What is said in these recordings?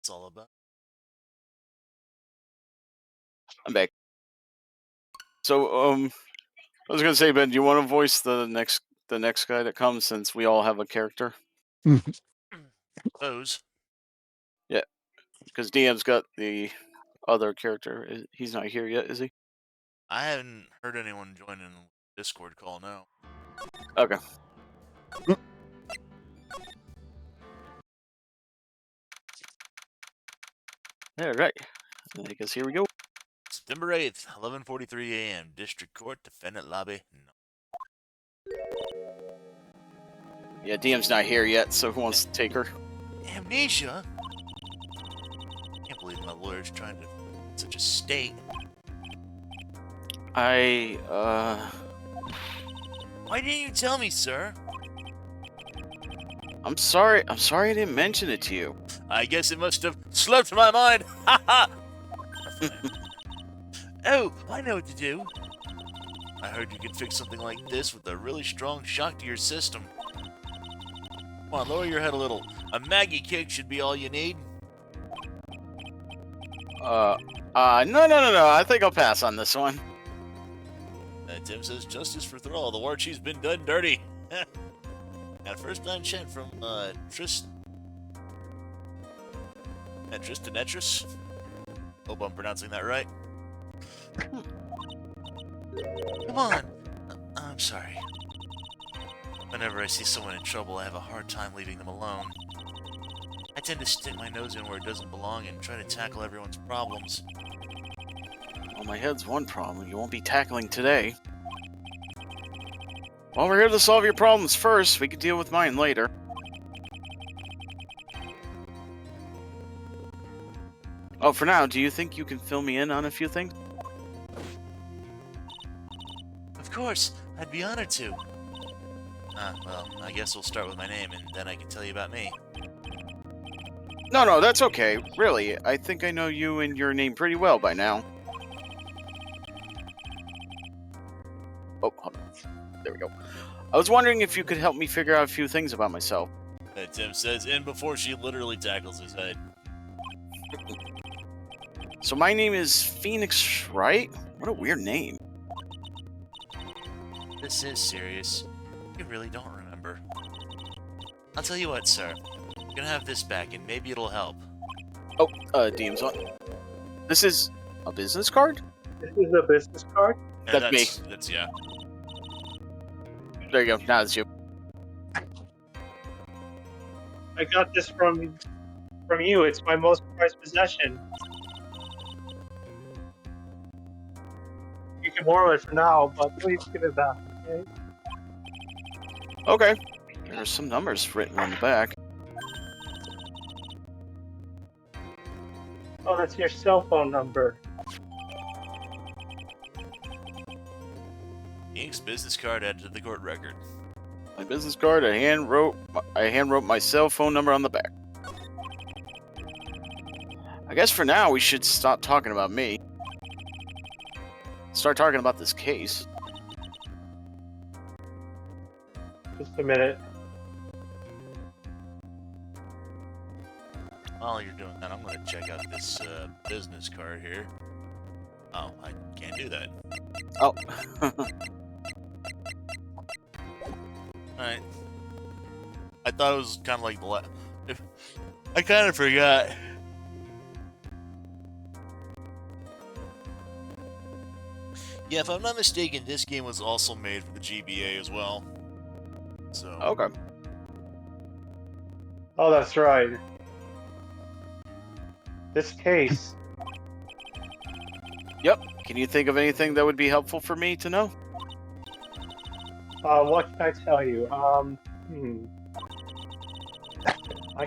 It's all about. I'm back. So, I was gonna say, Ben, do you want to voice the next guy that comes since we all have a character? Mhm. Suppose. Yeah, because DM's got the other character. He's not here yet, is he? I haven't heard anyone join in the Discord call now. Okay. All right. I guess here we go. September 8th, 11:43 a.m. District Court, Defendant Lobby. No. Yeah, DM's not here yet, so who wants to take her? Amnesia? Can't believe my lawyer's trying to. Such a state. I Why didn't you tell me, sir? I'm sorry. I'm sorry I didn't mention it to you. I guess it must have slipped my mind. Ha ha! Oh, I know what to do. I heard you could fix something like this with a really strong shock to your system. Come on, lower your head a little. A Maggie kick should be all you need. No. I think I'll pass on this one. Tim says justice for Thrall. The war chief's been done dirty. Got a first time chat from Tristan Etris. Hope I'm pronouncing that right. Come on. I'm sorry. Whenever I see someone in trouble, I have a hard time leaving them alone. I tend to stick my nose in where it doesn't belong and try to tackle everyone's problems. Well, my head's one problem you won't be tackling today. Well, we're here to solve your problems first. We can deal with mine later. Oh, for now, do you think you can fill me in on a few things? Of course, I'd be honored to. Well, I guess we'll start with my name and then I can tell you about me. No, that's okay. Really, I think I know you and your name pretty well by now. Oh, hold on. There we go. I was wondering if you could help me figure out a few things about myself. Tim says in before she literally tackles his head. So my name is Phoenix, right? What a weird name. This is serious. You really don't remember. I'll tell you what, sir. You're gonna have this back and maybe it'll help. Oh, DM's on. This is a business card? This is a business card. Yeah, That's me. That's yeah. There you go. Now it's you. I got this from you. It's my most prized possession. You can borrow it for now, but please give it back, okay? Okay. There's some numbers written on the back. Oh, that's your cell phone number. Ink's business card added to the court record. My business card. I hand wrote my cell phone number on the back. I guess for now we should stop talking about me. Start talking about this case. Just a minute. While you're doing that, I'm gonna check out this business card here. Oh, I can't do that. Oh. Alright. I thought it was kind of like the last. I kind of forgot. Yeah, if I'm not mistaken, this game was also made for the GBA as well. So. Okay. Oh, that's right. This case. Yep. Can you think of anything that would be helpful for me to know? What can I tell you? I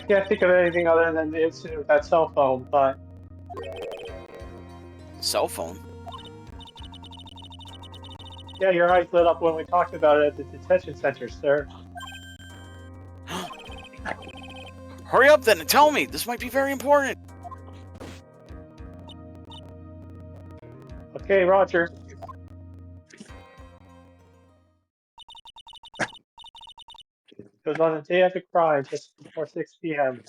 can't think of anything other than the incident with that cell phone, but Cell phone? yeah, your eyes lit up when we talked about it at the detention center, sir. Hurry up then and tell me. This might be very important. Okay, Roger. It was on the day of the crime, just before 6 p.m.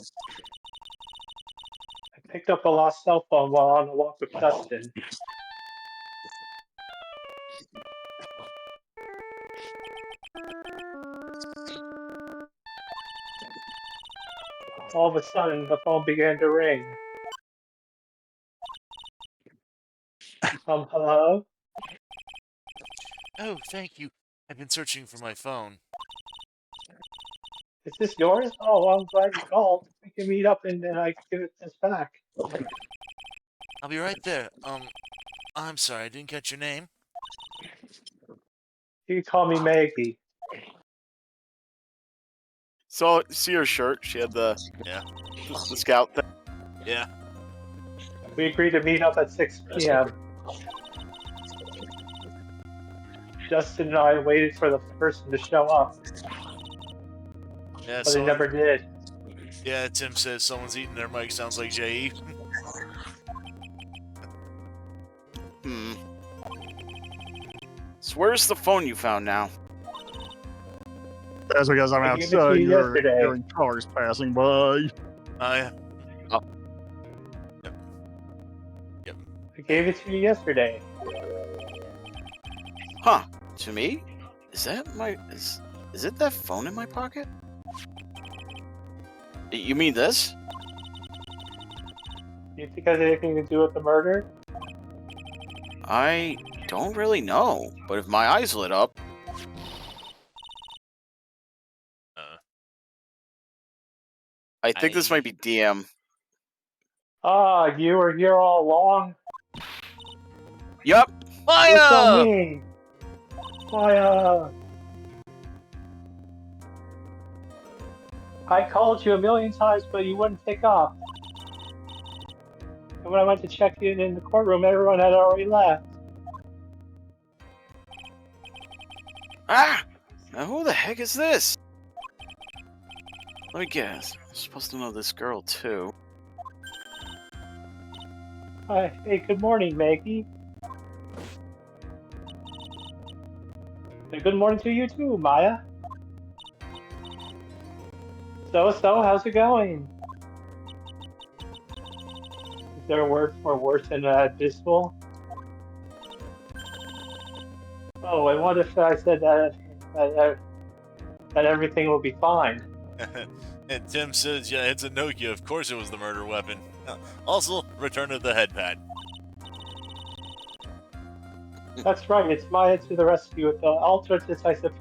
picked up a lost cell phone while on a walk with Dustin. All of a sudden, the phone began to ring. Hello? Oh, thank you. I've been searching for my phone. Is this yours? Oh, I'm glad you called. We can meet up and then I can give it this back. I'll be right there. I'm sorry, I didn't catch your name. You can call me Maggie. So, see her shirt? She had the scout thing. Yeah. We agreed to meet up at 6 p.m. Justin and I waited for the person to show up, Yeah, but they never did. Yeah, Tim says someone's eating their mic. Sounds like J.E. So where's the phone you found now? That's because I'm I gave it to outside you yesterday. hearing cars passing by. Yeah. Oh. Yep. I gave it to you yesterday. Huh? To me? Is that my... Is it that phone in my pocket? You mean this? Do you think it has anything to do with the murder? I don't really know, but if my eyes lit up... I think this might be DM. Ah, you were here all along? Yup! You're so Maya! mean! Maya! I called you a million times, but you wouldn't pick up. And when I went to check in the courtroom, everyone had already left. Ah! Now who the heck is this? Let me guess. I'm supposed to know this girl, too. Hey, good morning, Maggie. And good morning to you too, Maya. So, how's it going? Is there a word for worse than abysmal? Oh, and what if I said that everything will be fine? And Tim says, yeah, it's a Nokia. Of course it was the murder weapon. Also, return of the head pad. That's right, it's Maya to the rescue with the ultra decisive,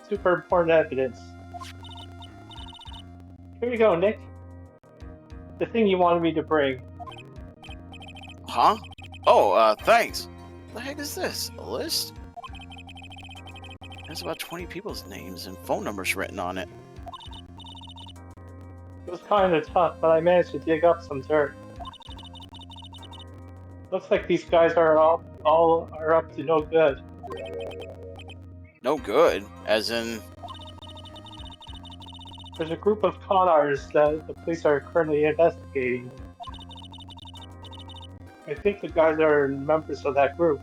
super important evidence. Here you go, Nick. The thing you wanted me to bring. Huh? Oh, thanks. What the heck is this? A list? There's about 20 people's names and phone numbers written on it. It was kind of tough, but I managed to dig up some dirt. Looks like these guys are all are up to no good. No good? As in... There's a group of con artists that the police are currently investigating. I think the guys are members of that group.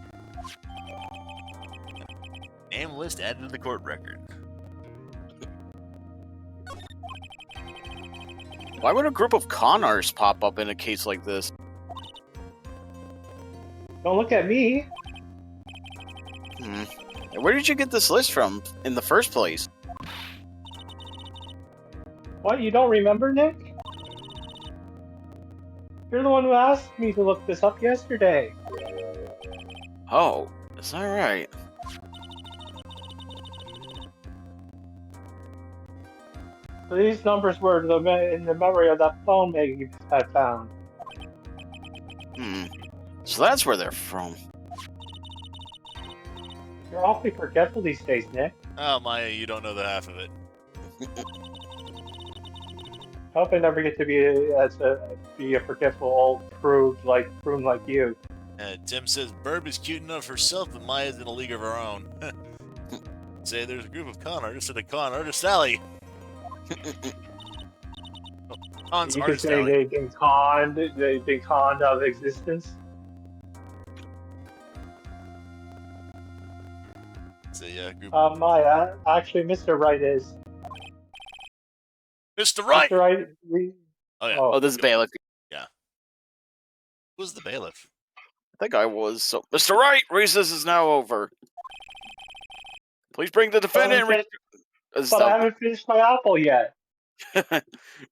Name list added to the court record. Why would a group of con artists pop up in a case like this? Don't look at me. Where did you get this list from in the first place? What, you don't remember, Nick? You're the one who asked me to look this up yesterday. Oh, is that right? So these numbers were in the memory of that phone Maggie had found. So that's where they're from. You're awfully forgetful these days, Nick. Oh, Maya, you don't know the half of it. I hope I never get to be a forgetful old prune like you. Tim says Burb is cute enough herself, but Maya's in a league of her own. Say there's a group of con artists at a con artist alley. Con's You could artist say alley. they've been conned out of existence. It's a group. Maya, actually, Mr. Wright is. Mr. Right! Mr. Wright, Oh, yeah. Oh, this is Bailiff. Who's the bailiff? I think I was. So, Mr. Wright, recess is now over. Please bring the defendant. But I haven't finished my apple yet.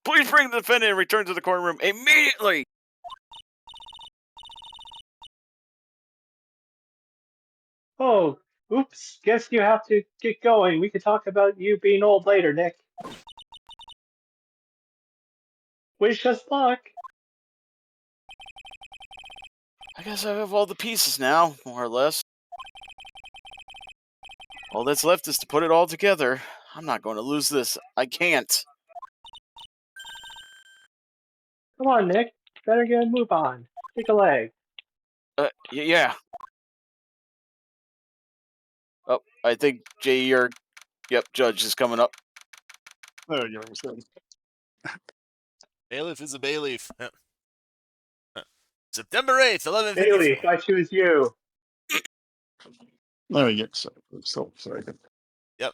Please bring the defendant and return to the courtroom immediately. Oh, oops. Guess you have to get going. We can talk about you being old later, Nick. Wish us luck. I guess I have all the pieces now, more or less. All that's left is to put it all together. I'm not going to lose this. I can't. Come on, Nick. Better get a move on. Take a leg. Yeah. Oh, I think J.E.R. Judge is coming up. There you go. Bailiff is a bailiff. September 8th, 11:54. Bailey, I choose you. There you go. So sorry. Yep.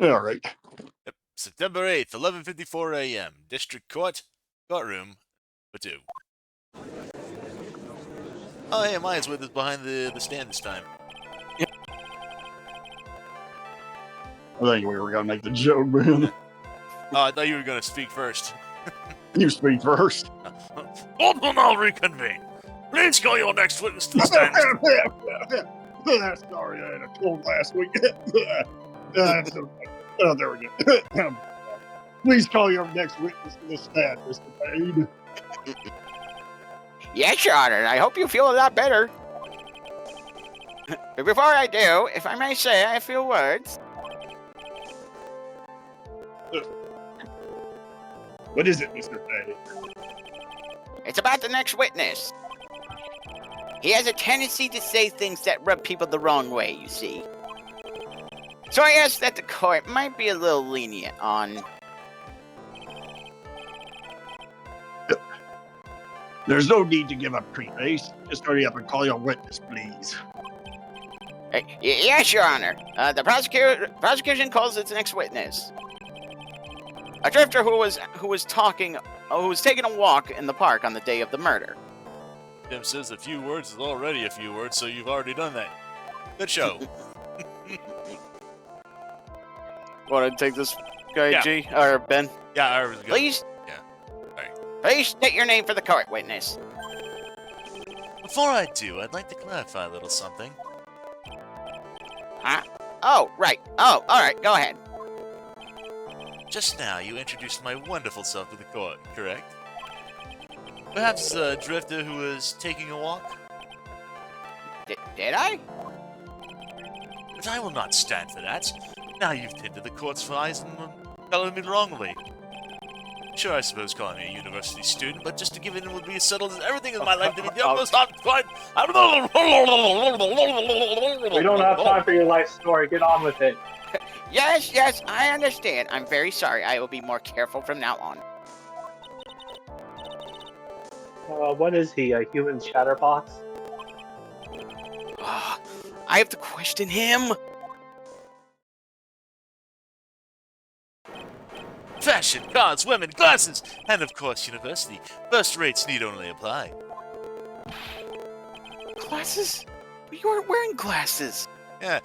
All right. Yep. September 8th, 11:54 a.m. District Court, courtroom, for 2. Oh, hey, Maya's with us behind the stand this time. I think we were gonna make the joke, man. Oh, I thought you were going to speak first. You speak first. Court will now reconvene. Please call your next witness to the stand. Sorry, I had a cold last week. Oh, there we go. Please call your next witness to the stand, Mr. Payne. Yes, Your Honor. I hope you feel a lot better. But before I do, if I may say a few words. What is it, Mr. Payne? It's about the next witness. He has a tendency to say things that rub people the wrong way, you see. So I ask that the court might be a little lenient on... There's no need to give up, Creepace. Just hurry up and call your witness, please. Yes, Your Honor. The prosecution calls its next witness. A drifter who was taking a walk in the park on the day of the murder. Tim says a few words is already a few words, so you've already done that. Good show. Want to take this guy, Yeah. G? Or Ben? Yeah, I was good. Please? Yeah. Sorry. Please state your name for the court, witness. Before I do, I'd like to clarify a little something. Huh? Oh, right. Oh, alright, go ahead. Just now, you introduced my wonderful self to the court, correct? Perhaps a drifter who was taking a walk? Did I? But I will not stand for that. Now you've tinted the court's eyes and colored me wrongly. Sure, I suppose calling me a university student, but just to give in would be as settled as everything in my life to be the utmost quite. We don't have time for your life story. Get on with it. Yes, I understand. I'm very sorry. I will be more careful from now on. What is he? A human chatterbox? I have to question him. Fashion, cars, women, glasses, and of course university. First rates need only apply. Glasses? You aren't wearing glasses. Yeah.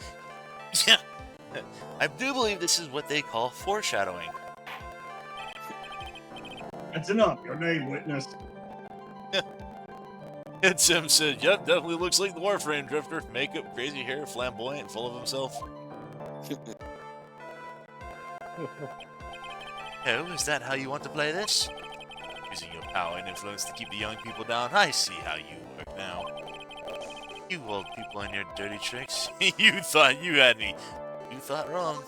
I do believe this is what they call foreshadowing. That's enough. Your name, witness. And Tim said, yep, definitely looks like the Warframe Drifter. Makeup, crazy hair, flamboyant, full of himself. Oh, is that how you want to play this? Using your power and influence to keep the young people down? I see how you work now. You old people and your dirty tricks. You thought you had me. You thought wrong.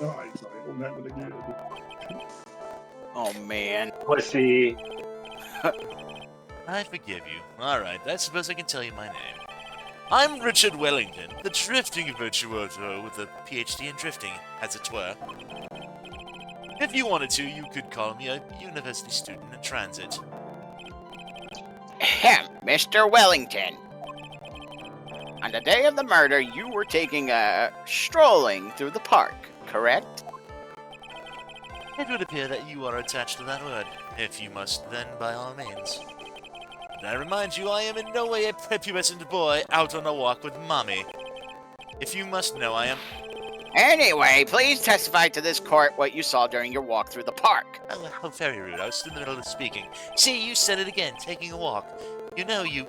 Alright, sorry. We'll never again. Oh, man. Pussy. I forgive you. Alright, I suppose I can tell you my name. I'm Richard Wellington, the drifting virtuoso with a PhD in drifting, as it were. If you wanted to, you could call me a university student in transit. Ahem, Mr. Wellington. On the day of the murder, you were strolling through the park, correct? It would appear that you are attached to that word. If you must, then by all means. But I remind you, I am in no way a prepubescent boy out on a walk with mommy. If you must know, I am... Anyway, please testify to this court what you saw during your walk through the park. Oh, how very rude. I was still in the middle of speaking. See, you said it again, taking a walk. You know, you...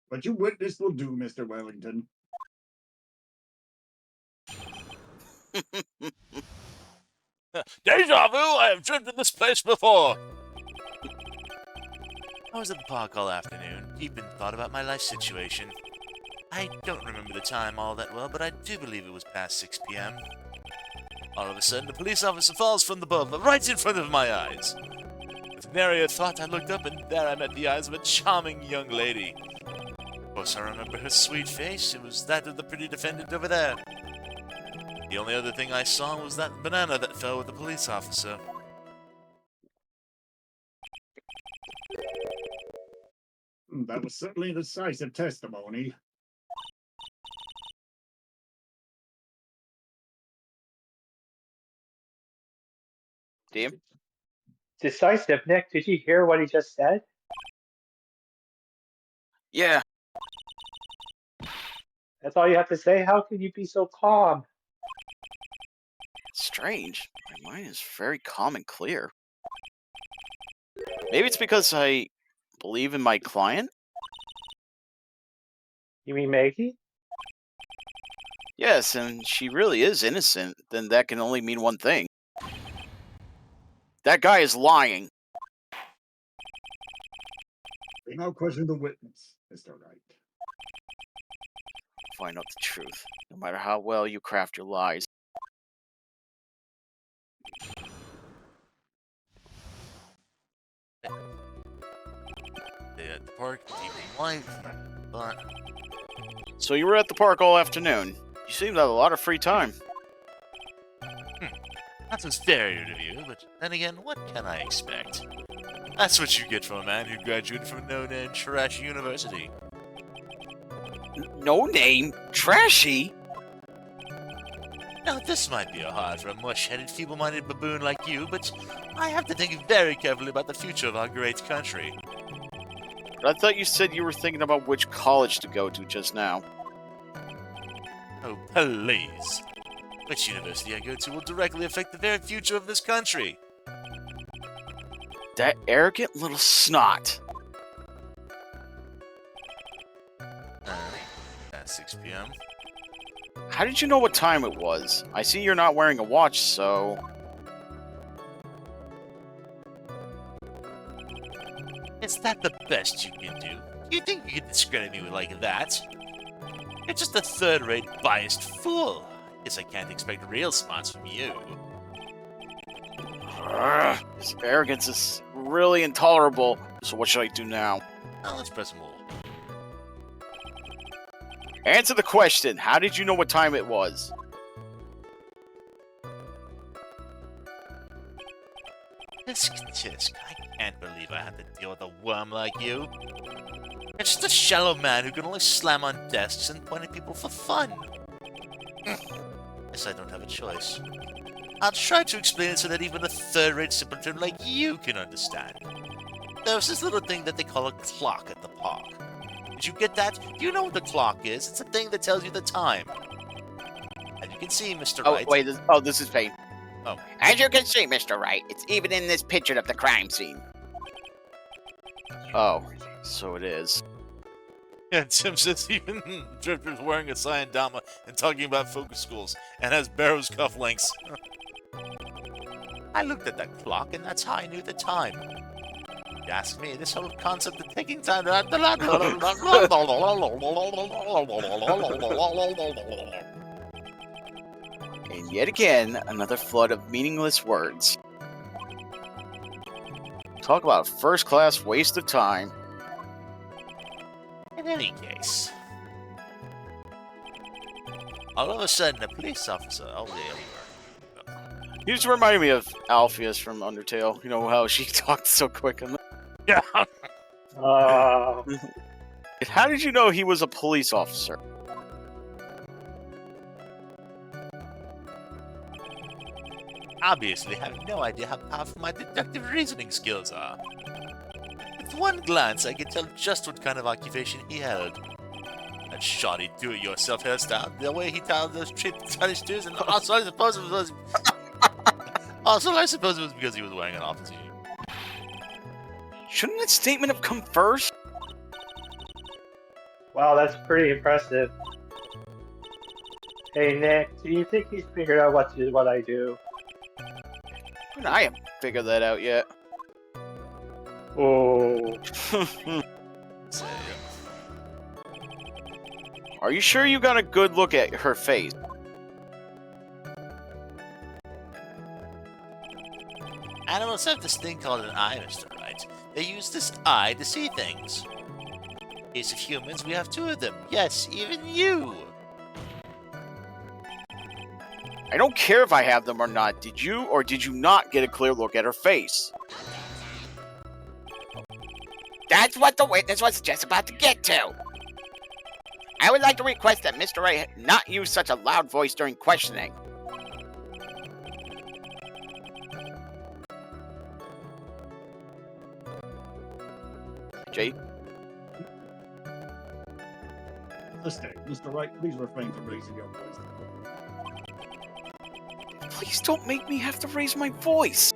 What you witnessed will do, Mr. Wellington. Deja vu! I have dreamt of this place before! I was at the park all afternoon, deep in thought about my life situation. I don't remember the time all that well, but I do believe it was past 6 p.m. All of a sudden, a police officer falls from above, right in front of my eyes. With nary a thought, I looked up, and there I met the eyes of a charming young lady. Of course, I remember her sweet face. It was that of the pretty defendant over there. The only other thing I saw was that banana that fell with the police officer. That was certainly decisive testimony. Tim? Decisive, Nick. Did you hear what he just said? Yeah. That's all you have to say? How can you be so calm? Strange. My mind is very calm and clear. Maybe it's because I believe in my client? You mean Maggie? Yes, and she really is innocent. Then that can only mean one thing. That guy is lying. We now question the witness, Mr. Wright. Find out the truth, no matter how well you craft your lies. At the park, deep in life, but... So you were at the park all afternoon. You seem to have a lot of free time. That was very rude of you, but then again, what can I expect? That's what you get from a man who graduated from a no-name trash university. No name? Trashy? Now, this might be hard for a mush-headed, feeble-minded baboon like you, but I have to think very carefully about the future of our great country. I thought you said you were thinking about which college to go to just now. Oh, please. Which university I go to will directly affect the very future of this country. That arrogant little snot. At 6 p.m. How did you know what time it was? I see you're not wearing a watch, so... Is that the best you can do? You think you can discredit me like that? You're just a third-rate, biased fool. Guess I can't expect real smarts from you. This arrogance is really intolerable. So what should I do now? Now let's press them all. Answer the question. How did you know what time it was? Tisk, I can't believe I have to deal with a worm like you. You're just a shallow man who can only slam on desks and point at people for fun. Guess I don't have a choice. I'll try to explain it so that even a third-rate simpleton like you can understand. There's this little thing that they call a clock at the park. Did you get that? Do you know what the clock is? It's a thing that tells you the time. And you can see, Mr. Oh, Wright... wait, this is Payne. Oh. As you can see, Mr. Wright, it's even in this picture of the crime scene. Oh, so it is. Yeah, Tim says even Drifter's wearing a cyan dama and talking about focus schools and has Barrow's cufflinks. I looked at that clock and that's how I knew the time. You ask me, this whole concept of taking time to... And yet again, another flood of meaningless words. Talk about a first-class waste of time. In any case... All of a sudden, a police officer. Oh, there you You just reminded me of Alpheus from Undertale. You know how she talked so quick. Yeah. How did you know he was a police officer? Obviously, have no idea how powerful my deductive reasoning skills are. With one glance, I could tell just what kind of occupation he held. That shoddy do-it-yourself hairstyle, the way he tied those cheap stylish shoes, and also I suppose it was because he was wearing an office uniform. Shouldn't that statement have come first? Wow, that's pretty impressive. Hey Nick, do you think he's figured out what I do? I haven't figured that out yet. Oh, So, Are you sure you got a good look at her face? animals have this thing called an eye, Mr. Wright. They use this eye to see things. In the case of humans, we have two of them. Yes, even you! I don't care if I have them or not. Did you or did you not get a clear look at her face? That's what the witness was just about to get to. I would like to request that Mr. Wright not use such a loud voice during questioning. Jay? Listen, Mr. Wright, please refrain from raising your voice. Please don't make me have to raise my voice.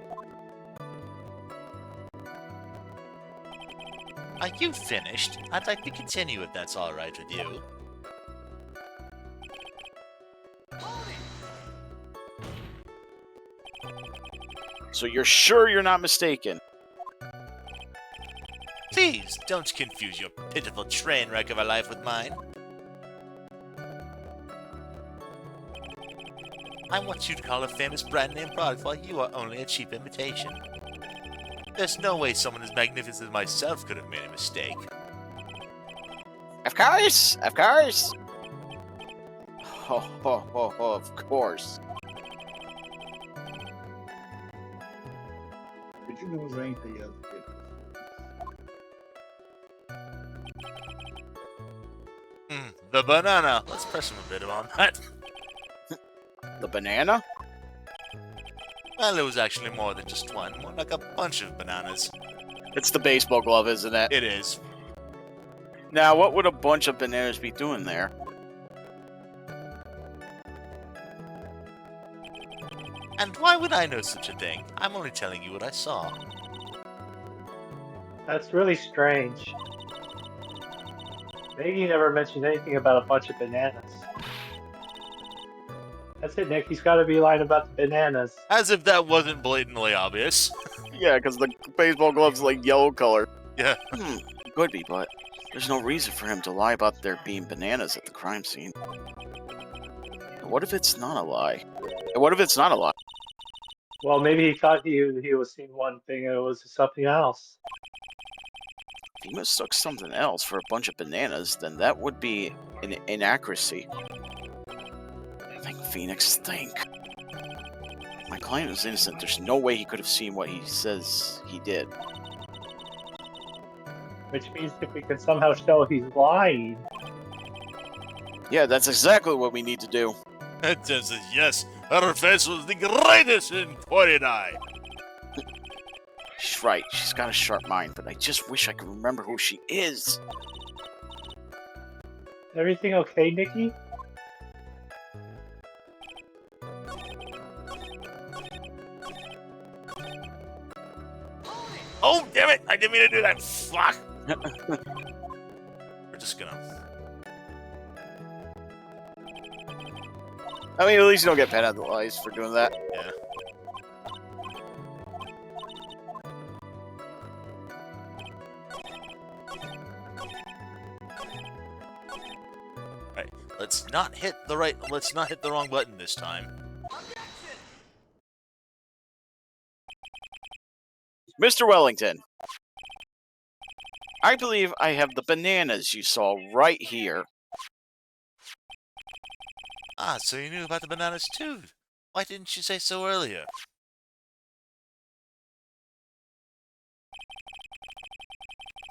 Are you finished? I'd like to continue if that's alright with you. So you're sure you're not mistaken? Please, don't confuse your pitiful train wreck of a life with mine. I'm what you'd call a famous brand name product, while you are only a cheap imitation. There's no way someone as magnificent as myself could have made a mistake. Of course, of course. Of course. Did you know there anything else? The banana! Let's press him a bit on that. The banana? Well, it was actually more than just one, more like a bunch of bananas. It's the baseball glove, isn't it? It is. Now, what would a bunch of bananas be doing there? And why would I know such a thing? I'm only telling you what I saw. that's really strange. Maggie never mentioned anything about a bunch of bananas. That's it, Nick. He's got to be lying about the bananas. As if that wasn't blatantly obvious. Yeah, because the baseball glove's like yellow color. Yeah. Could be, but there's no reason for him to lie about there being bananas at the crime scene. What if it's not a lie? What if it's not a lie? Well, maybe he thought he was seeing one thing and it was something else. If he mistook something else for a bunch of bananas, then that would be an inaccuracy. Think, Phoenix, think. My client is innocent. There's no way he could have seen what he says he did. Which means if we can somehow show he's lying, Yeah, that's exactly what we need to do. And says, yes, her face was the greatest in 29. She's right. She's got a sharp mind, but I just wish I could remember who she is. everything okay, Nikki? Oh, damn it! I didn't mean to do that. Fuck. We're just gonna. I mean, at least you don't get penalized for doing that. Yeah. Right. Let's not hit the wrong button this time. Mr. Wellington, I believe I have the bananas you saw right here. Ah, so you knew about the bananas too. Why didn't you say so earlier?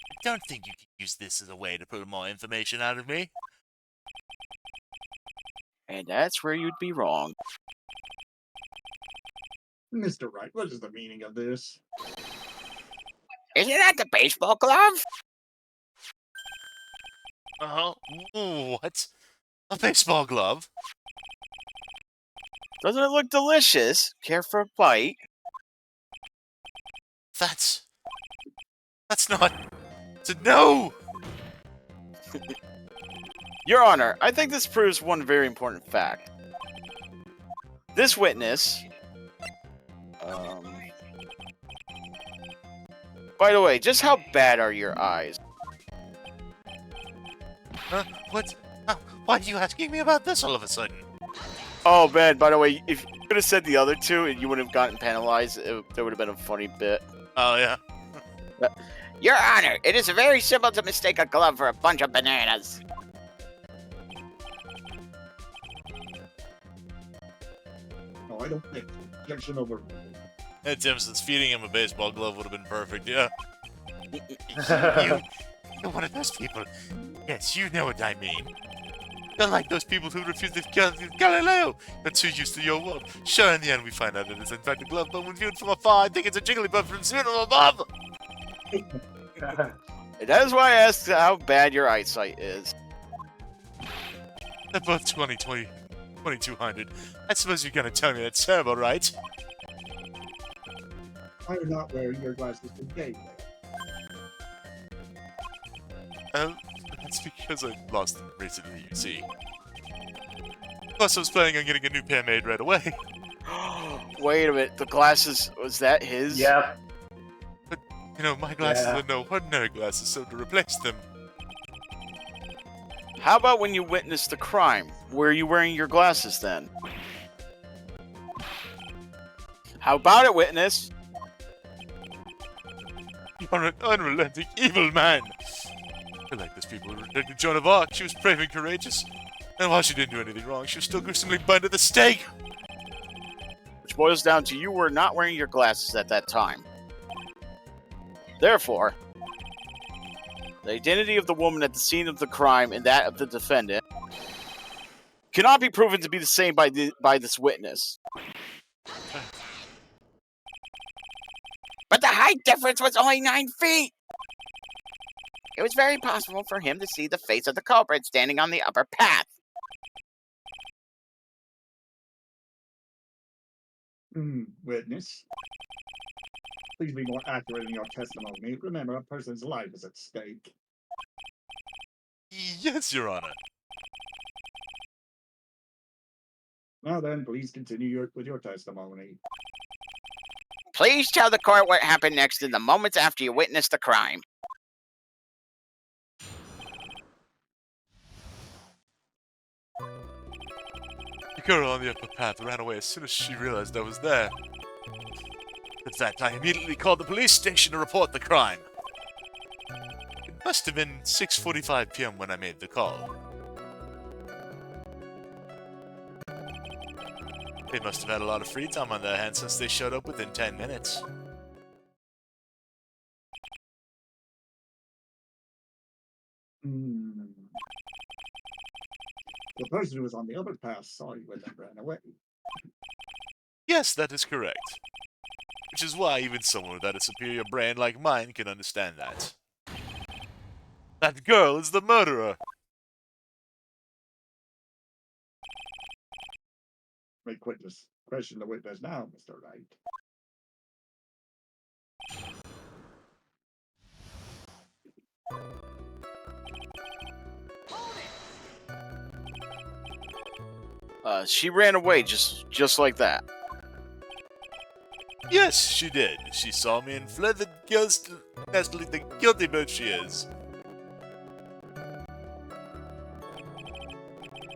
I don't think you can use this as a way to pull more information out of me. And that's where you'd be wrong. Mr. Wright, what is the meaning of this? Isn't that the baseball glove? Uh-huh. What? A baseball glove? Doesn't it look delicious? Care for a bite? That's not... No! Your Honor, I think this proves one very important fact. This witness... By the way, just how bad are your eyes? Huh? What? Why are you asking me about this all of a sudden? Oh man, by the way, if you could have said the other two and you wouldn't have gotten penalized, there would have been a funny bit. Oh, yeah. Your Honor, it is very simple to mistake a glove for a bunch of bananas. No, I don't think. Objection over. Ed Timpson's feeding him a baseball glove would have been perfect, yeah. You're one of those people. Yes, you know what I mean. You're like those people who refuse to kill Galileo. You're too used to your world. Sure, in the end we find out it is in fact a glove, but when viewed from afar, I think it's a Jigglypuff from Zero above. That is why I asked how bad your eyesight is. They're both 2200. I suppose you're gonna tell me that's terrible, right? Why are you not wearing your glasses today? That's because I lost them recently, you see. Plus, I was planning on getting a new pair made right away. Wait a minute, the glasses, was that his? Yep. You know, my glasses Yeah. are no ordinary glasses, so to replace them... How about when you witnessed the crime? Were you wearing your glasses then? How about it, witness? You're an unrelenting evil man! I like those people who rejected Joan of Arc. She was brave and courageous. And while she didn't do anything wrong, she was still gruesomely burned at the stake! Which boils down to you were not wearing your glasses at that time. Therefore, the identity of the woman at the scene of the crime and that of the defendant cannot be proven to be the same by this witness. But the height difference was only 9 feet! It was very possible for him to see the face of the culprit standing on the upper path. Witness. Please be more accurate in your testimony. Remember, a person's life is at stake. Yes, Your Honor. Now then, please continue with your testimony. Please tell the court what happened next in the moments after you witnessed the crime. The girl on the upper path ran away as soon as she realized I was there. In fact, I immediately called the police station to report the crime. It must have been 6:45 p.m. when I made the call. They must have had a lot of free time on their hands since they showed up within 10 minutes. The person who was on the upper path saw you and then ran away. Yes, that is correct. Which is why even someone without a superior brain like mine can understand that. That girl is the murderer! Make witness. Question the witness now, Mr. Wright. She ran away just like that. Yes, she did. She saw me and fled the guilty bitch she is.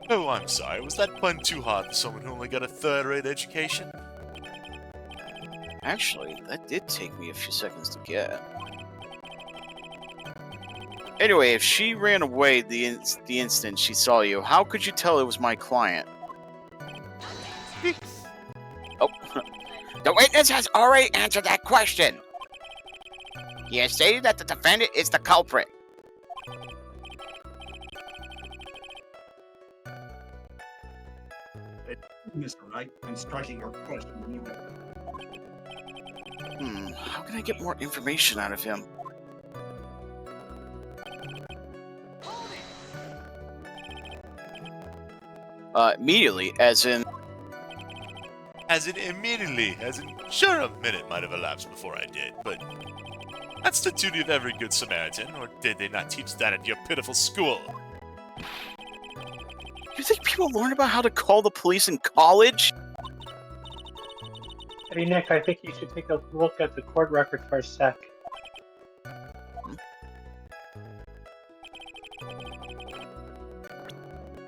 Oh, I'm sorry. Was that pun too hard for someone who only got a third-rate education? Actually, that did take me a few seconds to get. Anyway, if she ran away the instant she saw you, how could you tell it was my client? The witness has already answered that question. He has stated that the defendant is the culprit. Mr. Wright, I'm striking your question. How can I get more information out of him? Immediately, as in... As in immediately, as in sure a minute might have elapsed before I did, but that's the duty of every good Samaritan, or did they not teach that at your pitiful school? You think people learn about how to call the police in college? Hey, Nick, I think you should take a look at the court record for a sec.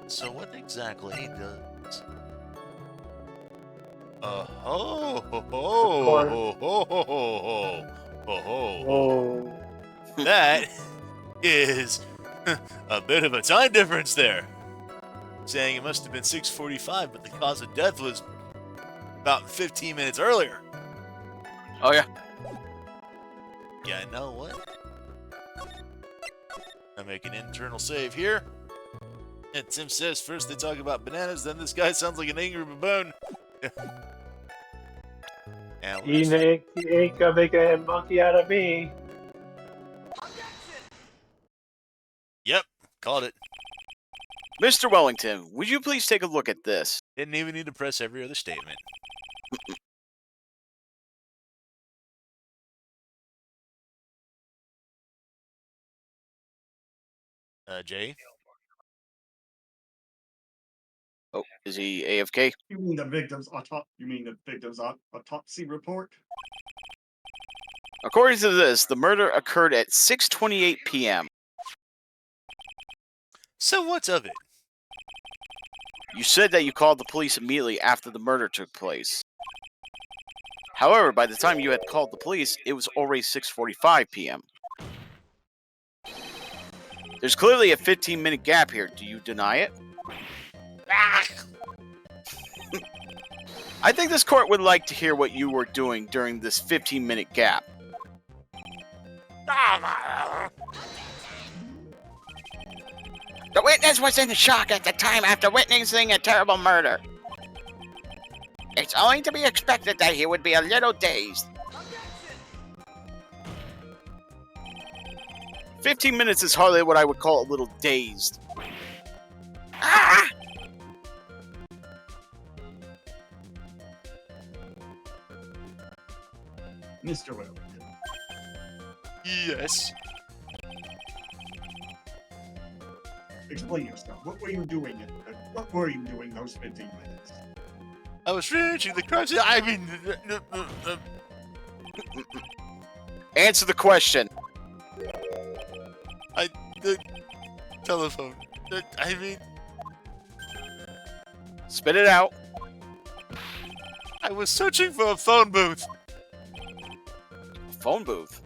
So what exactly does... ho ho ho ho ho ho ho ho. Oh. That is a bit of a time difference there. Saying it must have been 6:45, but the cause of death was about 15 minutes earlier. Oh, yeah. Yeah, I know what? I make an internal save here. And Tim says first they talk about bananas, then this guy sounds like an angry baboon. And You ain't gonna make a monkey out of me. yep, called it. Mr. Wellington, would you please take a look at this? Didn't even need to press every other statement. Jay? Oh, is he AFK? You mean the victim's autopsy report? According to this, the murder occurred at 6:28 p.m. So what's of it? You said that you called the police immediately after the murder took place. However, by the time you had called the police, it was already 6:45 p.m. There's clearly a 15-minute gap here. Do you deny it? I think this court would like to hear what you were doing during this 15-minute gap. The witness was in shock at the time after witnessing a terrible murder. It's only to be expected that he would be a little dazed. 15 minutes is hardly what I would call a little dazed. Ah! Mr. Wellington, Yes. explain yourself. What were you doing? What were you doing those 15 minutes? I was finishing the crime scene. I mean... Answer the question. the telephone. I mean... Spit it out. I was searching for a phone booth. Phone booth.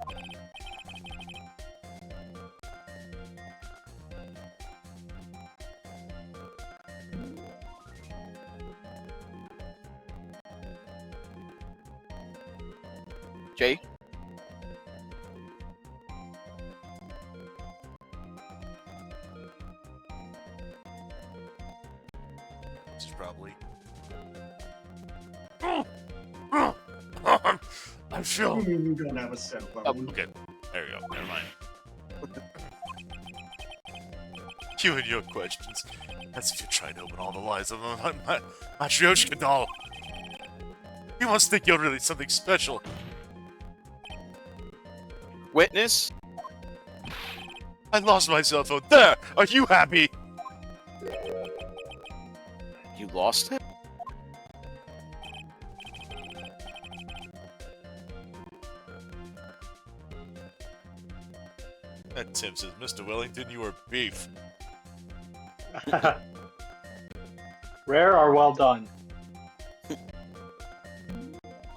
Jay? This is probably... I'm sure. You don't have a cell phone. Okay, there we go. Never mind. You and your questions. As if you're trying to open all the lies of my Matryoshka doll. You must think you're really something special. Witness? I lost my cell phone. There! Are you happy? You lost it? And Tim says, Mr. Wellington, you are beef. Rare or well done?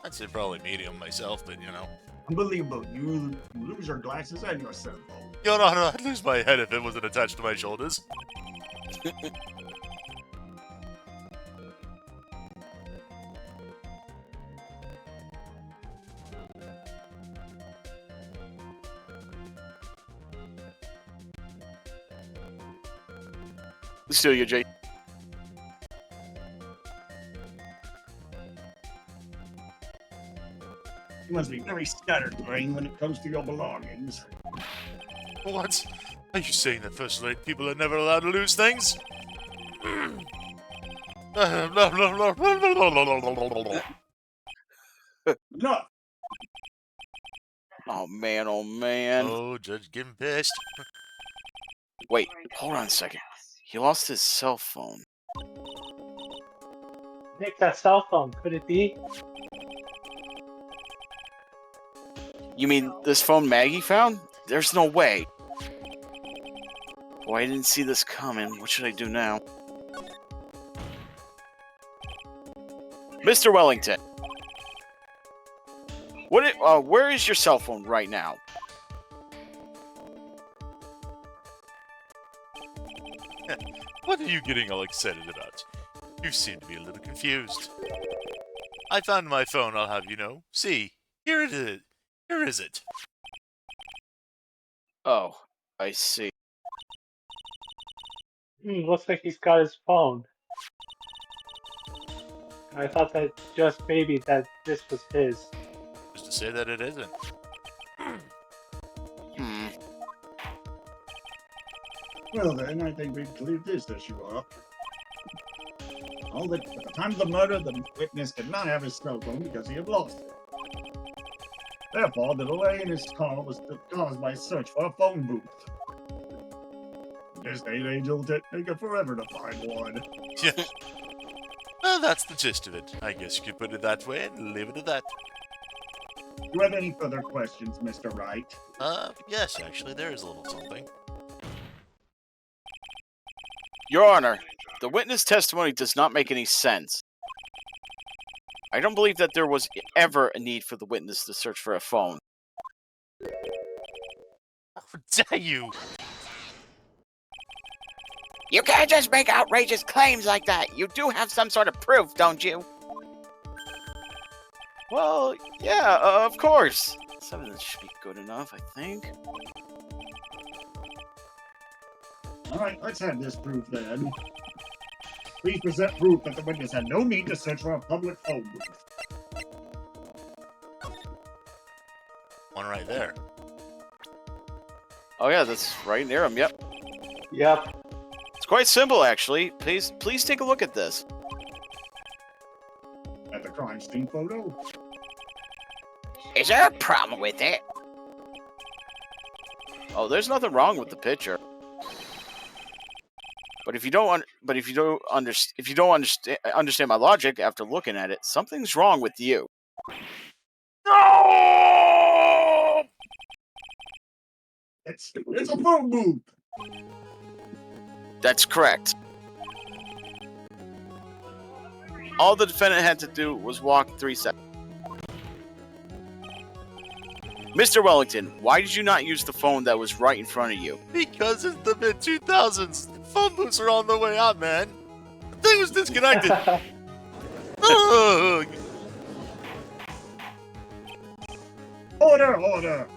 I'd say probably medium myself, but you know. Unbelievable. You lose your glasses and your cell phone. Your Honor, I'd lose my head if it wasn't attached to my shoulders. Steal you, Jay. You must be very scatterbrained when it comes to your belongings. What? Are you saying that first-rate people are never allowed to lose things? No, Oh man, oh man. Oh, Judge getting pissed. Wait, hold on a second. He lost his cell phone. Nick, that cell phone, could it be? You mean this phone Maggie found? There's no way. Boy, I didn't see this coming. What should I do now? Mr. Wellington. Where is your cell phone right now? What are you getting all excited about? You seem to be a little confused. I found my phone, I'll have you know. See, here it is. Here is it. Oh, I see. Looks like he's got his phone. I thought that just maybe that this was his. Just to say that it isn't. Hmm. well then, I think we've cleared this issue up. At the time of the murder, the witness did not have his cell phone because he had lost it. Therefore, the delay in his call was caused by a search for a phone booth. In this day and age, it'll take it forever to find one. Yeah. Well, that's the gist of it. I guess you could put it that way and leave it at that. Do you have any further questions, Mr. Wright? Yes, actually, there is a little something. Your Honor, the witness testimony does not make any sense. I don't believe that there was ever a need for the witness to search for a phone. How dare you! You can't just make outrageous claims like that. You do have some sort of proof, don't you? Well, yeah, of course. Some of this should be good enough, I think. Alright, let's have this proof then. Please present proof that the witness had no need to search for a public phone booth. One right there. Oh yeah, that's right near him, yep. Yep. It's quite simple, actually. Please take a look at this. At the crime scene photo? Is there a problem with it? Oh, there's nothing wrong with the picture. But if you don't understand my logic after looking at it, something's wrong with you. No! It's a phone booth! That's correct. All the defendant had to do was walk 3 seconds. Mr. Wellington, why did you not use the phone that was right in front of you? Because it's the mid-2000s. Phone booths are on the way out, man. The thing was disconnected. Ugh. Order!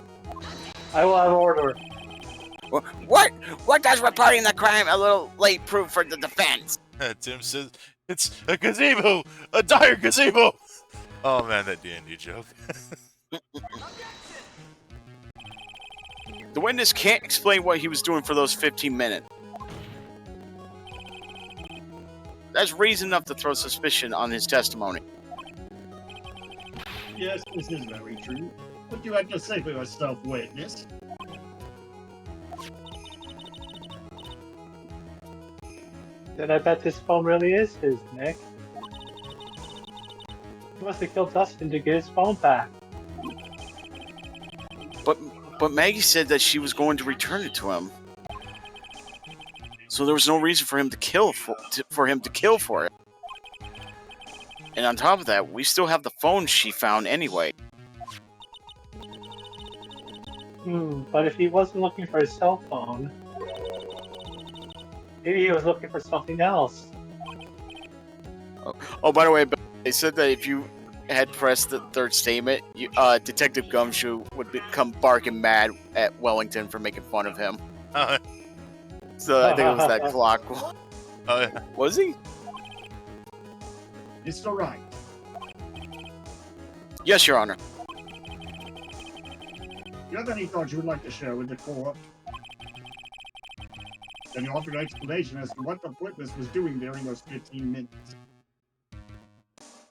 I will have order. What does reporting the crime a little late prove for the defense? Tim says it's a gazebo, a dire gazebo. Oh man, that D&D joke. The witness can't explain what he was doing for those 15 minutes. That's reason enough to throw suspicion on his testimony. Yes, this is very true. What do you have to say for yourself, witness? Then I bet this phone really is his, Nick. He must have killed Dustin to get his phone back. But Maggie said that she was going to return it to him. So there was no reason for him to kill for it. And on top of that, we still have the phone she found anyway. But if he wasn't looking for his cell phone, maybe he was looking for something else. Oh, by the way, they said that if you had pressed the third statement, Detective Gumshoe would become barking mad at Wellington for making fun of him. So I think it was that clock. Oh, yeah. Was he? Mr. Wright, Yes, Your Honor. you have any thoughts you would like to share with the court? Can you offer an explanation as to what the witness was doing during those 15 minutes?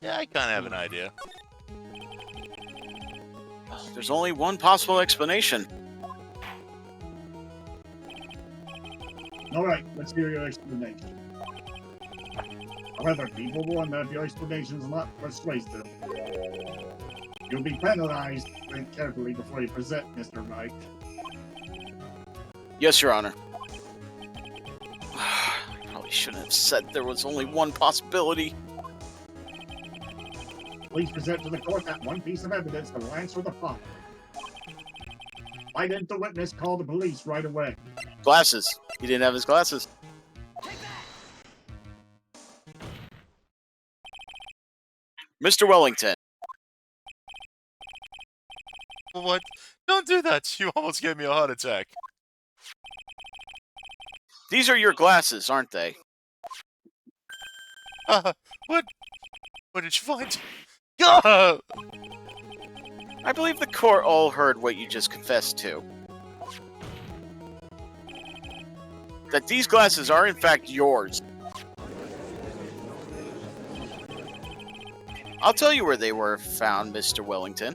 Yeah, I kind of have an idea. There's only one possible explanation. All right, let's hear your explanation. However, be forewarned that if your explanation is not persuasive, you'll be penalized. Think carefully before you present, Mr. Wright. Yes, Your Honor. I probably shouldn't have said there was only one possibility. Please present to the court that one piece of evidence that will answer the following. Why didn't the witness call the police right away? Glasses. He didn't have his glasses. Mr. Wellington. What? Don't do that. You almost gave me a heart attack. These are your glasses, aren't they? What? What did you find? Ah! I believe the court all heard what you just confessed to. That these glasses are in fact yours. I'll tell you where they were found, Mr. Wellington.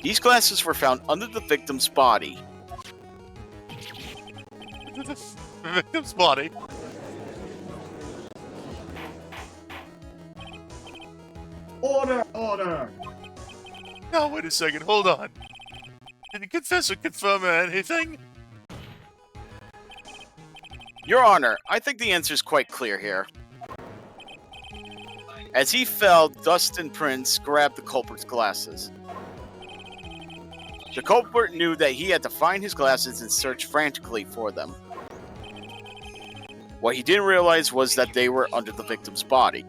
These glasses were found under the victim's body. The victim's body. Order! Order! Now, wait a second. Hold on. Did you confess or confirm anything? Your Honor, I think the answer is quite clear here. As he fell, Dustin Prince grabbed the culprit's glasses. The culprit knew that he had to find his glasses and search frantically for them. What he didn't realize was that they were under the victim's body.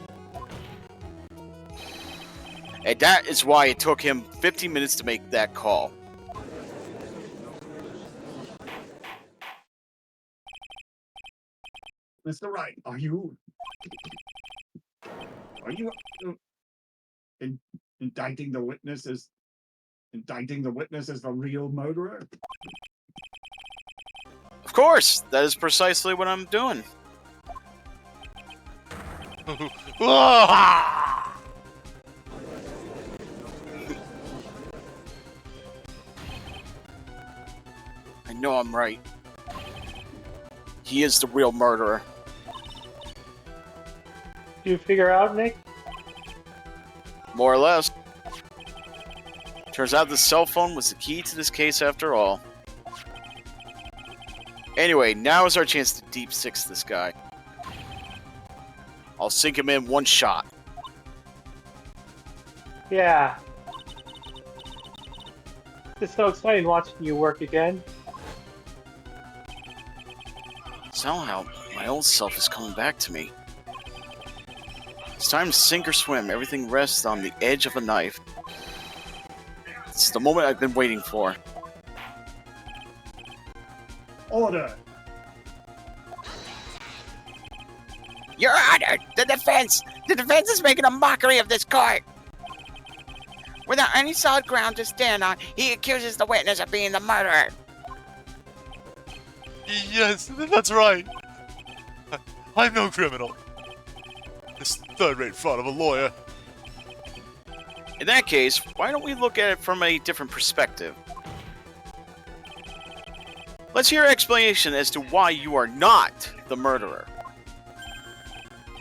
And that is why it took him 15 minutes to make that call. Mr. Wright, are you indicting the witness as the real murderer? Of course, that is precisely what I'm doing. Ah! I know I'm right. He is the real murderer. Did you figure out, Nick? More or less. Turns out the cell phone was the key to this case after all. Anyway, now is our chance to deep six this guy. I'll sink him in one shot. Yeah. It's so exciting watching you work again. Somehow, my old self is coming back to me. It's time to sink or swim. Everything rests on the edge of a knife. It's the moment I've been waiting for. Order! Your Honor, the defense is making a mockery of this court. Without any solid ground to stand on, he accuses the witness of being the murderer. Yes, that's right. I'm no criminal. This third-rate fraud of a lawyer. In that case, why don't we look at it from a different perspective? Let's hear an explanation as to why you are not the murderer.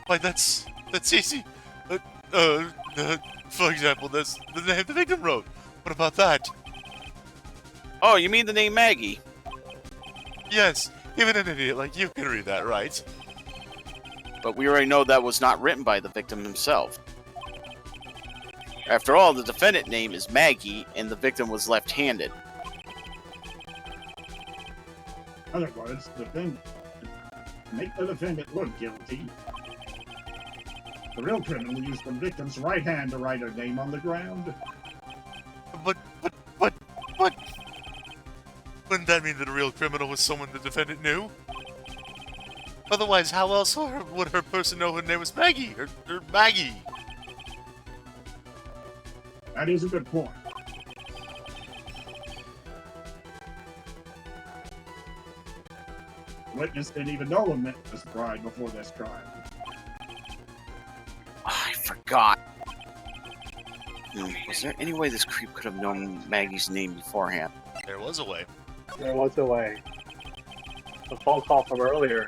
Why, that's easy. For example, there's the name the victim wrote. What about that? Oh, you mean the name Maggie? Yes, even an idiot like you can read that, right? But we already know that was not written by the victim himself. After all, the defendant name is Maggie, and the victim was left-handed. In other words, make the defendant look guilty. The real criminal used the victim's right hand to write her name on the ground. But, wouldn't that mean that a real criminal was someone the defendant knew? Otherwise, how else would her person know her name was Maggie? Her Maggie. That is a good point. The witness didn't even know him was bride before this trial. I forgot. Was there any way this creep could have known Maggie's name beforehand? There was a way. There was a way. The phone call from earlier.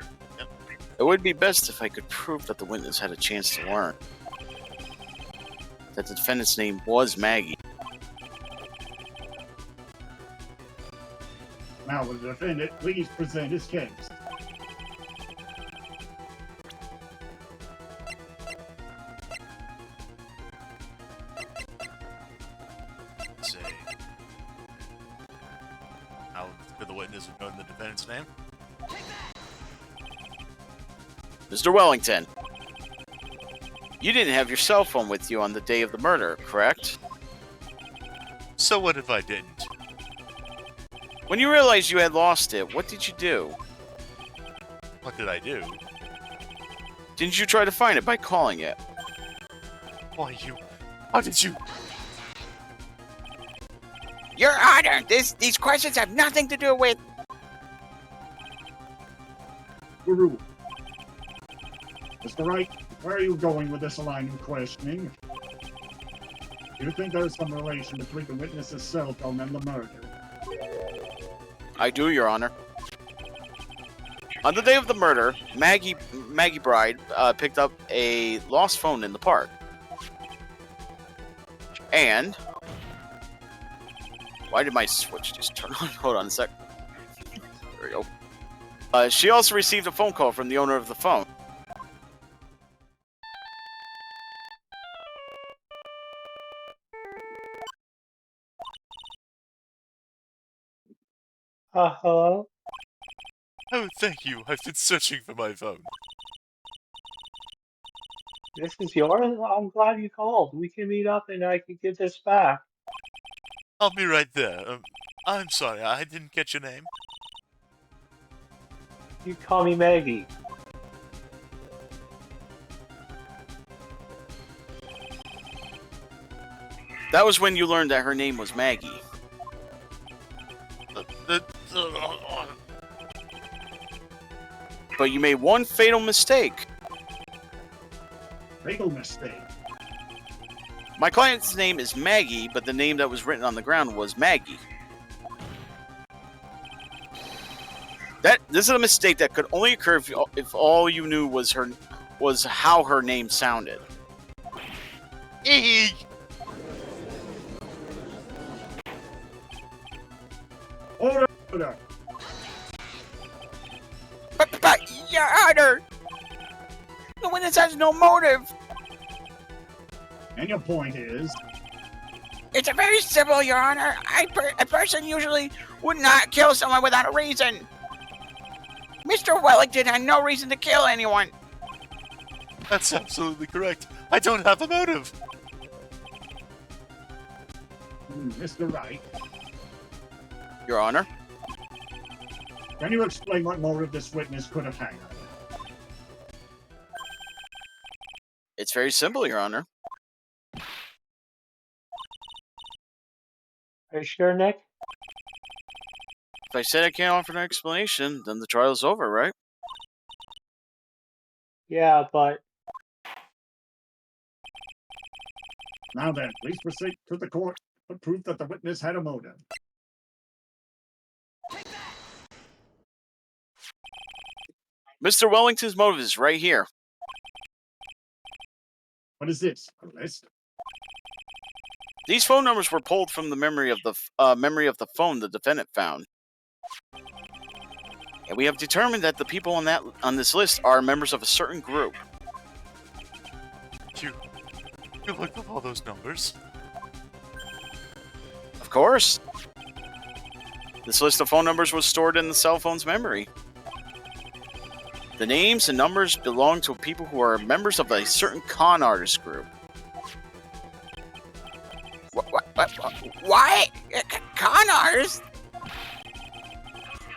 It would be best if I could prove that the witness had a chance to learn that the defendant's name was Maggie. Now, will the defendant please present his case? Let's see. How could the witness have known the defendant's name? Mr. Wellington, you didn't have your cell phone with you on the day of the murder, correct? So what if I didn't? When you realized you had lost it, what did you do? What did I do? Didn't you try to find it by calling it? Why, how did you... Your Honor, these questions have nothing to do with... Guru. Mr. Wright, where are you going with this line of questioning? Do you think there's some relation between the witness's cell phone and the murder? I do, Your Honor. On the day of the murder, Maggie Bride picked up a lost phone in the park. And... Why did my switch just turn on? Hold on a sec. There we go. She also received a phone call from the owner of the phone. Hello? Oh, thank you. I've been searching for my phone. This is yours? I'm glad you called. We can meet up and I can get this back. I'll be right there. I'm sorry, I didn't get your name. You call me Maggie. That was when you learned that her name was Maggie. But you made one fatal mistake. Fatal mistake. My client's name is Maggie, but the name that was written on the ground was Maggie. This is a mistake that could only occur if all you knew was how her name sounded. Eek! Order! But, Your Honor! The witness has no motive! And your point is? It's a very simple, Your Honor. A person usually would not kill someone without a reason. Mr. Wellington had no reason to kill anyone. That's absolutely correct. I don't have a motive. Mr. Wright, Your Honor, can you explain what motive this witness could have had? it's very simple, Your Honor. Are you sure, Nick? If I said I can't offer an explanation, then the trial's over, right? Yeah, but Now then, please proceed to the court for proof that the witness had a motive. Mr. Wellington's motive is right here. What is this? A list? These phone numbers were pulled from the memory of the phone the defendant found. And we have determined that the people on this list are members of a certain group. You looked up all those numbers? Of course. This list of phone numbers was stored in the cell phone's memory. The names and numbers belong to people who are members of a certain con artist group. What? Con artist?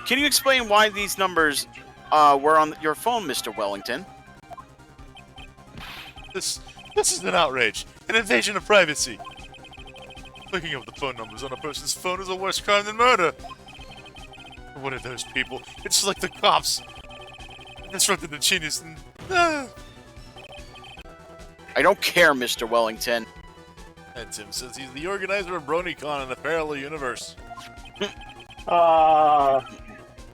Can you explain why these numbers were on your phone, Mr. Wellington. This is an outrage, an invasion of privacy. Looking up the phone numbers on a person's phone is a worse crime than murder. What are those people? It's like the cops. Disrupted the genius and... I don't care, Mr. Wellington. And Tim says he's the organizer of BronyCon in a parallel universe. All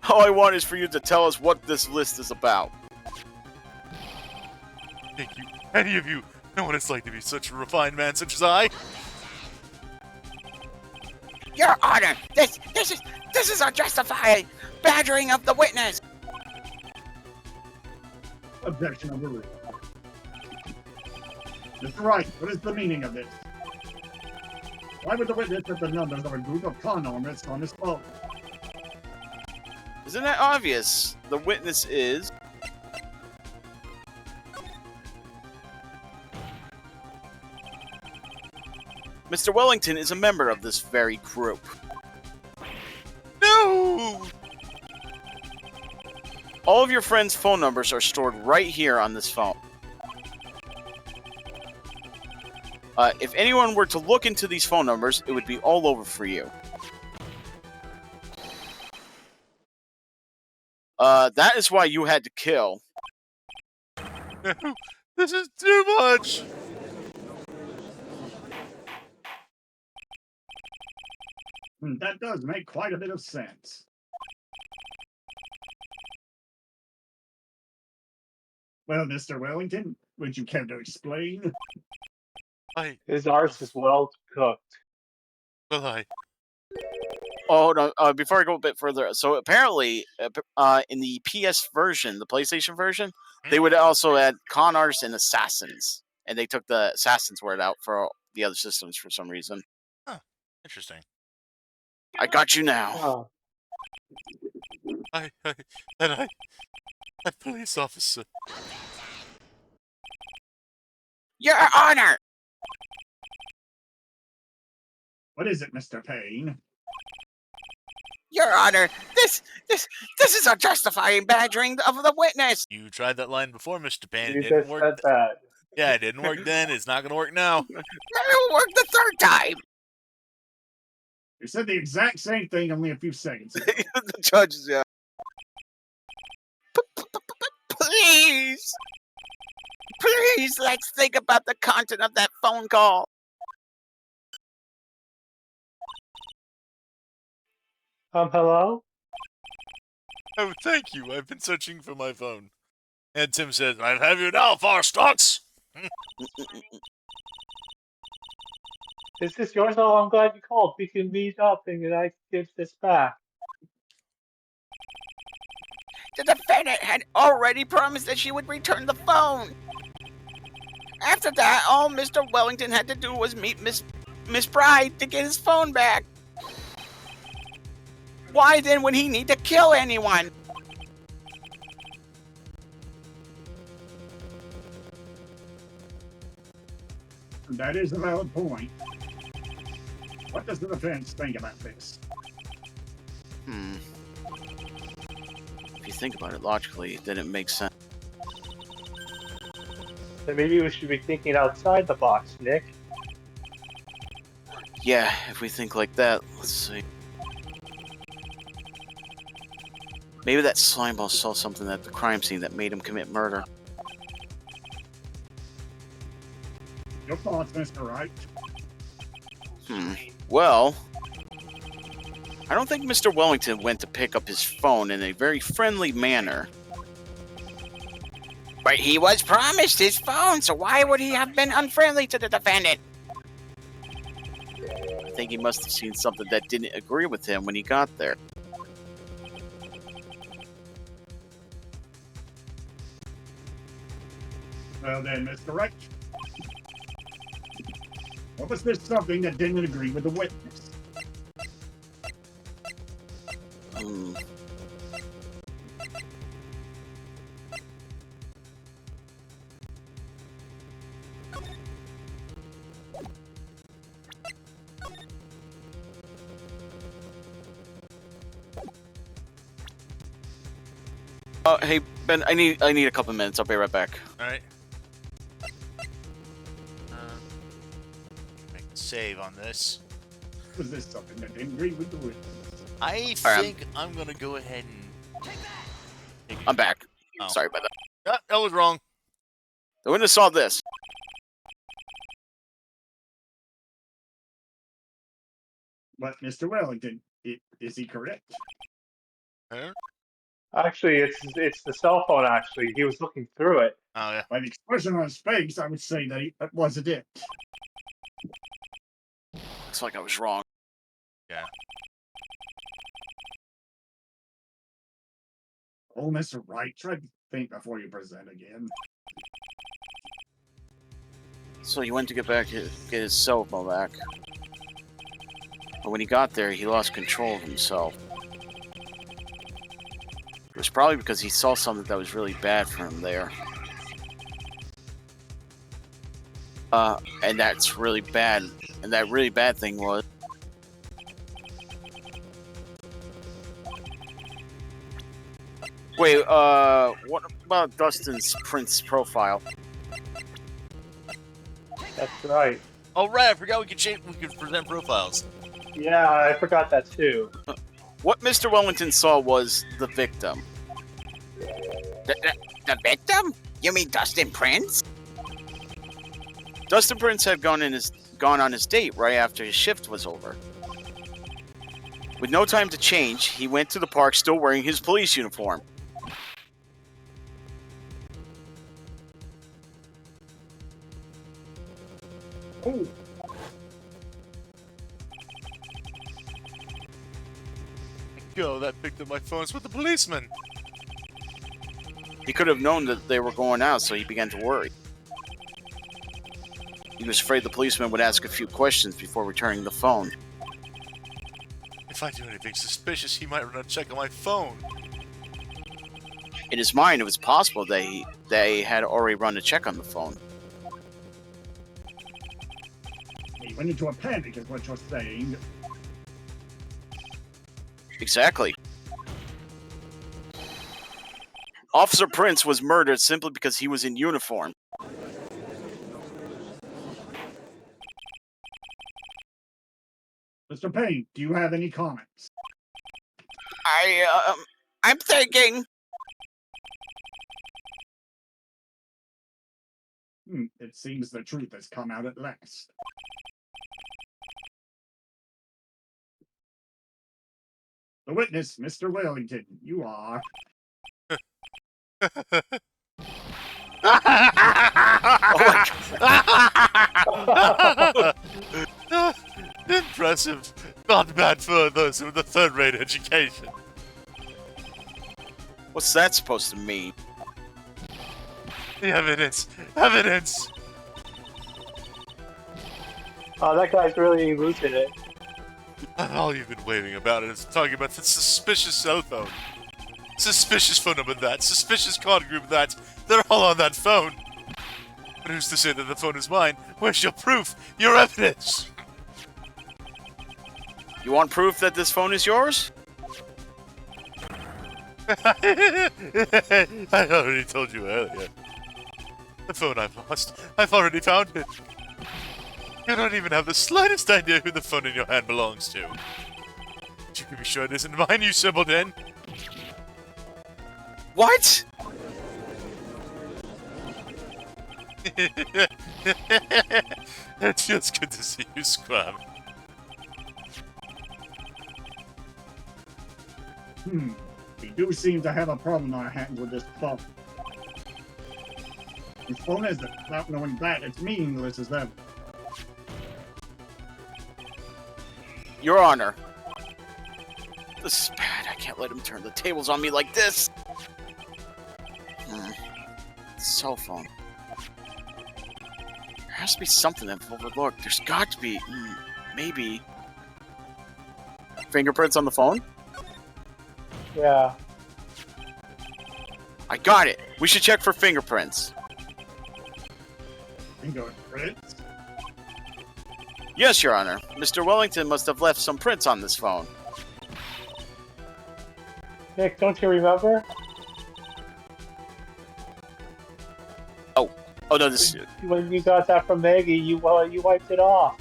I want is for you to tell us what this list is about. Thank you. Any of you know what it's like to be such a refined man such as I? Your Honor, this is unjustified badgering of the witness. Objection overruled. Mr. Wright, what is the meaning of this? Why would the witness put the numbers of a group of con artists on his phone? Isn't that obvious? The witness is... Mr. Wellington is a member of this very group. No! All of your friends' phone numbers are stored right here on this phone. If anyone were to look into these phone numbers, it would be all over for you. That is why you had to kill. No! This is too much! That does make quite a bit of sense. Well, Mr. Wellington, would you care to explain? His arse is well cooked. Oh, no, before I go a bit further, so apparently, in the PS version, the PlayStation version, they would also add con artists and assassins. And they took the assassins word out for the other systems for some reason. Huh. Interesting. I got you now. Oh, That police officer. Your Honor, What is it, Mr. Payne? Your Honor, this is unjustified badgering of the witness. You tried that line before, Mr. Payne. you It didn't just work. said that. Yeah, it didn't work then. It's not gonna work now. It'll work the third time. You said the exact same thing only a few seconds ago. The judges, yeah. Please, let's think about the content of that phone call. Hello? Oh, thank you. I've been searching for my phone. And Tim says, I have you now, Farstocks! Is this yours? Oh, I'm glad you called. We can meet up and I can give this back. The defendant had already promised that she would return the phone. After that, all Mr. Wellington had to do was meet Miss Bride to get his phone back. Why then would he need to kill anyone? That is a valid point. What does the defense think about this? If you think about it logically, then it makes sense. Then maybe we should be thinking outside the box, Nick. Yeah, if we think like that, let's see. Maybe that slimeball saw something at the crime scene that made him commit murder. Your thoughts, Mr. Wright? Well, I don't think Mr. Wellington went to pick up his phone in a very friendly manner. But he was promised his phone, so why would he have been unfriendly to the defendant? I think he must have seen something that didn't agree with him when he got there. Well then, Mr. Wright. What was this something that didn't agree with the witness? Hey Ben, I need a couple minutes. I'll be right back. All right. Make a save on this. Was this something that didn't agree with the witness? I Alright, think I'm gonna go ahead and. I'm back. Oh. Sorry about that. Ah, that was wrong. The witness saw this. But Mr. Wellington, is he correct? Huh? Actually, it's the cell phone. Actually, he was looking through it. Oh yeah. By the expression on his face, I would say that that wasn't it. Looks like I was wrong. Oh, Mr. Wright, try to think before you present again. So he went to get his cell phone back. But when he got there, he lost control of himself. It was probably because he saw something that was really bad for him there. And that's really bad. And that really bad thing was... Wait, what about Dustin's Prince profile? That's right. Oh right, I forgot we could present profiles. Yeah, I forgot that too. What Mr. Wellington saw was the victim. The victim? You mean Dustin Prince? Dustin Prince had gone on his date right after his shift was over. With no time to change, he went to the park still wearing his police uniform. Oh, Go, that picked up my phone's with the policeman. He could have known that they were going out, so he began to worry. He was afraid the policeman would ask a few questions before returning the phone. If I do anything suspicious, he might run a check on my phone. In his mind, it was possible they had already run a check on the phone. he went into a panic, is what you're saying. Exactly. Officer Prince was murdered simply because he was in uniform. Mr. Payne, do you have any comments? I'm thinking. It seems the truth has come out at last. The witness, Mr. Wellington, you are... Impressive. Not bad for those with a third-rate education. What's that supposed to mean? The evidence. Evidence. Oh, that guy's really losing it. All you've been waving about is talking about the suspicious cell phone. Suspicious phone number that. Suspicious card group that. They're all on that phone. But who's to say that the phone is mine? Where's your proof? Your evidence? You want proof that this phone is yours? I already told you earlier. The phone I've lost. I've already found it. You don't even have the slightest idea who the phone in your hand belongs to. But you can be sure it isn't mine, you simpleton. What? It feels good to see you squirm. We do seem to have a problem on our hands with this phone. This phone is, without knowing that, it's meaningless as ever. Your Honor. This is bad. I can't let him turn the tables on me like this. Cell phone. There has to be something I've overlooked. There's got to be, maybe, fingerprints on the phone? Yeah. I got it. We should check for fingerprints. Fingerprints? Yes, Your Honor. Mr. Wellington must have left some prints on this phone. Nick, don't you remember? Oh no, this. When you got that from Maggie, you wiped it off.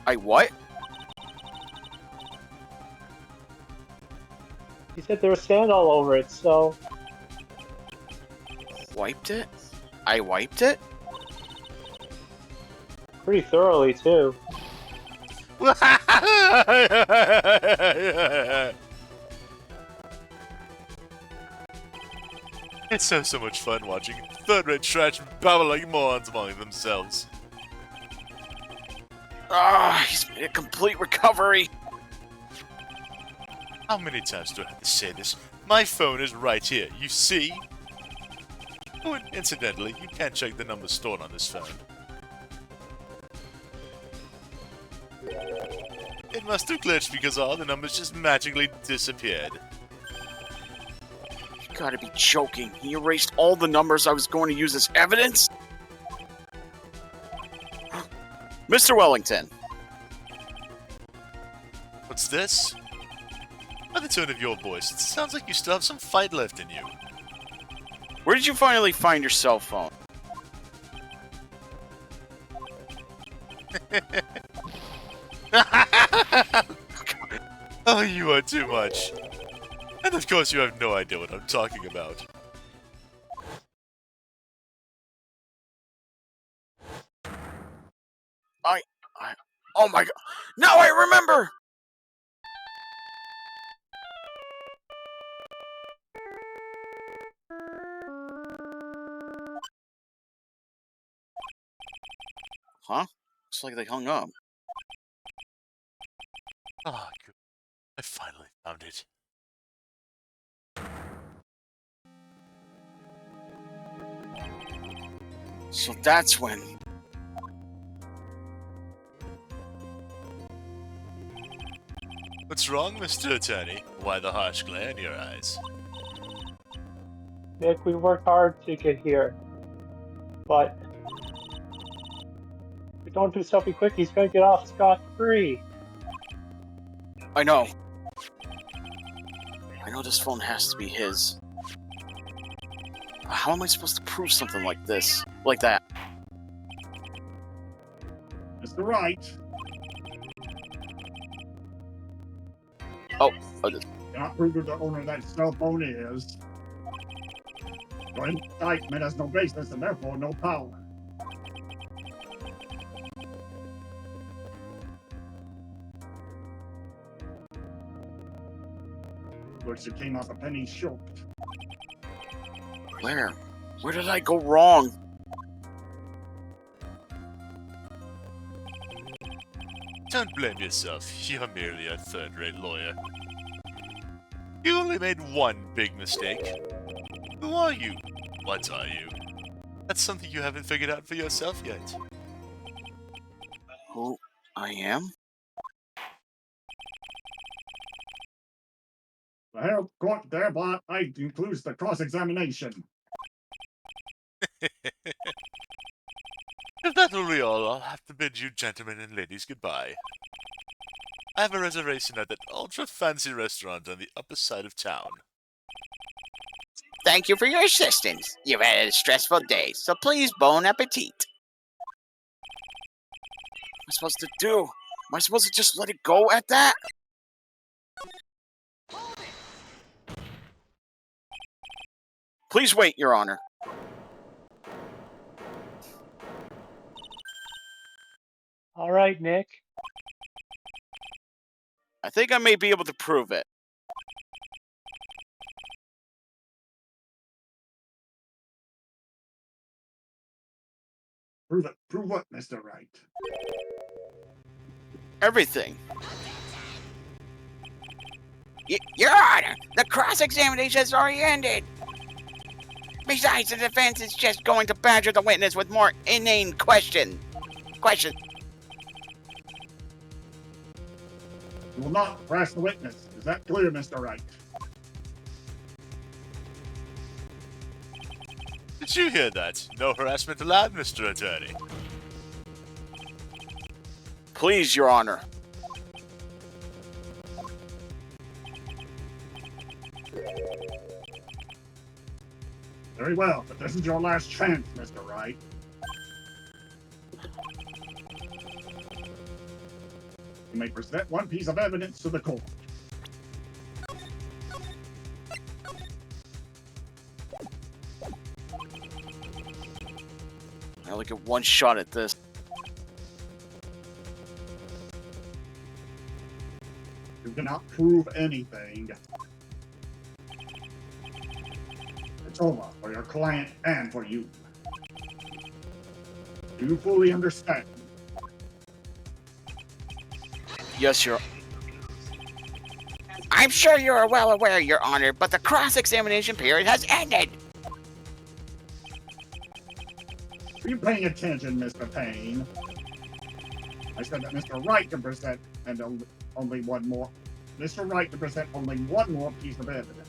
I what? You said there was sand all over it, so Wiped it? I wiped it? pretty thoroughly too. It's so much fun watching third-rate trash babble like morons among themselves. Ah, he's made a complete recovery. How many times do I have to say this? My phone is right here, you see? Oh, and incidentally, you can't check the number stored on this phone. It must have glitched because all the numbers just magically disappeared. You gotta be joking. He erased all the numbers I was going to use as evidence? Mr. Wellington. What's this? By the tone of your voice, it sounds like you still have some fight left in you. Where did you finally find your cell phone? Oh, you are too much. And of course you have no idea what I'm talking about. Oh my god. Now I remember! Huh? Looks like they hung up. Ah, good. I finally found it. So that's when... What's wrong, Mr. Attorney? Why the harsh glare in your eyes? Nick, we worked hard to get here, but if we don't do something quick, he's gonna get off scot-free. I know. I know this phone has to be his. How am I supposed to prove something like this? Like that? Mr. Wright. Oh, Cannot prove who the owner of that cell phone is. Your indictment has no basis and therefore no power. Looks you came out a penny short. where? Where did I go wrong? Don't blame yourself. You're merely a third-rate lawyer. You only made one big mistake. Who are you? What are you? That's something you haven't figured out for yourself yet. Who I am? The Herald Court thereby includes the cross-examination. If that will be all, I'll have to bid you gentlemen and ladies goodbye. I have a reservation at that ultra-fancy restaurant on the upper side of town. Thank you for your assistance. You've had a stressful day, so please bon appetit. What am I supposed to do? Am I supposed to just let it go at that? Please wait, Your Honor. All right, Nick. I think I may be able to prove it. Prove it. Prove what, Mr. Wright? Everything. Your Honor, the cross-examination has already ended. Besides, the defense is just going to badger the witness with more inane questions. You will not harass the witness. Is that clear, Mr. Wright? Did you hear that? No harassment allowed, Mr. Attorney. Please, Your Honor. There Very well, but this is your last chance, Mr. Wright. You may present one piece of evidence to the court. I only get one shot at this. You cannot prove anything. It's over for your client and for you. Do you fully understand? Yes, Your... I'm sure you are well aware, Your Honor, but the cross-examination period has ended. Are you paying attention, Mr. Payne? I said that Mr. Wright can present only one more. Mr. Wright to present only one more piece of evidence.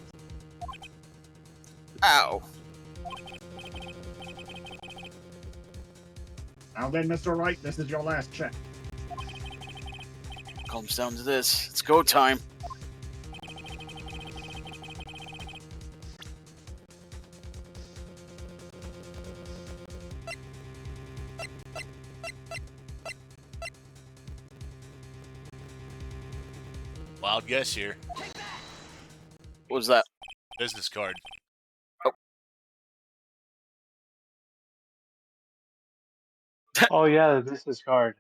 Oh. Now then, Mr. Wright, this is your last check. Comes down to this. It's go time. Wild guess here. What was that? Business card. Oh yeah, the business card.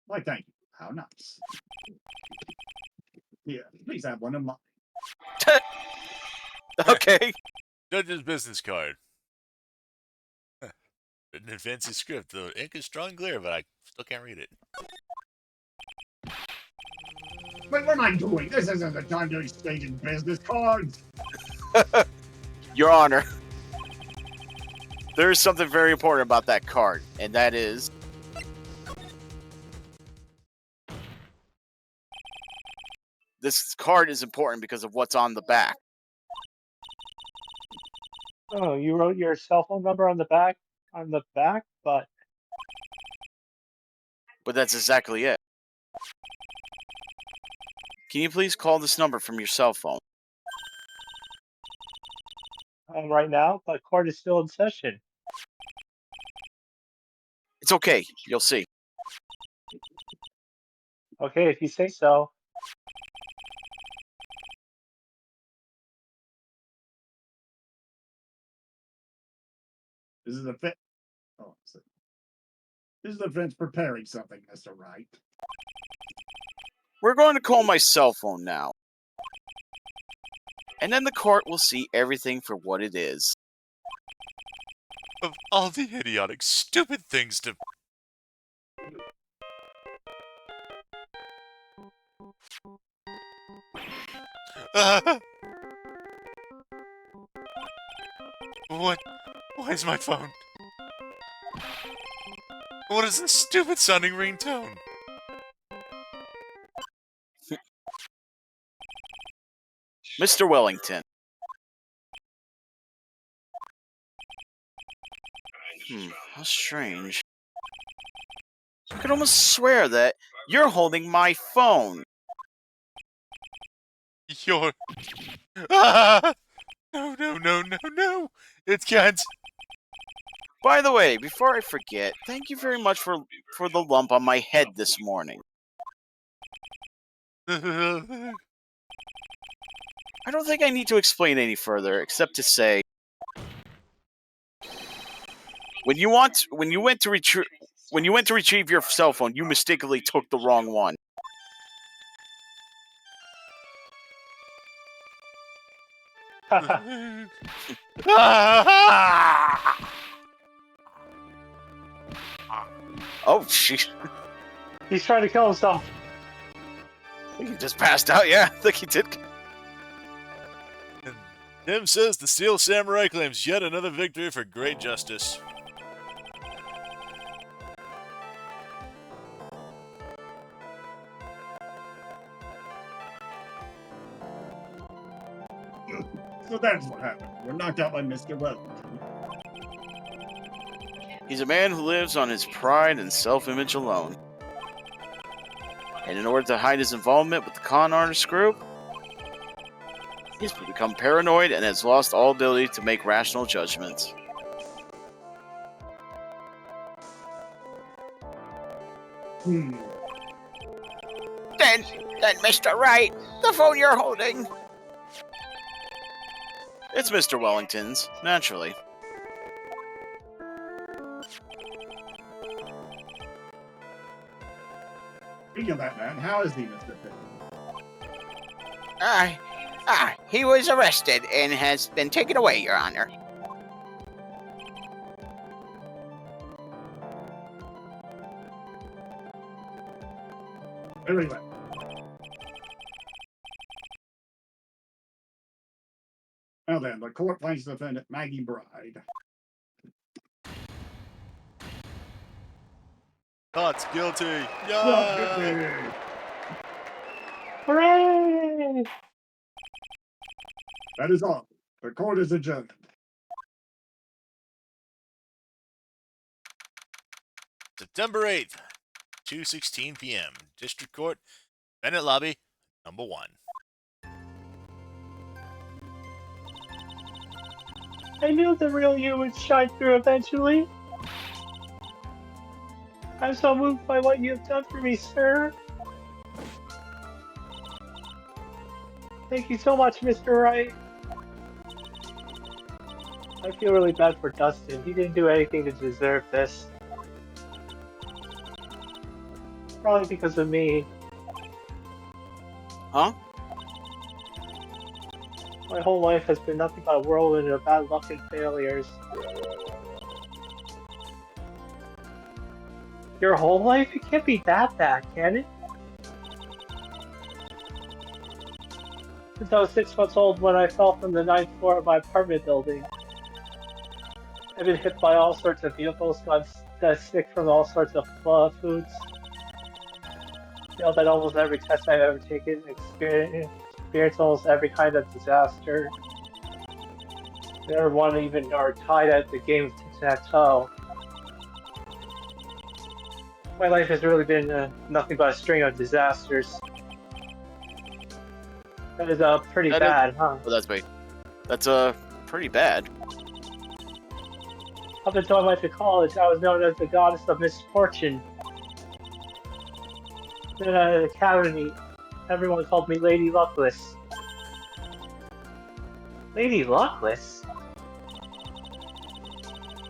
Why, thank you. How nice. Here, please have one of mine. Okay. Judge's business card. Written in fancy script. The ink is strong and clear, but I still can't read it. But what am I doing? This isn't the time to be staging business cards. Your Honor. There is something very important about that card, and that is... This card is important because of what's on the back. Oh, you wrote your cell phone number on the back, but But that's exactly it. Can you please call this number from your cell phone? right now, but court is still in session. It's okay. You'll see. Okay, if you say so. This is a fit. Oh, this is the fence preparing something, Mr. Wright. We're going to call my cell phone now. And then the court will see everything for what it is. Of all the idiotic, stupid things to... What? Why is my phone? What is this stupid sounding ringtone? Mr. Wellington. How strange. I could almost swear that you're holding my phone. You're... Ah! No, no, no, no, no! It can't... By the way, before I forget, thank you very much for the lump on my head this morning. I don't think I need to explain any further, except to say, when you went to retrieve your cell phone, you mistakenly took the wrong one. Oh, jeez. He's trying to kill himself. He just passed out, yeah. I think he did. Tim says the Steel Samurai claims yet another victory for great justice. So that's what happened. We're knocked out by Mr. Wellington. He's a man who lives on his pride and self-image alone. And in order to hide his involvement with the con artist group, He's become paranoid and has lost all ability to make rational judgments. Hmm. Then, Mr. Wright, the phone you're holding. It's Mr. Wellington's, naturally. Speaking of that man, how is he, Mr. Finn? He was arrested and has been taken away, Your Honor. Very well. Now then, the court finds defendant Maggie Bride. Caught guilty. Yeah. Hooray! That is all. The court is adjourned. September 8th, 2:16 p.m. District Court, Bennett Lobby, number 1. I knew the real you would shine through eventually. I'm so moved by what you have done for me, sir. Thank you so much, Mr. Wright. I feel really bad for Dustin. He didn't do anything to deserve this. Probably because of me. Huh? My whole life has been nothing but a whirlwind of bad luck and failures. Your whole life? It can't be that bad, can it? Since I was 6 months old when I fell from the 9th floor of my apartment building. I've been hit by all sorts of vehicles, got sick from all sorts of foods. Failed at almost every test I've ever taken, experienced almost every kind of disaster. Never won even or tied at the game of tic-tac-toe. My life has really been nothing but a string of disasters. That is pretty bad, huh? Oh, that's pretty bad. Up until I went to college, I was known as the goddess of misfortune. Then at the academy, everyone called me Lady Luckless. Lady Luckless?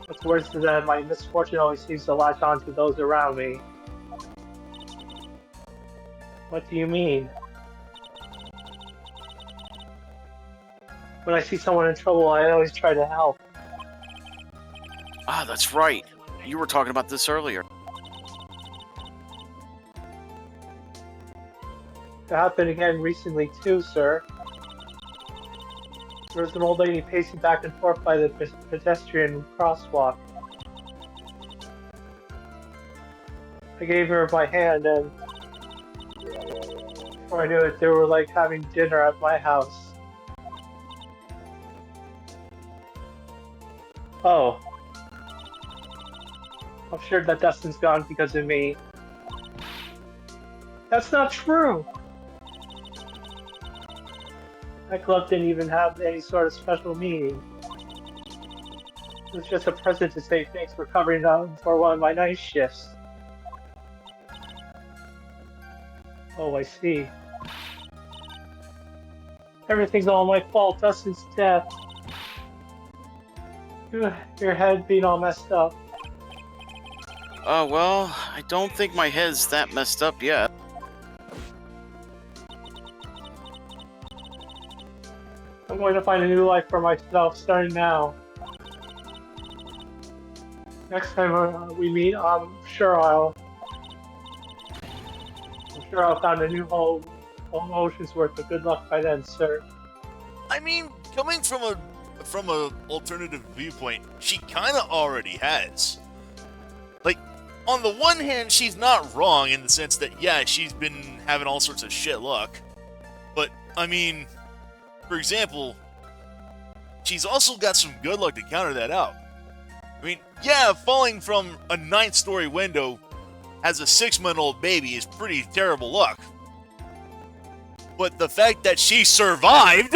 What's worse is that my misfortune always seems to latch on to those around me. What do you mean? When I see someone in trouble, I always try to help. Ah, that's right. You were talking about this earlier. It happened again recently too, sir. There was an old lady pacing back and forth by the pedestrian crosswalk. I gave her my hand and before I knew it, they were like having dinner at my house. Oh. I'm sure that Dustin's gone because of me. That's not true! That glove didn't even have any sort of special meaning. It was just a present to say thanks for covering up for one of my night shifts. Oh, I see. Everything's all my fault, Dustin's death. Your head being all messed up. Well, I don't think my head's that messed up yet. I'm going to find a new life for myself starting now. Next time we meet, I'm sure I'll find a new home. All ocean's worth of good luck by then, sir. I mean, coming from a alternative viewpoint, she kind of already has. Like, on the one hand, she's not wrong in the sense that, yeah, she's been having all sorts of shit luck. But, I mean, for example, she's also got some good luck to counter that out. I mean, yeah, falling from a 9th-story window as a 6-month-old baby is pretty terrible luck. But the fact that she survived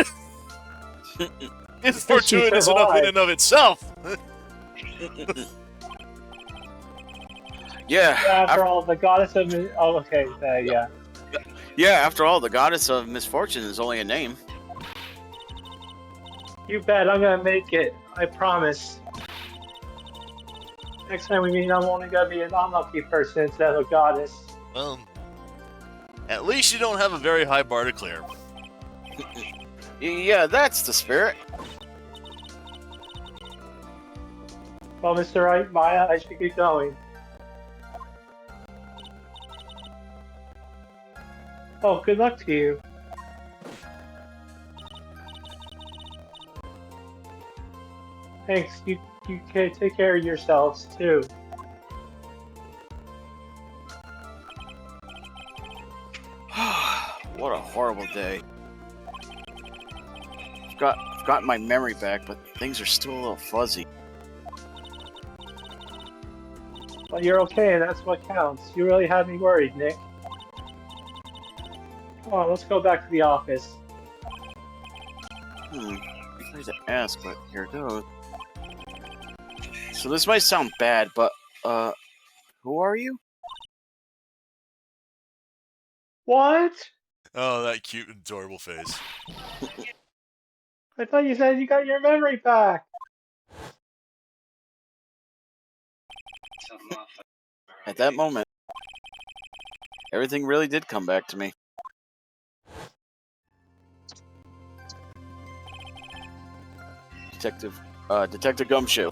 It's fortuitous enough in and of itself. Yeah. After all, the goddess of okay, yeah. Yeah, after all, the goddess of misfortune is only a name. You bet I'm gonna make it. I promise. Next time we meet, I'm only gonna be an unlucky person instead of a goddess. Well, at least you don't have a very high bar to clear. Yeah, that's the spirit. Well, Mr. Wright, Maya, I should get going. Oh, good luck to you. Thanks. You can take care of yourselves too. What a horrible day. I've got my memory back, but things are still a little fuzzy. But you're okay, and that's what counts. You really had me worried, Nick. Come on, let's go back to the office. Sorry to ask, but here goes. So this might sound bad, but, who are you? What? Oh, that cute, adorable face. I thought you said you got your memory back. At that moment, everything really did come back to me. Detective Gumshoe.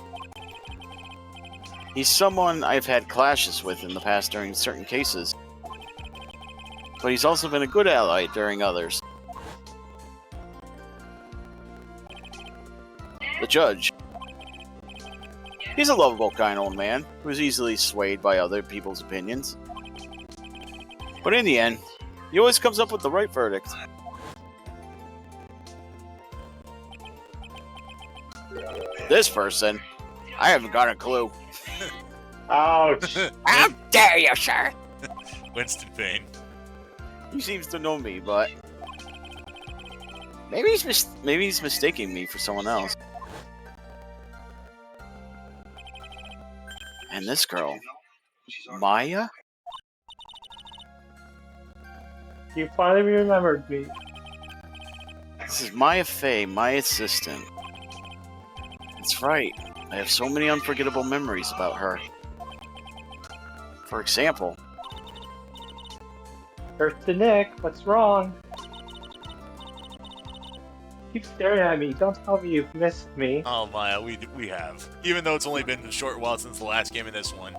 He's someone I've had clashes with in the past during certain cases. But he's also been a good ally during others. The judge. He's a lovable, kind old man who's easily swayed by other people's opinions. But in the end, he always comes up with the right verdict. This person, I haven't got a clue. Ouch. How dare you, sir? Winston Payne. He seems to know me, but maybe he's mistaking me for someone else. And this girl, Maya? You finally remembered me. This is Maya Fey, my assistant. That's right. I have so many unforgettable memories about her. For example, Earth to Nick, what's wrong? Keep staring at me. Don't tell me you've missed me. Oh, Maya, we have. Even though it's only been a short while since the last game in this one.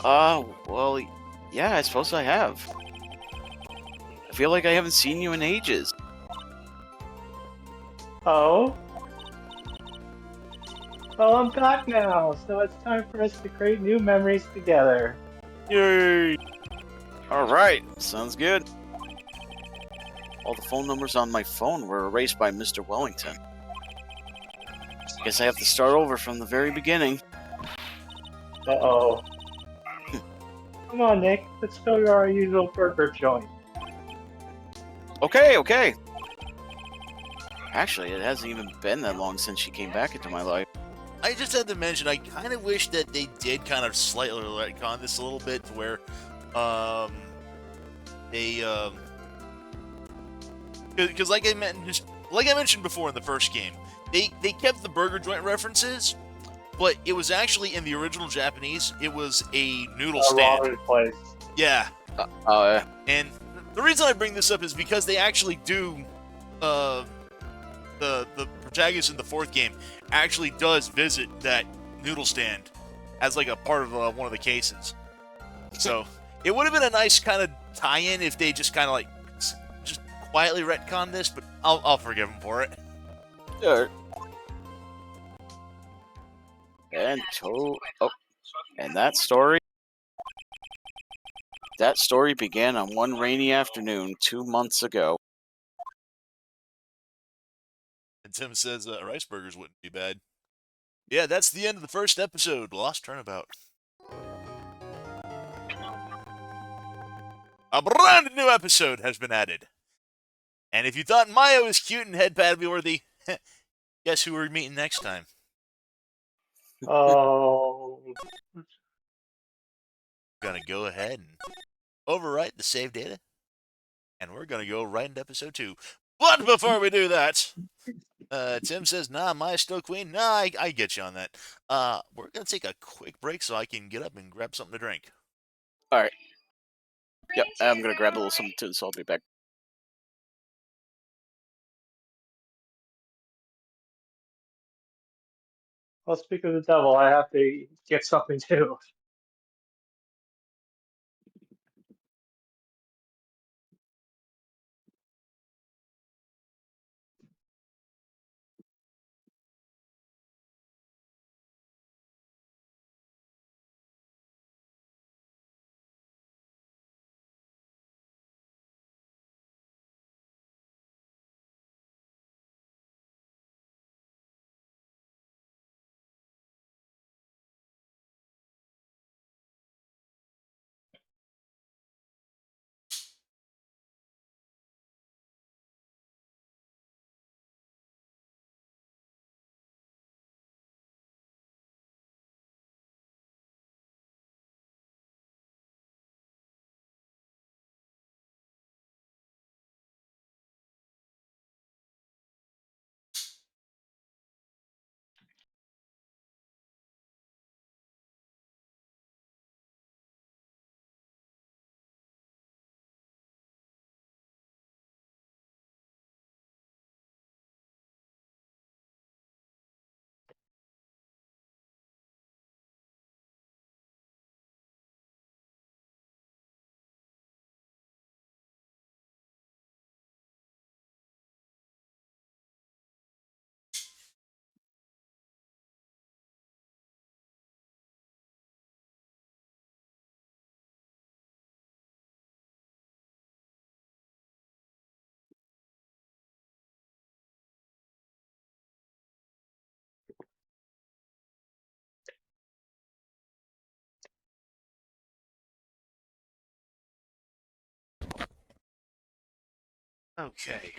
well, yeah, I suppose I have. I feel like I haven't seen you in ages. Oh? Well, I'm back now, so it's time for us to create new memories together. Yay! Alright, sounds good. All the phone numbers on my phone were erased by Mr. Wellington. Guess I have to start over from the very beginning. Uh-oh. Come on, Nick. Let's go to our usual burger joint. Okay. Actually, it hasn't even been that long since she came back into my life. I just had to mention, I kind of wish that they did kind of slightly retcon this a little bit to where, because like I mentioned before in the first game, they kept the burger joint references, but it was actually in the original Japanese, it was a noodle stand. Ramen place. Yeah. Yeah. And the reason I bring this up is because they actually do, the protagonist in the fourth game actually does visit that noodle stand as like a part of one of the cases. So it would have been a nice kind of tie-in if they just kind of like just quietly retcon this, but I'll forgive them for it. Sure. And that story began on one rainy afternoon 2 months ago. And Tim says rice burgers wouldn't be bad. Yeah, that's the end of the first episode, Lost Turnabout. A brand new episode has been added. And if you thought Maya was cute and head paddly worthy, guess who we're meeting next time? Oh, Gonna go ahead and overwrite the save data, and we're gonna go right into episode 2. But before we do that, Tim says, "Nah, Maya's still queen." Nah, I get you on that. We're gonna take a quick break so I can get up and grab something to drink. All right. Yep, I'm gonna grab a little something too, so I'll be back. I'll speak of the devil. I have to get something too. Okay.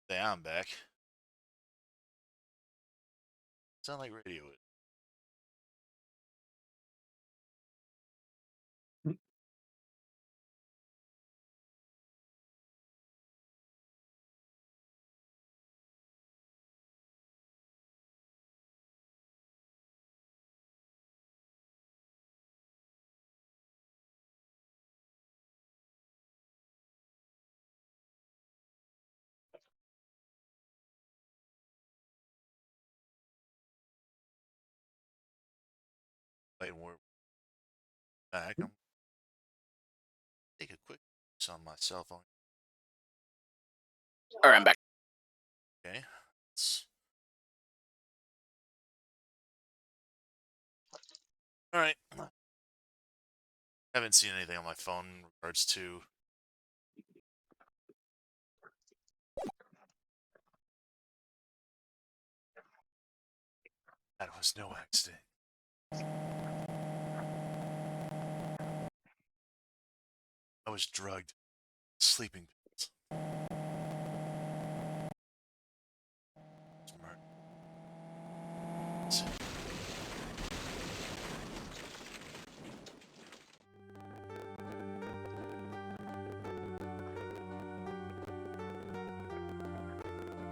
Yeah, I'm back. Sound like radio. Wait, we're back. I'm take a quick on my cell phone. All right, I'm back. Okay. All right. Haven't seen anything on my phone in regards to that was no accident. I was drugged. Sleeping pills. Smart.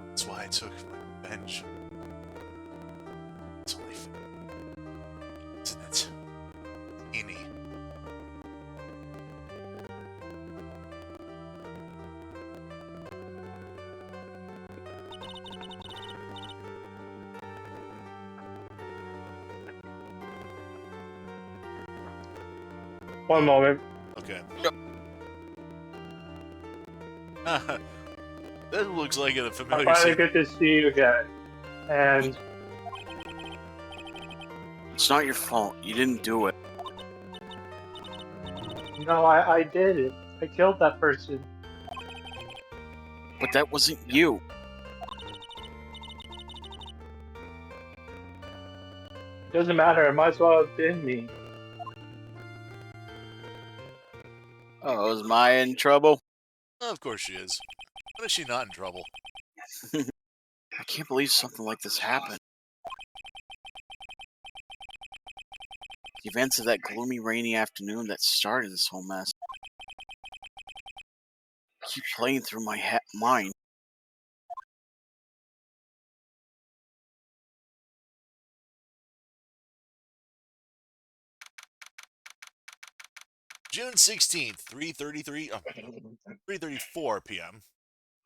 That's why I took my revenge. It's only fair. Isn't it? Eenie. One moment. Okay. That looks like a I familiar finally scene. get to see you again. And It's not your fault. You didn't do it. no, I did it. I killed that person. But that wasn't you. Doesn't matter. It might as well have been me. Oh, is Maya in trouble? Of course she is. When is she not in trouble? I can't believe something like this happened. The events of that gloomy, rainy afternoon that started this whole mess keep playing through my mind. June 16th, 3:34 p.m.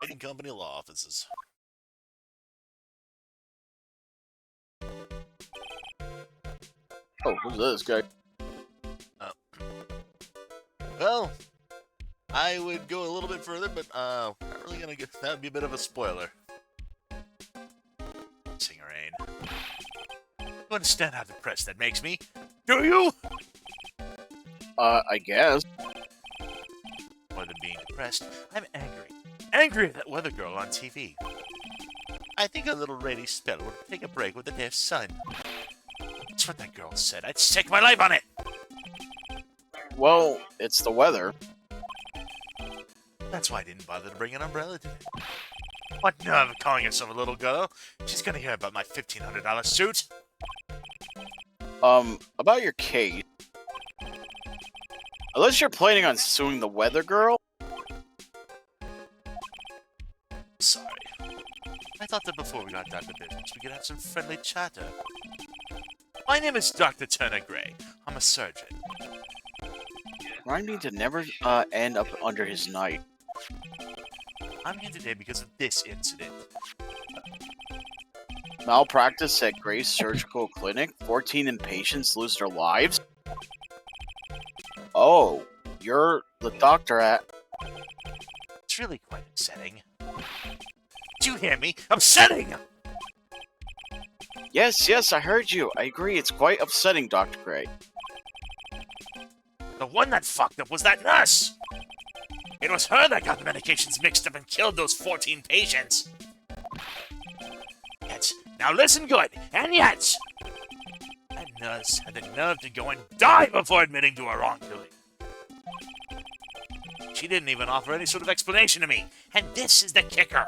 Trading Company Law Offices. Oh, who's this guy? Well, I would go a little bit further, but not really gonna get. That would be a bit of a spoiler. Singer-Ain. You understand how depressed that makes me? Do you? I guess. More than being depressed, I'm angry. Angry at that weather girl on TV. I think a little rainy spell would take a break with the deaf sun. That's what that girl said. I'd stake my life on it. Well, it's the weather. That's why I didn't bother to bring an umbrella today. What nerve of calling herself a little girl? She's gonna hear about my $1,500 suit. About your case. Unless you're planning on suing the weather girl? Sorry. I thought that before we got down to business, we could have some friendly chatter. My name is Dr. Turner Gray. I'm a surgeon. Remind me to never end up under his knife. I'm here today because of this incident. Malpractice at Gray's Surgical Clinic. 14 inpatients lose their lives. Oh, you're the doctor at... It's really quite upsetting. Do you hear me? Upsetting! Yes, I heard you. I agree, it's quite upsetting, Dr. Gray. The one that fucked up was that nurse! It was her that got the medications mixed up and killed those 14 patients! Yet, now listen good, and yet! That nurse had the nerve to go and die before admitting to her wrongdoing. She didn't even offer any sort of explanation to me, and this is the kicker.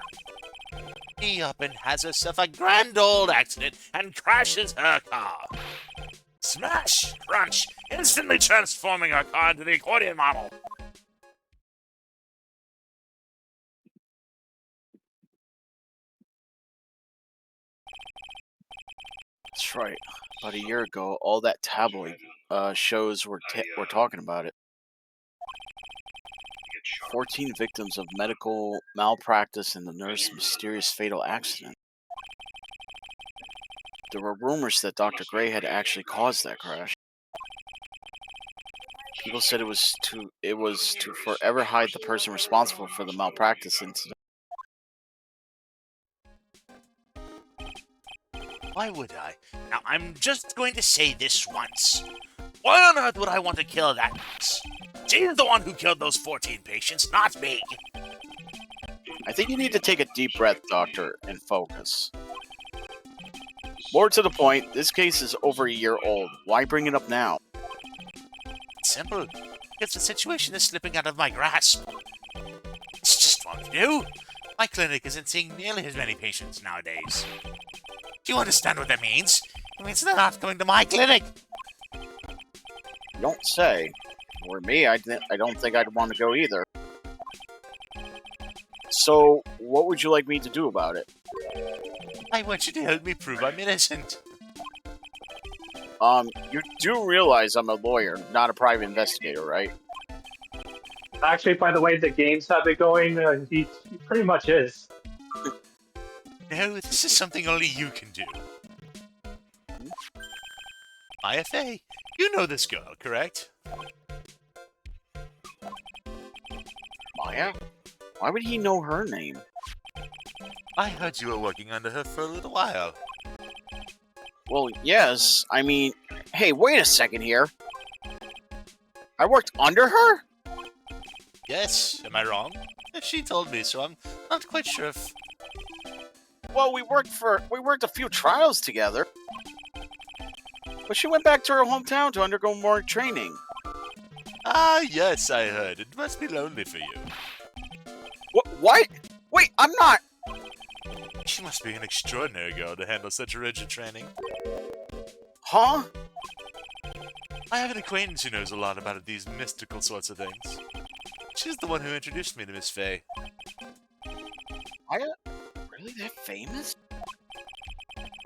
She up and has herself a grand old accident and crashes her car. Smash! Crunch! Instantly transforming her car into the accordion model. That's right. About a year ago, all that tabloid shows were talking about it. 14 victims of medical malpractice and the nurse's mysterious fatal accident. There were rumors that Dr. Gray had actually caused that crash. People said it was to forever hide the person responsible for the malpractice incident. Why would I? Now, I'm just going to say this once. Why on earth would I want to kill that nurse? She's the one who killed those 14 patients, not me. I think you need to take a deep breath, Doctor, and focus. More to the point, this case is over a year old. Why bring it up now? It's simple. Because the situation is slipping out of my grasp. It's just what we do. My clinic isn't seeing nearly as many patients nowadays. Do you understand what that means? It means they're not coming to my clinic. You don't say. Or me, I don't think I'd want to go either. So, what would you like me to do about it? I want you to help me prove I'm innocent. You do realize I'm a lawyer, not a private investigator, right? Actually, by the way the games have been going, he pretty much is. No, this is something only you can do. IFA, you know this girl, correct? Maya? Why would he know her name? I heard you were working under her for a little while. Well, yes. I mean, hey, wait a second here. I worked under her? Yes, am I wrong? She told me, so I'm not quite sure if... Well, we worked a few trials together. But she went back to her hometown to undergo more training. Ah, yes, I heard. It must be lonely for you. What? Wait, I'm not. She must be an extraordinary girl to handle such rigid training. Huh? I have an acquaintance who knows a lot about these mystical sorts of things. She's the one who introduced me to Miss Faye. Really that famous?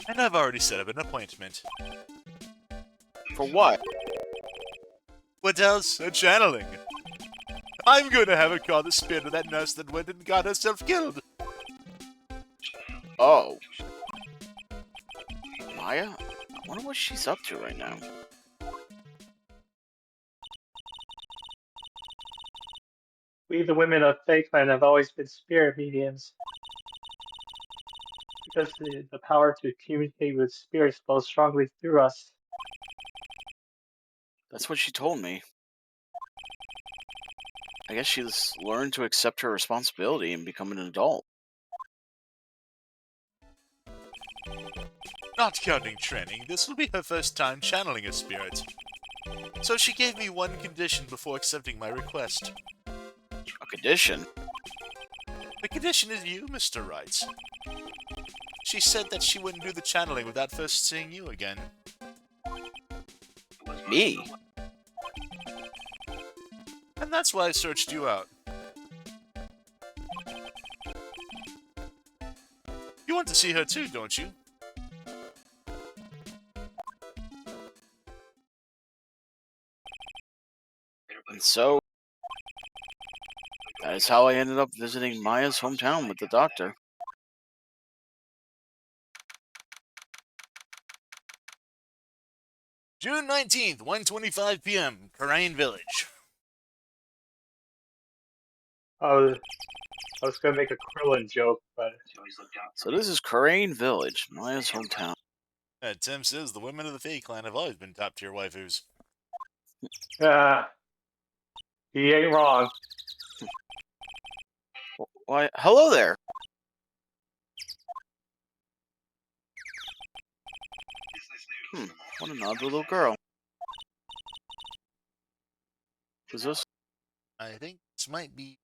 And I've already set up an appointment. For what? What else? A channeling. I'm gonna have her call the spirit of that nurse that went and got herself killed. Oh. Maya? I wonder what she's up to right now. We, the women of Fake Clan, have always been spirit mediums. Because the power to communicate with spirits flows strongly through us. That's what she told me. I guess she's learned to accept her responsibility and become an adult. Not counting training, this will be her first time channeling a spirit. So she gave me one condition before accepting my request. A condition? The condition is you, Mr. Wright. She said that she wouldn't do the channeling without first seeing you again. Me? And that's why I searched you out. You want to see her too, don't you? And so, that is how I ended up visiting Maya's hometown with the doctor. June 19th, 1:25 p.m., Karain Village. I was gonna make a Krillin joke, but So this is Karain Village, Maya's hometown. Tim says the women of the Fae clan have always been top-tier waifus. he ain't wrong. Why, hello there! What an odd little girl. Who's this? I think this might be...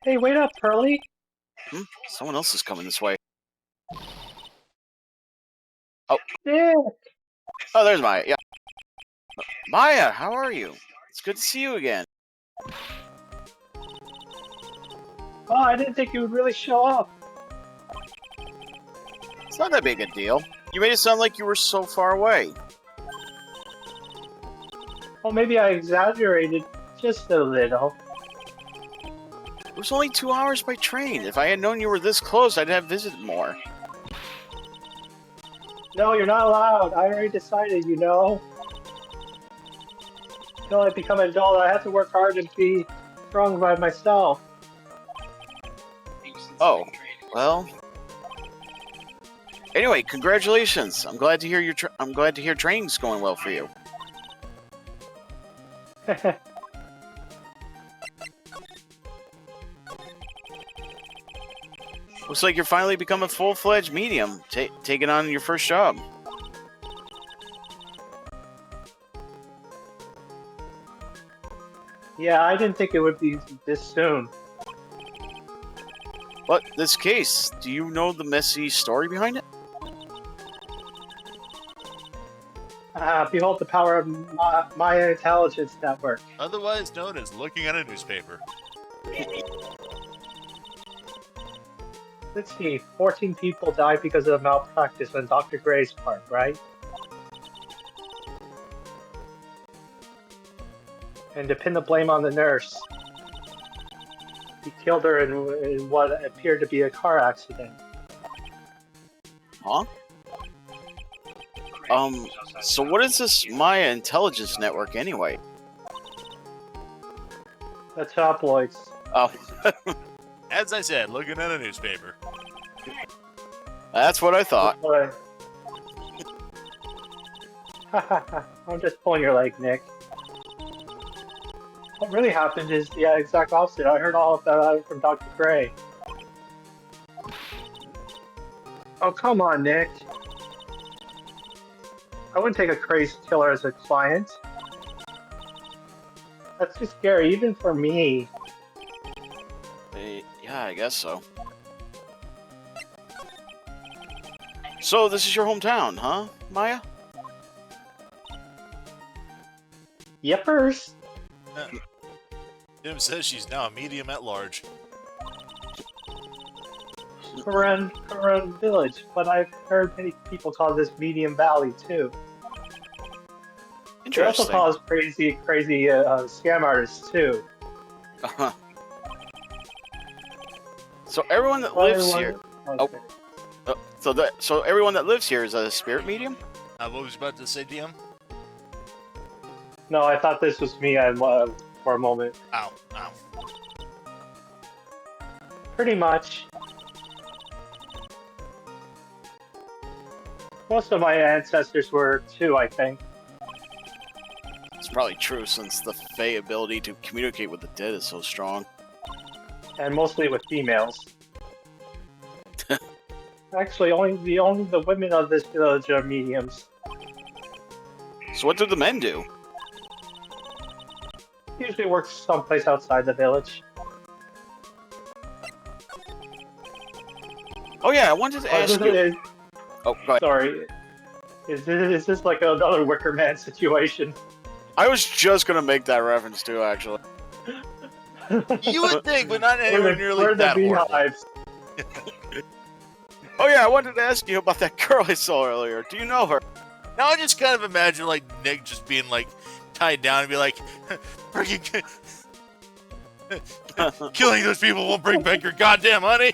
Hey, wait up, Pearly. Someone else is coming this way. Yeah. Oh, there's Maya, yeah. Maya, how are you? It's good to see you again. Oh, I didn't think you would really show up. It's not that big a deal. You made it sound like you were so far away. Well, maybe I exaggerated just a little. It was only 2 hours by train. If I had known you were this close, I'd have visited more. No, you're not allowed. I already decided, you know. Until I become an adult, I have to work hard and be strong by myself. Oh, well. Anyway, congratulations. I'm glad to hear training's going well for you. Looks like you're finally become a full-fledged medium, taking on your first job. Yeah, I didn't think it would be this soon. But this case, do you know the messy story behind it? Behold the power of Maya Intelligence Network. Otherwise known as looking at a newspaper. Let's see, 14 people died because of malpractice on Dr. Gray's part, right? And to pin the blame on the nurse. He killed her in what appeared to be a car accident. Huh? So what is this Maya Intelligence Network anyway? The tabloids. Oh, As I said, looking at a newspaper. that's what I thought. I'm just pulling your leg, Nick. What really happened is the exact opposite. I heard all of that from Dr. Gray. Oh, come on, Nick. I wouldn't take a crazy killer as a client. That's too scary, even for me. Yeah, I guess so. So, this is your hometown, huh, Maya? Yippers. Tim says she's now a medium at large. Karan Village, but I've heard many people call this Medium Valley too. They also Interesting. call us crazy scam artists too. So everyone that Well, lives everyone- here, okay. so everyone that lives here is a spirit medium. What was you about to say, DM? No, I thought this was me for a moment. Ow, ow. Pretty much. Most of my ancestors were too, I think. It's probably true since the Fae ability to communicate with the dead is so strong. And mostly with females. Actually, only the women of this village are mediums. So what do the men do? Usually works someplace outside the village. Oh yeah, I wanted to ask you. Oh, go ahead. Sorry. Is this like another Wicker Man situation? I was just gonna make that reference too, actually. You would think, but not anywhere nearly we're the that horrible. beehives. Oh yeah, I wanted to ask you about that girl I saw earlier. Do you know her? Now I just kind of imagine like Nick just being like tied down and be like, freaking killing those people won't bring back your goddamn honey.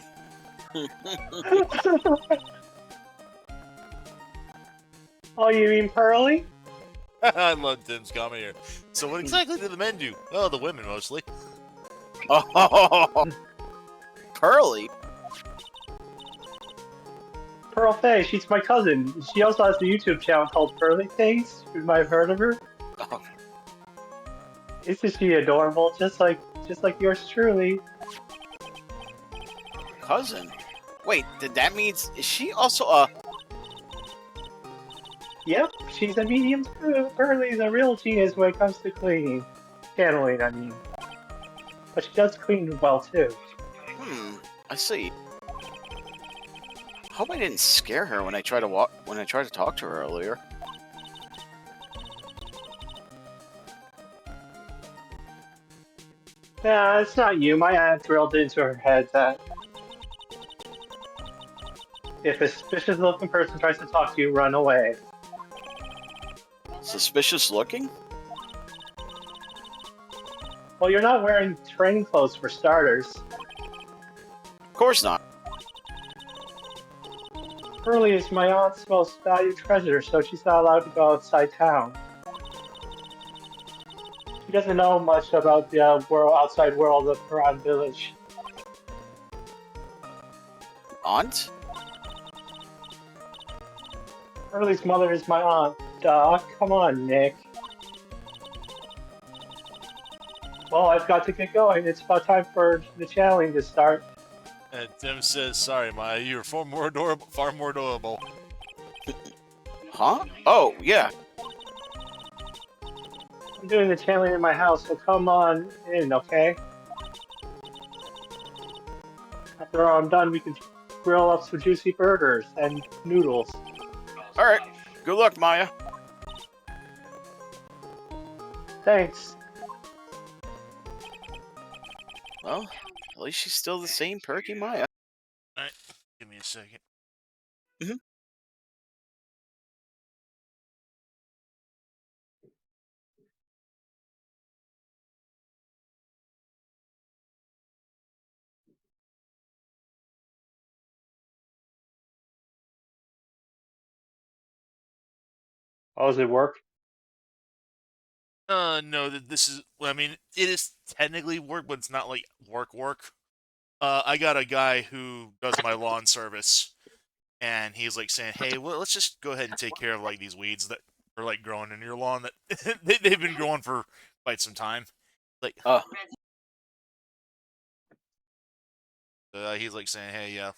Oh, you mean Pearly? I love Tim's comment here. So what exactly do the men do? Oh, the women mostly. Oh, Pearly. Pearl Faye, she's my cousin. She also has a YouTube channel called Pearly Things. You might have heard of her. Oh, Isn't she adorable? Just like yours truly. cousin. Wait, did that mean is she also a? Yep, she's a medium too. Pearly's a real genius when it comes to cleaning. Channeling, I mean. But she does clean well too. I see. Hope I didn't scare her when I tried to talk to her earlier. Nah, it's not you. My aunt drilled into her head that if a suspicious looking person tries to talk to you, run away. Suspicious looking? Well, you're not wearing training clothes for starters. Of course not. Pearly is my aunt's most valued treasure, so she's not allowed to go outside town. She doesn't know much about the outside world of Karan Village. Aunt? Pearly's mother is my aunt. Duh, come on, Nick. Well, I've got to get going. It's about time for the challenge to start. And Tim says, "Sorry, Maya, you're far more adorable. Far more adorable." Huh? Oh, yeah. I'm doing the challenge in my house, so come on in, okay? After I'm done, we can grill up some juicy burgers and noodles. Alright. Good luck, Maya. Thanks. Well, at least she's still the same perky Maya. Alright, give me a second. Mhm. How does it work? No, this is. I mean, it is technically work, but it's not like work. I got a guy who does my lawn service, and he's like saying, "Hey, well, let's just go ahead and take care of like these weeds that are like growing in your lawn that they've been growing for quite some time." Like, he's like saying, "Hey, yeah,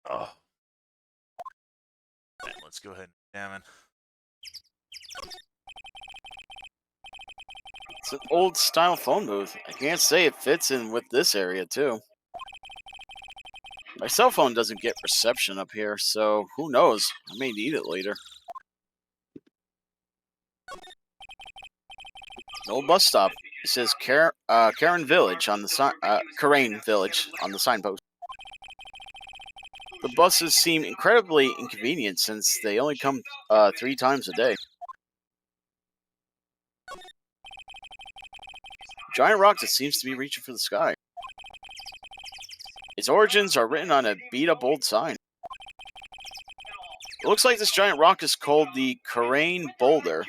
Oh. Alright, let's go ahead and examine. It's an old style phone booth. I can't say it fits in with this area too. My cell phone doesn't get reception up here, so who knows? I may need it later. An old bus stop. It says Karen Village on the Karain Village on the signpost. The buses seem incredibly inconvenient since they only come 3 times a day. Giant rock that seems to be reaching for the sky. Its origins are written on a beat-up old sign. It looks like this giant rock is called the Karain Boulder.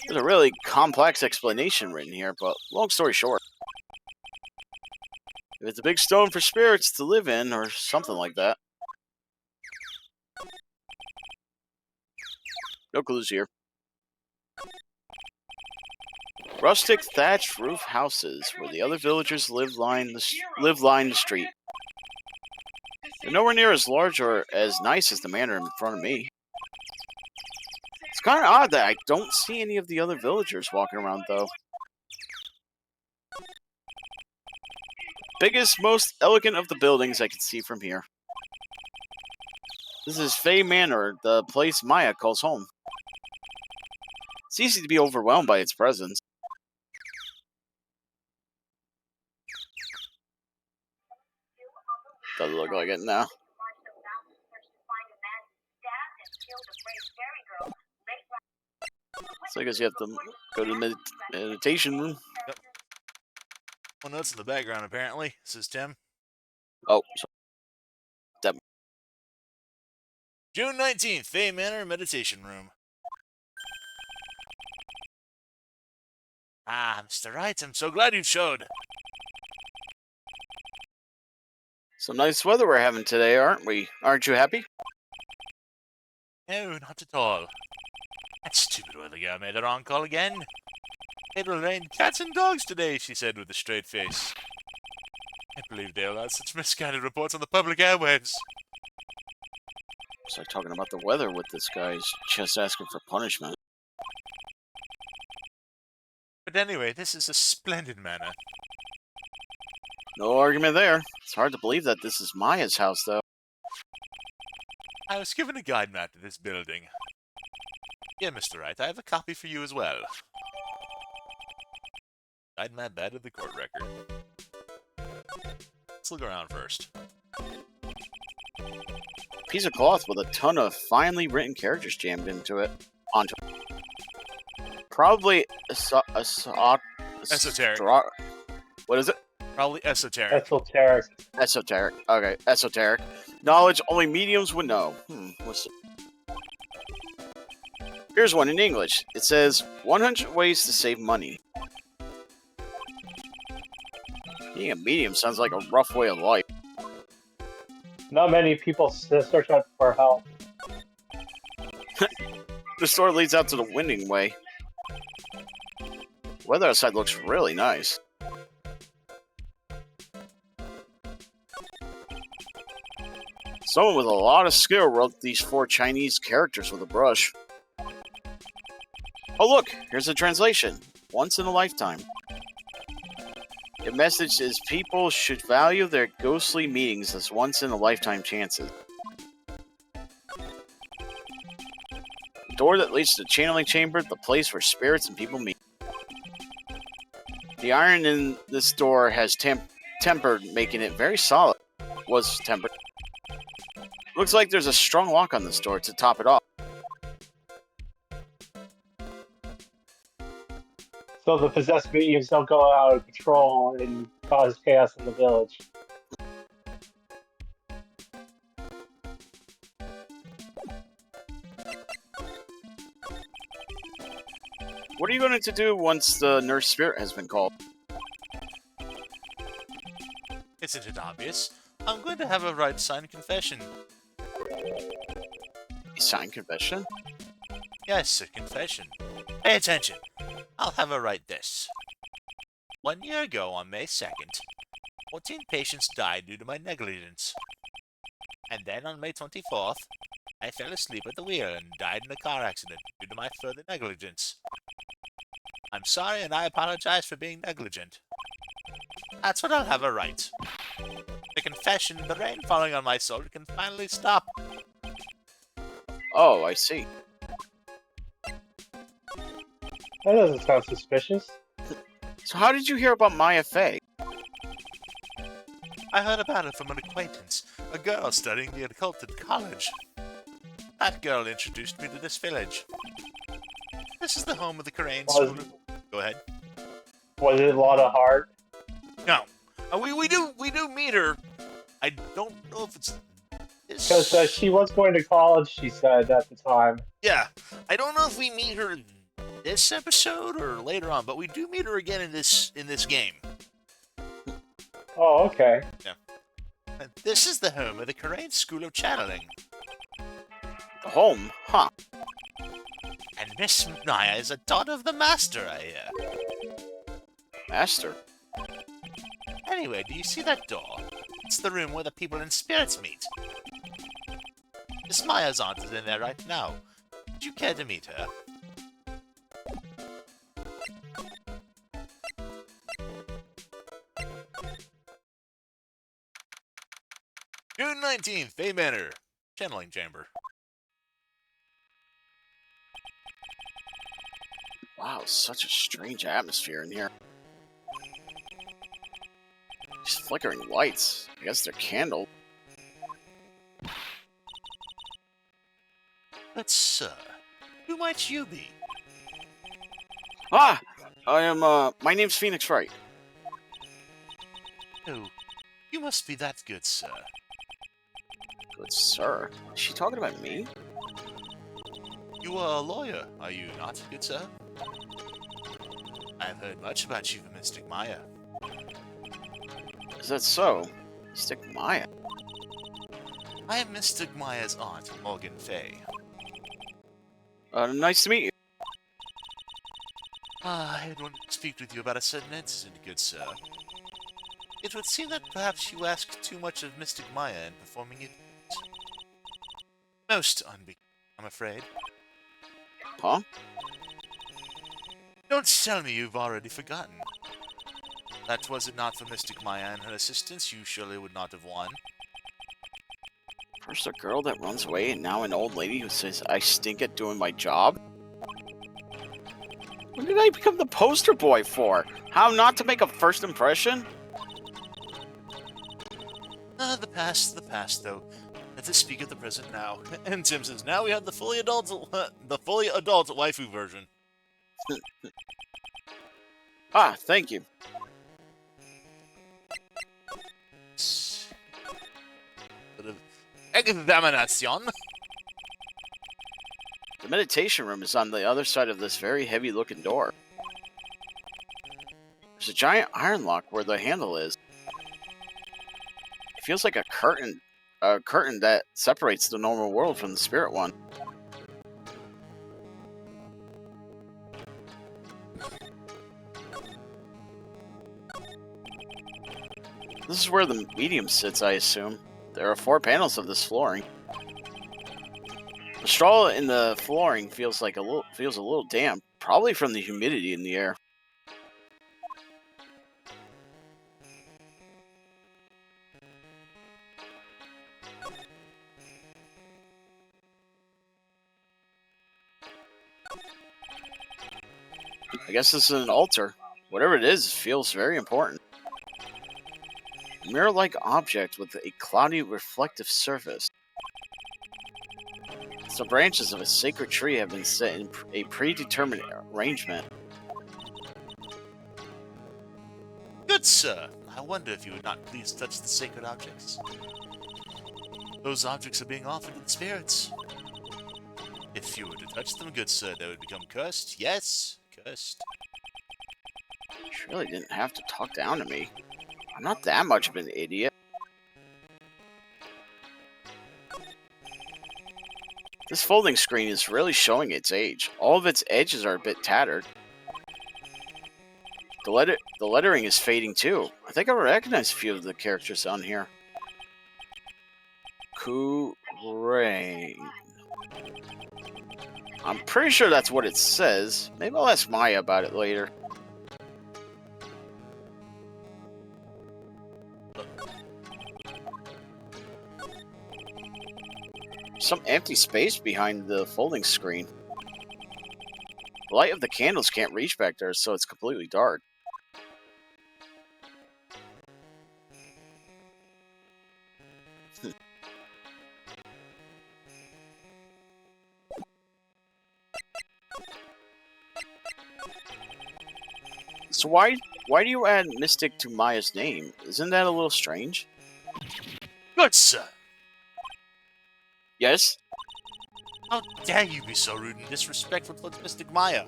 There's a really complex explanation written here, but long story short. If it's a big stone for spirits to live in, or something like that. No clues here. Rustic thatched roof houses where the other villagers live line the street. They're nowhere near as large or as nice as the manor in front of me. It's kind of odd that I don't see any of the other villagers walking around, though. Biggest, most elegant of the buildings I can see from here. This is Fey Manor, the place Maya calls home. It's easy to be overwhelmed by its presence. Doesn't look like it now. So I guess you have to go to the meditation room. Yep. Oh, notes in the background, apparently. This is Tim. Oh, June 19th, Fey Manor Meditation Room. Ah, Mr. Wright, I'm so glad you showed. some nice weather we're having today, aren't we? Aren't you happy? No, not at all. That stupid weather girl made a wrong call again. It'll rain cats and dogs today, she said with a straight face. I can't believe they allow such misguided reports on the public airwaves. Start talking about the weather with this guy. He's just asking for punishment. But anyway, this is a splendid manor. No argument there. It's hard to believe that this is Maya's house, though. I was given a guide map to this building. Yeah, Mr. Wright, I have a copy for you as well. Guide map added to the court record. Let's look around first. Piece of cloth with a ton of finely written characters jammed onto it. Probably Esoteric. What is it? Probably esoteric. Esoteric. Esoteric. Okay, esoteric. Knowledge only mediums would know. What's it? Here's one in English. It says 100 ways to save money. Being a medium sounds like a rough way of life. Not many people search out for help. The store leads out to the Winding Way. Weather outside looks really nice. Someone with a lot of skill wrote these 4 Chinese characters with a brush. Oh look, here's a translation. Once in a lifetime. The message is people should value their ghostly meetings as once-in-a-lifetime chances. The door that leads to the channeling chamber, the place where spirits and people meet. The iron in this door has tempered, making it very solid. Was tempered. Looks like there's a strong lock on this door to top it off. So the possessed mediums don't go out of control and cause chaos in the village. What are you going to do once the nurse spirit has been called? Isn't it obvious? I'm going to have a right signed confession. A signed confession? Yes, a confession. Pay attention. I'll have her write this. 1 year ago, on May 2nd, 14 patients died due to my negligence. And then on May 24th, I fell asleep at the wheel and died in a car accident due to my further negligence. I'm sorry and I apologize for being negligent. That's what I'll have a right. The confession, the rain falling on my soul can finally stop. Oh, I see. That doesn't sound suspicious. So how did you hear about Maya Fey? I heard about it from an acquaintance, a girl studying the occult at college. That girl introduced me to this village. This is the home of the Crane School. Go ahead. Was it a lot of heart? No, we do meet her. I don't know if it's this. Because she was going to college, she said at the time. Yeah, I don't know if we meet her in this episode or later on, but we do meet her again in this game. Oh, okay. And this is the home of the Crane School of Channeling. The home? Huh. And Miss Maya is a daughter of the Master, I hear. Master? Anyway, do you see that door? It's the room where the people and spirits meet. Miss Maya's aunt is in there right now. Would you care to meet her? June 19th, Bay Manor. Channeling Chamber. Wow, such a strange atmosphere in here. These flickering lights. I guess they're candles. But sir, who might you be? Ah! I am, my name's Phoenix Wright. Oh, you must be that good, sir. Good sir. Is she talking about me? You are a lawyer, are you not, good sir? I've heard much about you from Mystic Maya. Is that so? Mystic Maya? I am Mystic Maya's aunt, Morgan Fay. Nice to meet you. I had wanted to speak with you about a certain incident, good sir. It would seem that perhaps you asked too much of Mystic Maya in performing it. Most I'm afraid. Huh? Don't tell me you've already forgotten. That was it not for Mystic Maya and her assistants, you surely would not have won. First a girl that runs away, and now an old lady who says I stink at doing my job? What did I become the poster boy for? How not to make a first impression? The past, though. Let us speak of the present now. And Tim says, now we have the fully adult waifu version. Ah, thank you. Bit of examination. The meditation room is on the other side of this very heavy-looking door. There's a giant iron lock where the handle is. It feels like a curtain that separates the normal world from the spirit one. This is where the medium sits, I assume. There are 4 panels of this flooring. The straw in the flooring feels a little damp, probably from the humidity in the air. I guess this is an altar. Whatever it is, it feels very important. A mirror-like object with a cloudy, reflective surface. Some branches of a sacred tree have been set in a predetermined arrangement. Good sir, I wonder if you would not please touch the sacred objects. Those objects are being offered to the spirits. If you were to touch them, good sir, they would become cursed. Yes, cursed. You really didn't have to talk down to me. I'm not that much of an idiot. This folding screen is really showing its age. All of its edges are a bit tattered. The lettering is fading too. I think I recognize a few of the characters on here. Kurain. I'm pretty sure that's what it says. Maybe I'll ask Maya about it later. Some empty space behind the folding screen. The light of the candles can't reach back there, so it's completely dark. So why do you add Mystic to Maya's name? Isn't that a little strange? Good sir! Yes? How dare you be so rude and disrespectful towards Mystic Maya?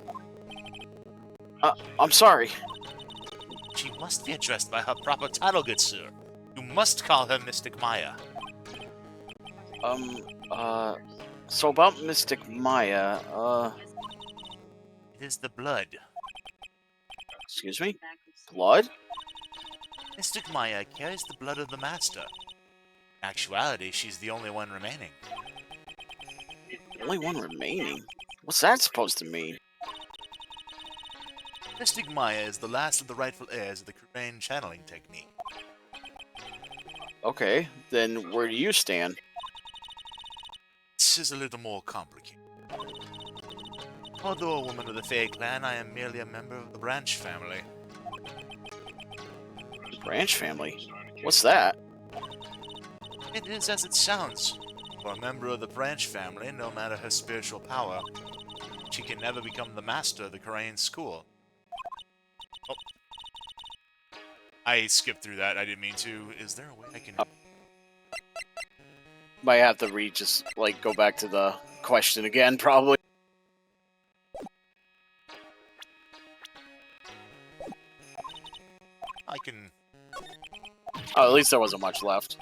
I'm sorry. She must be addressed by her proper title, good sir. You must call her Mystic Maya. So about Mystic Maya, It is the blood. excuse me? Blood? Mystic Maya carries the blood of the Master. In actuality, she's the only one remaining. Only one remaining? What's that supposed to mean? Mystic Maya is the last of the rightful heirs of the Kurain channeling technique. Okay, then where do you stand? This is a little more complicated. Although a woman of the Fae clan, I am merely a member of the Branch family. Branch family? What's that? It is as it sounds. For a member of the Branch family, no matter her spiritual power, she can never become the master of the Kurain school. Oh. I skipped through that, I didn't mean to. Is there a way I can... Might have to go back to the question again, probably. I can... Oh, at least there wasn't much left.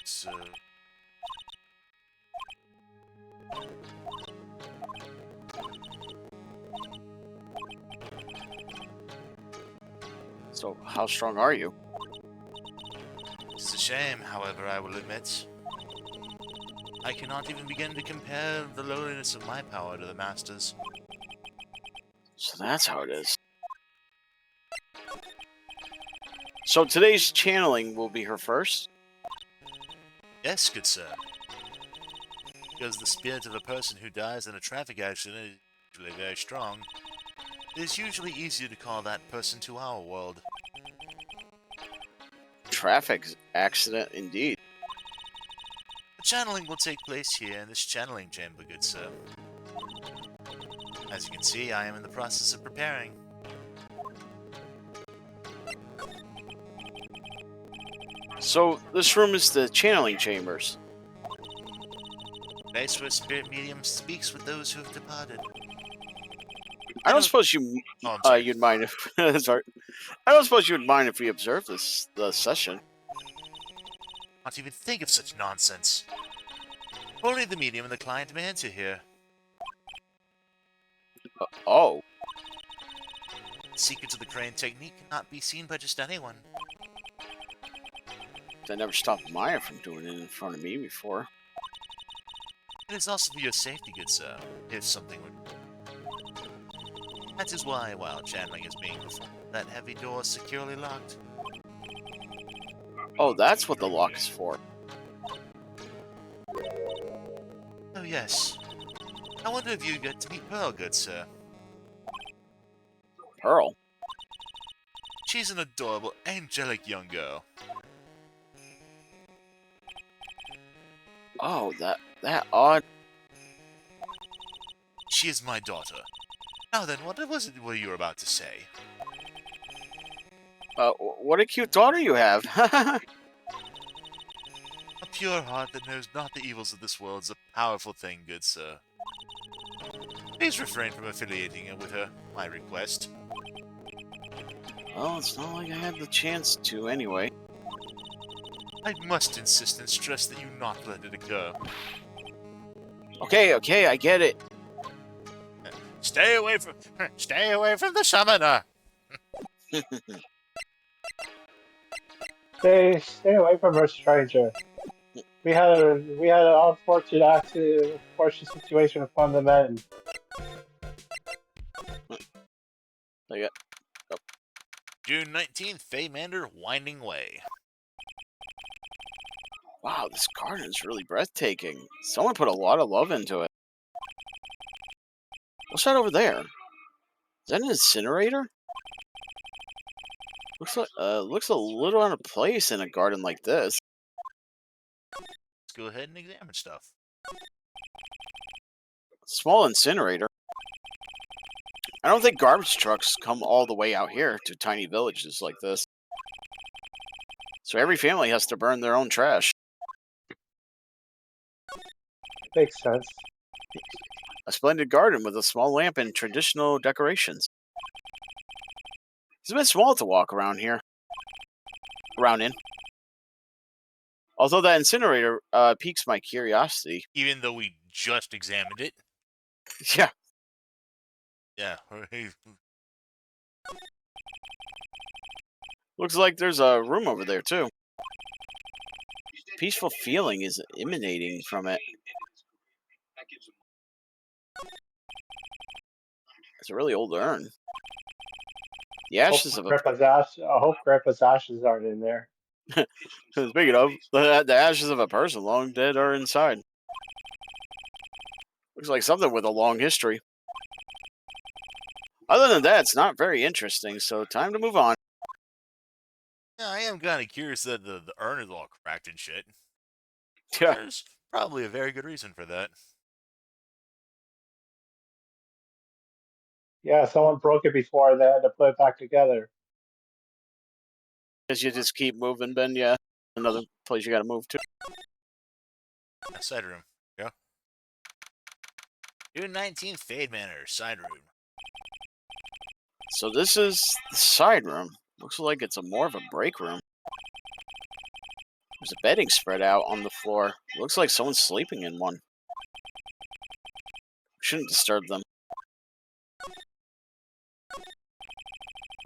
So... So, how strong are you? It's a shame, however, I will admit. I cannot even begin to compare the lowliness of my power to the Master's. So that's how it is. So today's channeling will be her first? Yes, good sir. Because the spirit of a person who dies in a traffic accident is usually very strong, it is usually easier to call that person to our world. Traffic accident, indeed. The channeling will take place here in this channeling chamber, good sir. As you can see, I am in the process of preparing. So, this room is the channeling chambers. Place where a spirit medium speaks with those who have departed. I don't suppose you Oh, I'm sorry. you'd mind if sorry. I don't suppose you would mind if we observe the session. Not even think of such nonsense. Only the medium and the client may enter here. Oh, Secrets of the Crane technique cannot be seen by just anyone. that never stopped Maya from doing it in front of me before. It is also for your safety, good sir, if something would... That is why, while channeling is being performed, that heavy door is securely locked. Oh, that's what the lock is for. Oh yes. I wonder if you get to meet Pearl, good sir. Pearl. She's an adorable, angelic young girl. Oh, that odd. She is my daughter. Now then, what was it you were about to say? What a cute daughter you have. A pure heart that knows not the evils of this world is a powerful thing, good sir. Please refrain from affiliating with her, my request. Well, it's not like I had the chance to anyway. I must insist and stress that you not let it occur. Okay, I get it. Stay away from the summoner! Stay away from her, stranger. We had an unfortunate situation upon the men. They got June 19th, Faymander Winding Way. wow, this garden's really breathtaking. Someone put a lot of love into it. What's that over there? Is that an incinerator? Looks a little out of place in a garden like this. Let's go ahead and examine stuff. Small incinerator. I don't think garbage trucks come all the way out here to tiny villages like this. So every family has to burn their own trash. Makes sense. A splendid garden with a small lamp and traditional decorations. It's a bit small to walk around here. Around in. Although that incinerator piques my curiosity. Even though we just examined it. Yeah. Yeah. Looks like there's a room over there too. Peaceful feeling is emanating from it. It's a really old urn. The ashes of a I hope Grandpa's ashes aren't in there. speaking of, the ashes of a person long dead are inside. Looks like something with a long history. Other than that, it's not very interesting, so time to move on. Yeah, I am kind of curious that the urn is all cracked and shit. Yeah. There's probably a very good reason for that. Yeah, someone broke it before and they had to put it back together. Guess you just keep moving, Ben. Yeah. Another place you gotta move to. A side room. Yeah. June 19th, Faymander, side room. So this is the side room. Looks like it's more of a break room. There's a bedding spread out on the floor. Looks like someone's sleeping in one. Shouldn't disturb them.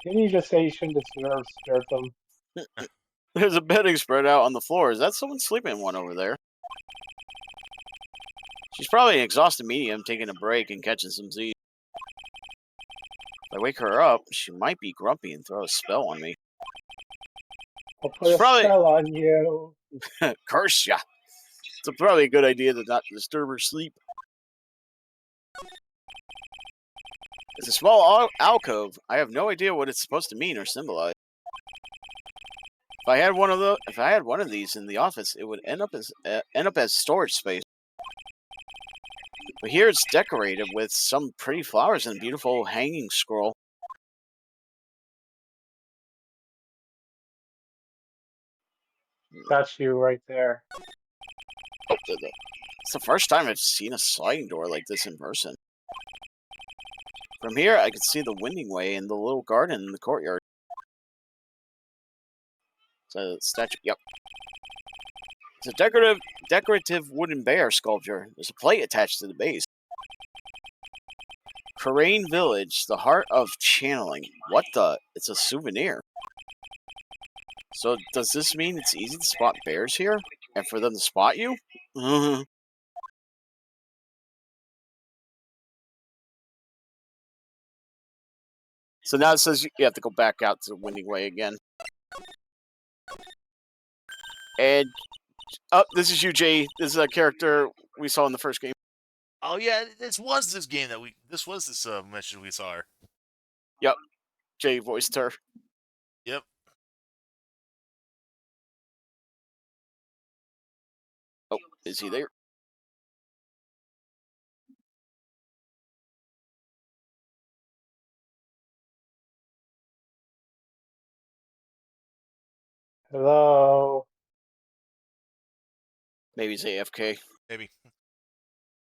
Didn't you just say you shouldn't disturb them? There's a bedding spread out on the floor. Is that someone sleeping in one over there? She's probably an exhausted medium taking a break and catching some Z's. If I wake her up, she might be grumpy and throw a spell on me. I'll put a spell on you. Curse ya! It's probably a good idea to not disturb her sleep. It's a small alcove. I have no idea what it's supposed to mean or symbolize. If I had one of these in the office, it would end up as storage space. But here it's decorated with some pretty flowers and a beautiful hanging scroll. That's you right there. Oh, it's the first time I've seen a sliding door like this in person. From here, I could see the winding way and the little garden in the courtyard. It's a statue. Yep. It's a decorative wooden bear sculpture. There's a plate attached to the base. Crane Village, the heart of channeling. What the? It's a souvenir. So does this mean it's easy to spot bears here? And for them to spot you? So now it says you have to go back out to the Winding Way again. And this is you, Jay. This is a character we saw in the first game. Oh yeah, this was this message we saw her. Yep. Jay voiced her. Yep. Oh, is he there? Hello. Maybe he's AFK. Maybe.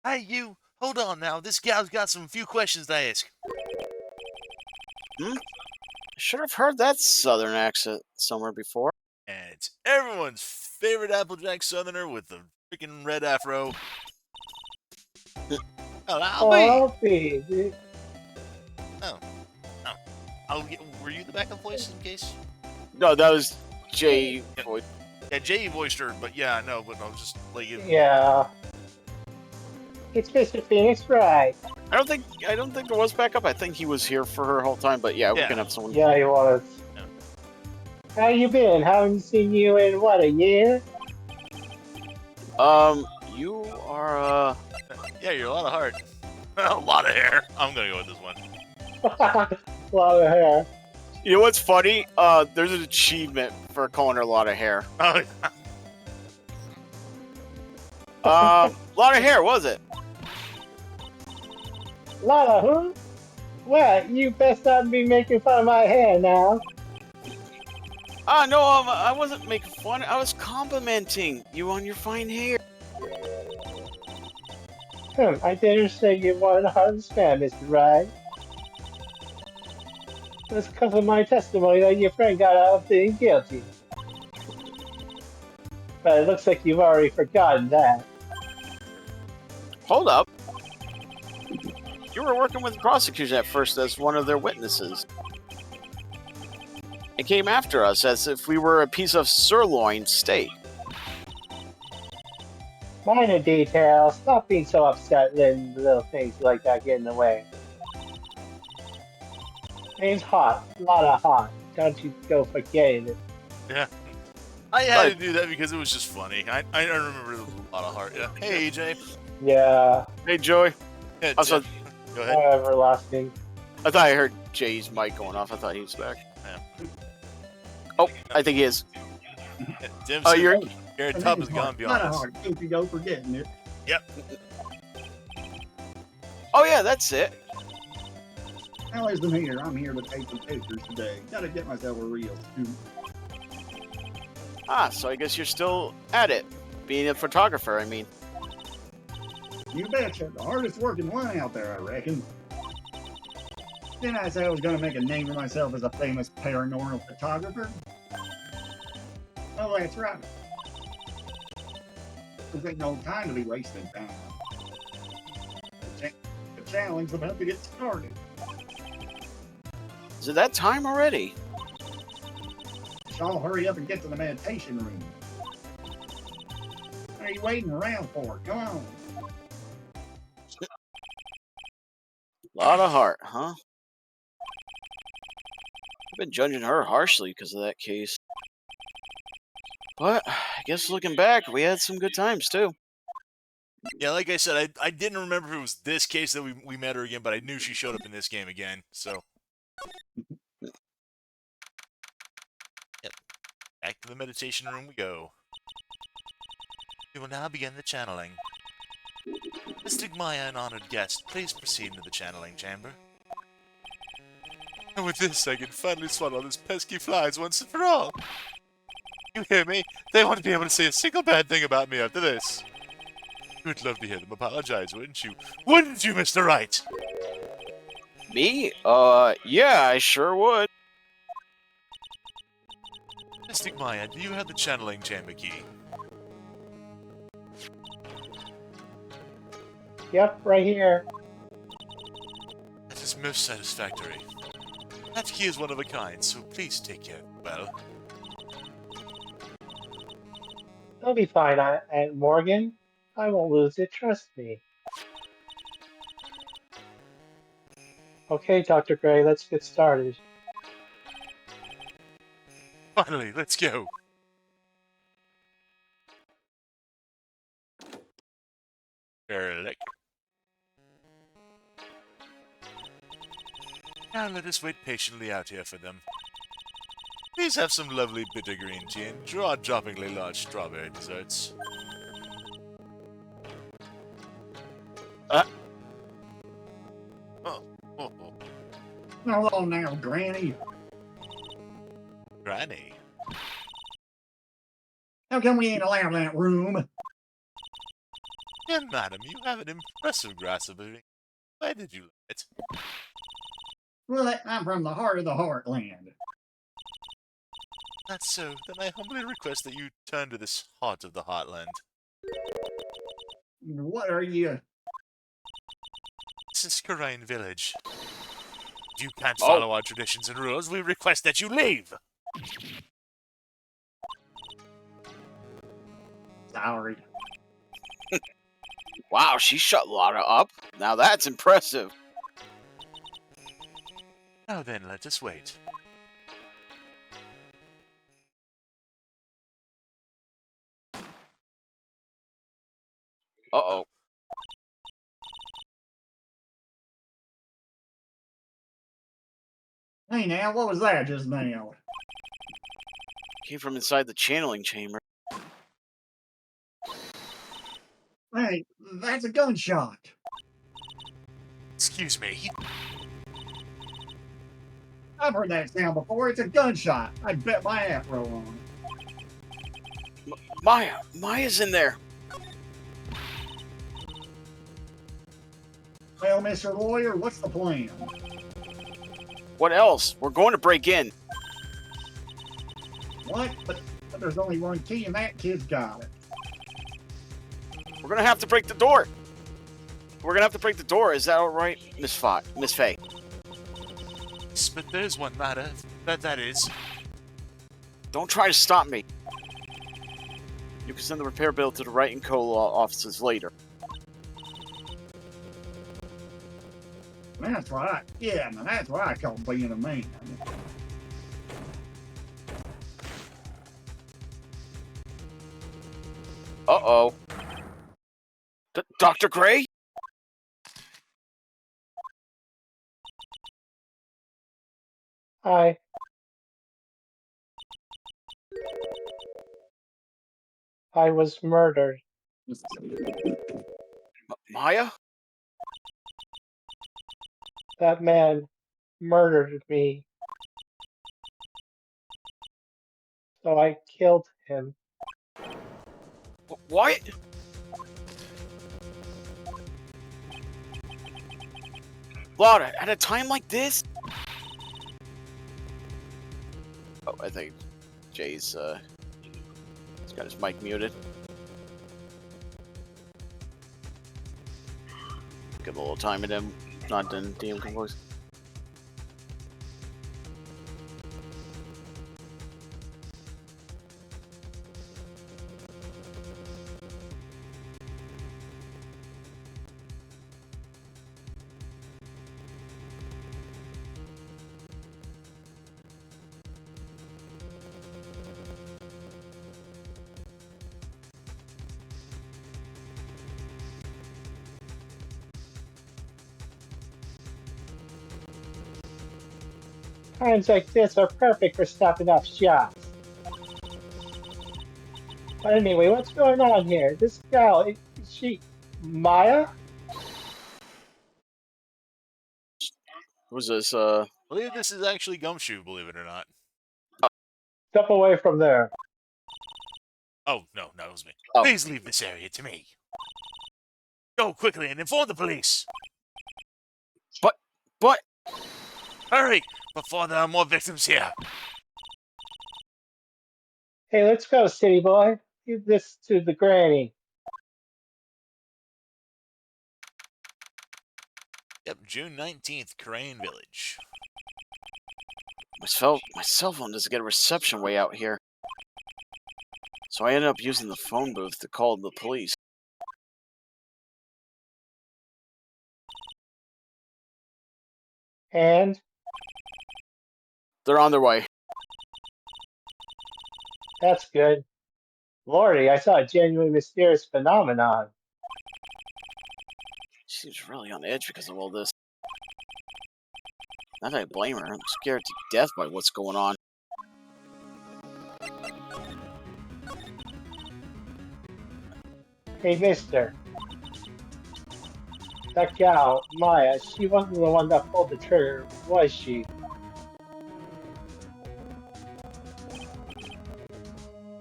Hey, you! Hold on now. This gal's got some few questions to ask. I should have heard that southern accent somewhere before. And it's everyone's favorite Applejack Southerner with the freaking red afro. I'll be. Oh, were you the backup voice in case? No, that was Jay. Yeah, Jay voiced her, but yeah, no, but no, just like it, Yeah. It's Mr. Phoenix, right? I don't think there was backup. I think he was here for her whole time. But yeah, we Yeah. can have someone. Yeah, he was. Yeah. How you been? Haven't seen you in, what, a year? You are yeah, you're a lot of heart, a lot of hair. I'm gonna go with this one. A lot of hair. You know what's funny? There's an achievement for calling her a lot of hair. Oh, A lot of hair, was it? Lot of who? Well, you best not be making fun of my hair now. No, I wasn't making fun. I was complimenting you on your fine hair. I dare say you're one hardest man, Mr. Right. That's because of my testimony that your friend got out feeling guilty. But it looks like you've already forgotten that. Hold up. You were working with the prosecution at first as one of their witnesses. It came after us as if we were a piece of sirloin steak. Minor details. Stop being so upset letting little things like that get in the way. Name's Hot. A lot of hot. Don't you go forgetting it. yeah. I had to do that because it was just funny. I remember there was a lot of heart. Yeah. Hey, AJ. Yeah. Hey, Joey. Yeah, Also, Jeff. Go ahead. Everlasting. I thought I heard Jay's mic going off. I thought he was back. Yeah. Oh, I think he is. Yeah, Tim Oh, said you're. your tub is gone beyond Not us. hard. Don't you go forgetting it. Oh yeah, that's it. Now listen here, I'm here to take some pictures today. Gotta get myself a real scoop. So I guess you're still at it, being a photographer. I mean, You betcha. The hardest working one out there, I reckon. Didn't I say I was gonna make a name for myself as a famous paranormal photographer? Oh, that's right. This ain't no time to be wasting time. The challenge is about to get started. is it that time already? Y'all hurry up and get to the meditation room. What are you waiting around for? Come on. A lot of heart, huh? I've been judging her harshly because of that case. But I guess looking back, we had some good times too. Yeah, like I said, I didn't remember if it was this case that we met her again, but I knew she showed up in this game again. So, yep. Back to the meditation room we go. We will now begin the channeling. Mystic Maya, an honored guest, please proceed into the channeling chamber. And with this, I can finally swallow those pesky flies once and for all. You hear me? They won't be able to say a single bad thing about me after this. You would love to hear them apologize, wouldn't you? Wouldn't you, Mr. Wright? Me? Yeah, I sure would. Mystic Maya, do you have the channeling chamber key? Yep, right here. That is most satisfactory. That key is one of a kind, so please take care. Well, It'll be fine, Aunt Morgan. I won't lose it, trust me. Okay, Dr. Gray, let's get started. finally, let's go. Erlich. Now let us wait patiently out here for them. Please have some lovely bitter green tea and jaw-droppingly large strawberry desserts. Oh. Hello now, Granny. Granny. How come we ain't allowed that room? Yeah, madam, you have an impressive grasp of it. Where did you learn it? Well, I'm from the heart of the heartland. That's so. Then I humbly request that you turn to this heart of the heartland. What are you? This is Karain Village. If you can't follow our traditions and rules, we request that you leave! Kaori. Wow, she shut Lada up. Now that's impressive. Now then, let us wait. Uh-oh. Hey now, what was that just now? Came from inside the channeling chamber. Hey, that's a gunshot. Excuse me. I've heard that sound before. It's a gunshot. I bet my afro on it. Maya's in there. Well, Mr. Lawyer, what's the plan? What else? We're going to break in. What? But there's only one key and that kid's got it. We're gonna have to break the door. We're gonna have to break the door. Is that all right, Miss Faye? Yes, but there's one matter. That is. Don't try to stop me. You can send the repair bill to the Wright and Co. offices later. That's right. Yeah, man, that's what I call being a man. Uh-oh. Dr. Gray? Hi. I was murdered. Maya? That man murdered me. So I killed him. What? Lada, at a time like this? Oh, I think Jay's he's got his mic muted. Give him a little time at him, not done DM compose. Times like this are perfect for stopping off shots. But anyway, what's going on here? This girl, is she Maya? Who's this? I believe this is actually Gumshoe, believe it or not. Step away from there. Oh, no, that was me. Oh. Please leave this area to me. Go quickly and inform the police. But Hurry, before there are more victims here. Hey, let's go, city boy. Give this to the granny. Yep, June 19th, Crane Village. my cell phone doesn't get a reception way out here. So I ended up using the phone booth to call the police. And They're on their way. that's good. Lordy, I saw a genuine mysterious phenomenon. She seems really on edge because of all this. Not that I blame her. I'm scared to death by what's going on. Hey, mister. That gal, Maya, she wasn't the one that pulled the trigger, was she?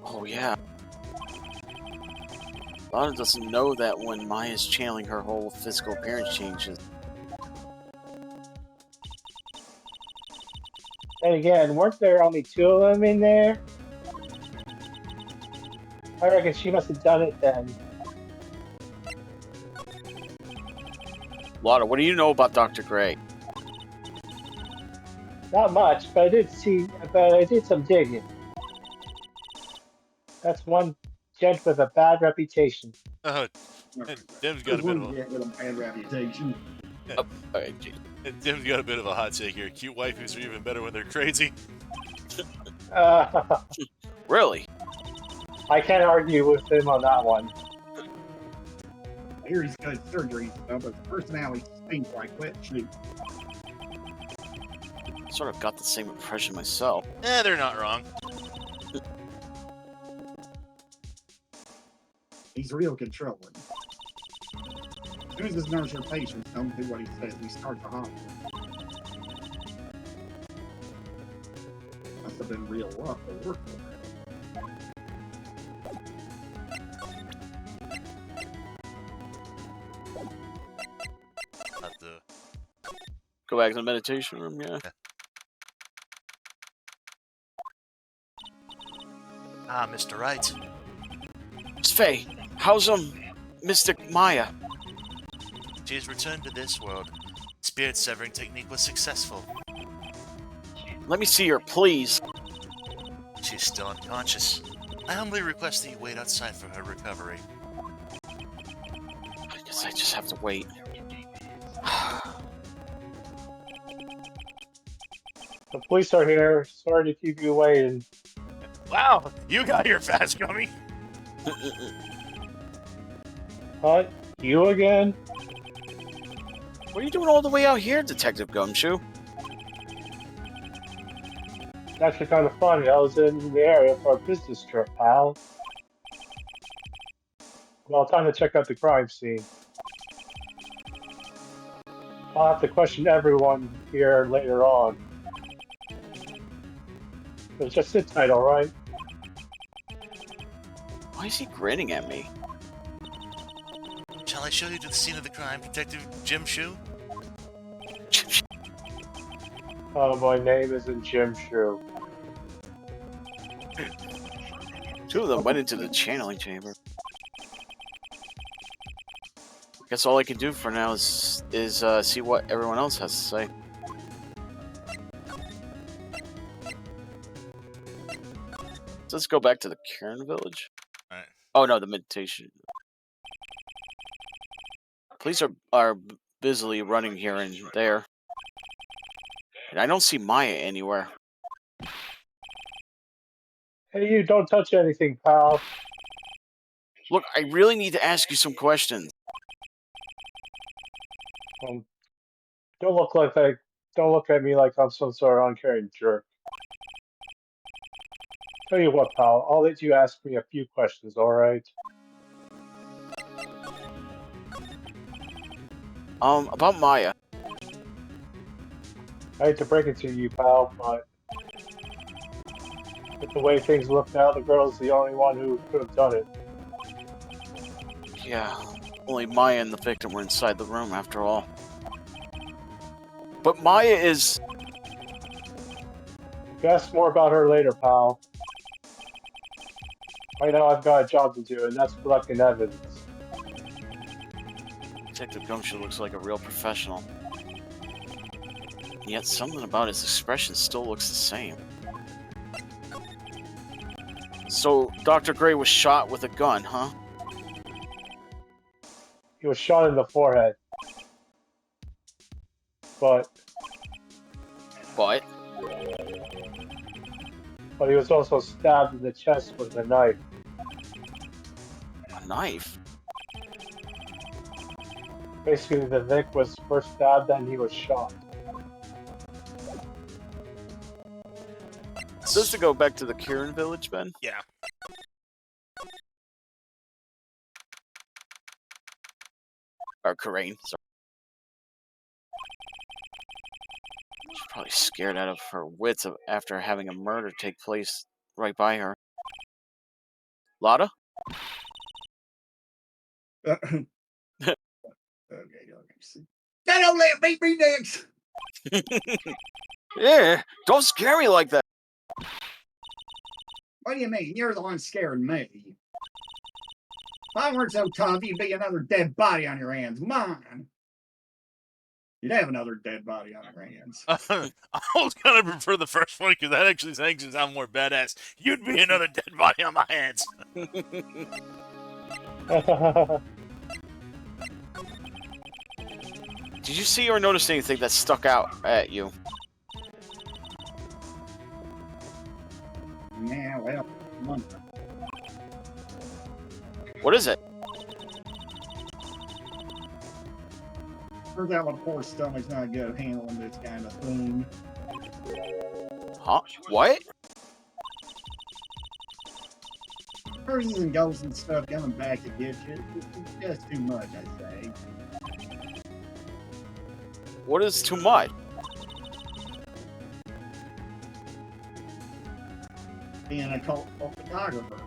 Oh, yeah. Lana doesn't know that when Maya's channeling, her whole physical appearance changes. And again, weren't there only two of them in there? I reckon she must have done it then. Lana, what do you know about Dr. Gray? Not much, but I did some digging. That's one gent with a bad reputation. Oh, Dim's got a bit of a, With a bad reputation. Alright, geez. Dim's got a bit of a hot take here. Cute waifus are even better when they're crazy. Really? I can't argue with him on that one. I hear he's got surgery, but his personality stinks like wet sheep. Sort of got the same impression myself. They're not wrong. He's real controlling. As soon as his nurse or patients don't do what he says, we start the hospital. Must have been real rough to work for. Not the. Go back to the meditation room, yeah. Ah, Mr. Wright. Miss Faye, how's Mystic Maya? She has returned to this world. Spirit severing technique was successful. Let me see her, please. She is still unconscious. I humbly request that you wait outside for her recovery. I guess I just have to wait. The police are here. Sorry to keep you waiting. Wow, you got here fast, Gummy. What? You again? What are you doing all the way out here, Detective Gumshoe? It's actually kind of funny. I was in the area for a business trip, pal. Well, time to check out the crime scene. I'll have to question everyone here later on. It's just sit tight, alright? Why is he grinning at me? Shall I show you to the scene of the crime, Detective Jim Shoe? Oh, my name isn't Jim Shrew. Two of them went into the channeling chamber. Guess all I can do for now is see what everyone else has to say. So let's go back to the Cairn Village. Alright. Oh no, the meditation. Police are busily running here and there. And I don't see Maya anywhere. Hey, you don't touch anything, pal. Look, I really need to ask you some questions. Don't look at me like I'm some sort of uncaring jerk. Tell you what, pal, I'll let you ask me a few questions, alright? About Maya. I hate to break it to you, pal, but with the way things look now, the girl's the only one who could have done it. Yeah, only Maya and the victim were inside the room after all. But Maya is... Ask more about her later, pal. Right now I've got a job to do, and that's collecting evidence. Detective Gumshoe looks like a real professional. Yet something about his expression still looks the same. So, Dr. Gray was shot with a gun, huh? He was shot in the forehead. But he was also stabbed in the chest with a knife. A knife? Basically, the Vic was first stabbed, then he was shot. So this to go back to the Cairn Village, Ben? Yeah. Or Karain, sorry. She's probably scared out of her wits after having a murder take place right by her. Lotta? Okay. That old lady beat me next. Yeah, don't scare me like that. What do you mean? You're the one scaring me. If I weren't so tough, you'd be another dead body on your hands. Mine. You'd have another dead body on your hands. I was gonna prefer the first one because that actually makes it sound more badass. You'd be another dead body on my hands. Did you see or notice anything that stuck out at you? Yeah, well, come on. What is it? Turns out my poor stomach's not good at handling this kind of thing. Huh? What? Curses and ghosts and stuff coming back to get you. It's just too much, I say. What is too much? Being a cult photographer.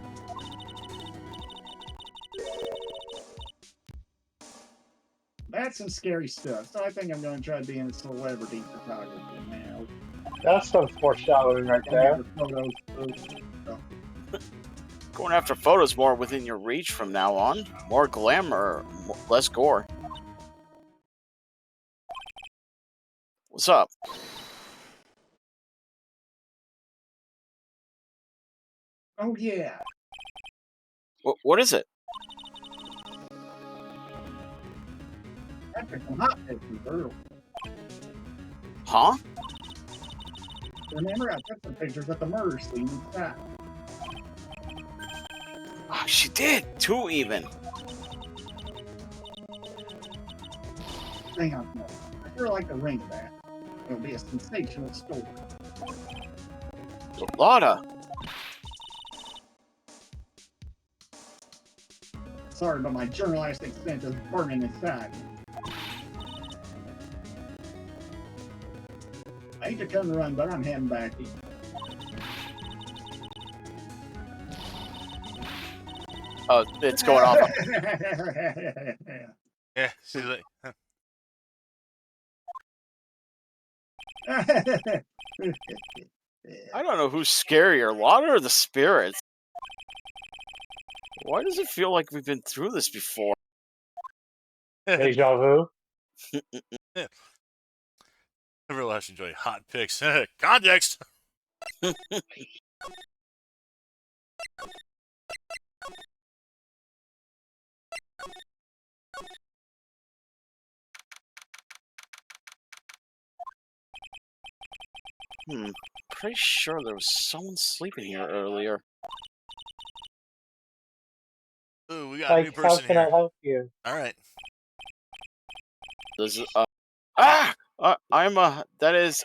That's some scary stuff. So I think I'm going to try being a celebrity photographer now. That's some foreshadowing right there. Going after photos more within your reach from now on. More glamour, less gore. What's up? Oh yeah. What is it? I took some hot pictures earlier. Huh? Remember, I took some pictures at the murder scene inside. Oh, she did. 2 even. Hang on a minute. I sure like the ring of that. It'll be a sensational story. Lotta. Sorry, but my journalistic sense is burning inside me. I hate to cut and run, but I'm heading back east. Oh, it's going off. Yeah, she's like, I don't know who's scarier, Lotta or the spirits. Why does it feel like we've been through this before? Deja vu. everyone else enjoy hot pics. Context. Pretty sure there was someone sleeping here earlier. Ooh, we got a new Like, how person can I here. help you? All right. There's that is,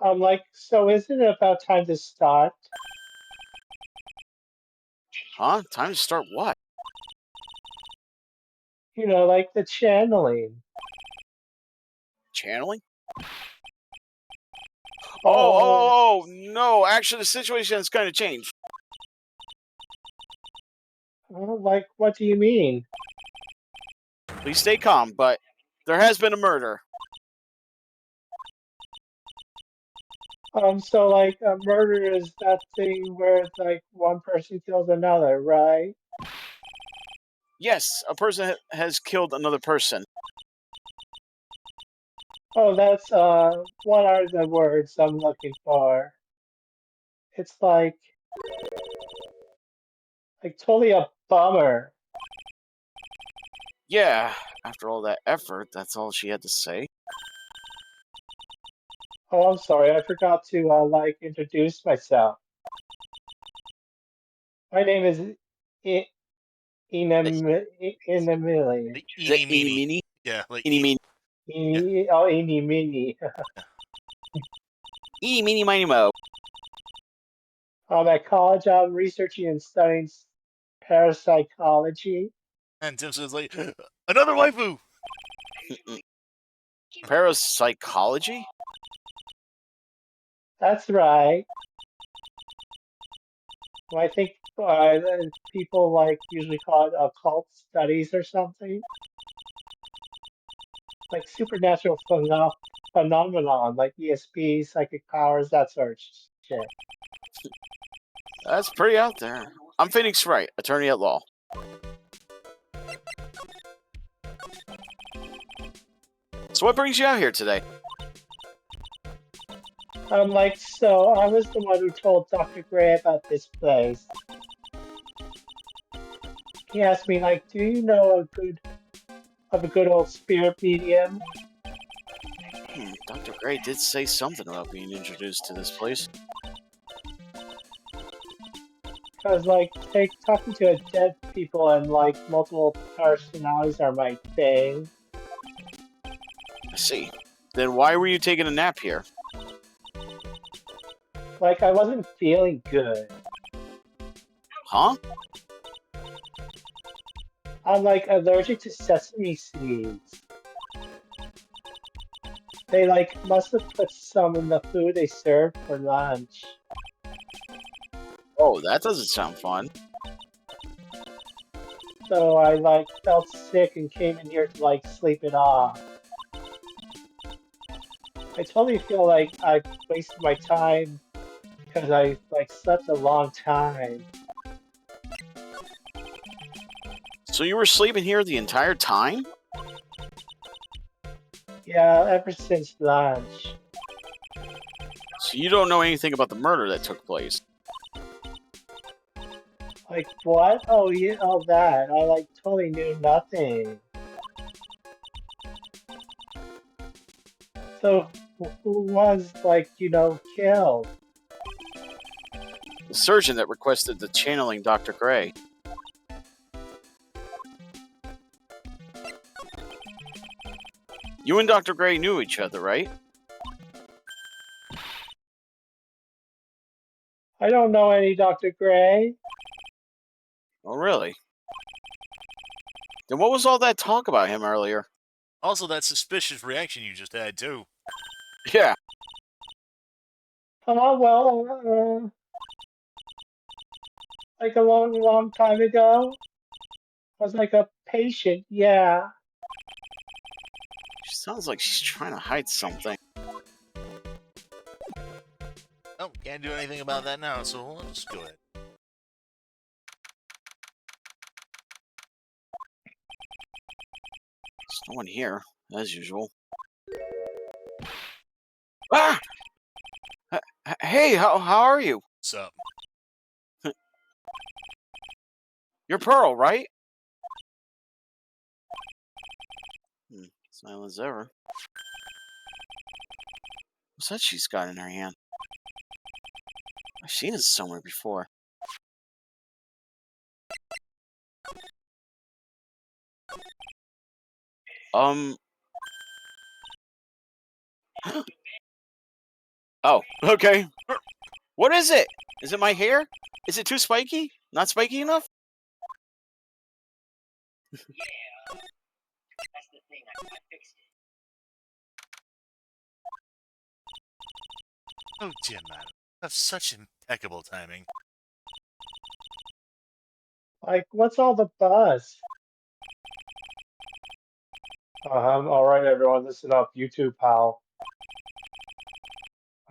Like, so isn't it about time to start? huh? Time to start what? You know, like the channeling. Channeling? Oh, Oh, no, actually the situation has kind of changed. like, what do you mean? Please stay calm, but there has been a murder. So like a murder is that thing where like one person kills another, right? Yes, a person has killed another person. Oh, that's what are the words I'm looking for? It's like totally a bummer. Yeah, after all that effort, that's all she had to say. Oh, I'm sorry, I forgot to like introduce myself. My name is Inamili. The Is that eeny meeny. meeny? Yeah, like Eeny meeny. Oh, Inimini. Eeny meeny miny mo. At college, I'm researching and studying parapsychology. And Tim says like another waifu. Parapsychology? That's right. Well, I think people like usually call it occult studies or something. Like supernatural phenomenon, like ESP, psychic powers, that sort of shit. That's pretty out there. I'm Phoenix Wright, attorney at law. So what brings you out here today? So I was the one who told Dr. Gray about this place. He asked me, like, do you know a good old spirit medium? Dr. Gray did say something about being introduced to this place. Because, like, talking to dead people and, like, multiple personalities are my thing. I see. Then why were you taking a nap here? Like, I wasn't feeling good. Huh? I'm, like, allergic to sesame seeds. They, like, must have put some in the food they served for lunch. Oh, that doesn't sound fun. So I, like, felt sick and came in here to, like, sleep it off. I totally feel like I wasted my time because I, like, slept a long time. So you were sleeping here the entire time? Yeah, ever since lunch. So you don't know anything about the murder that took place? Like, what? Oh, yeah, oh, that. I, like, totally knew nothing. So, who was, like, killed? The surgeon that requested the channeling Dr. Gray. You and Dr. Gray knew each other, right? I don't know any Dr. Gray. Oh, really? Then what was all that talk about him earlier? Also, that suspicious reaction you just had, too. Yeah. Oh, well, like a long, long time ago. I was like a patient, yeah. She sounds like she's trying to hide something. Oh, can't do anything about that now, so let's just go ahead. There's no one here, as usual. Ah! Hey, how are you? What's up? You're Pearl, right? Silent as ever. What's that she's got in her hand? I've seen it somewhere before. Oh, okay. What is it? Is it my hair? Is it too spiky? Not spiky enough? Oh, dear madam. You have such impeccable timing. Like, what's all the buzz? Alright, everyone, listen up. YouTube, pal.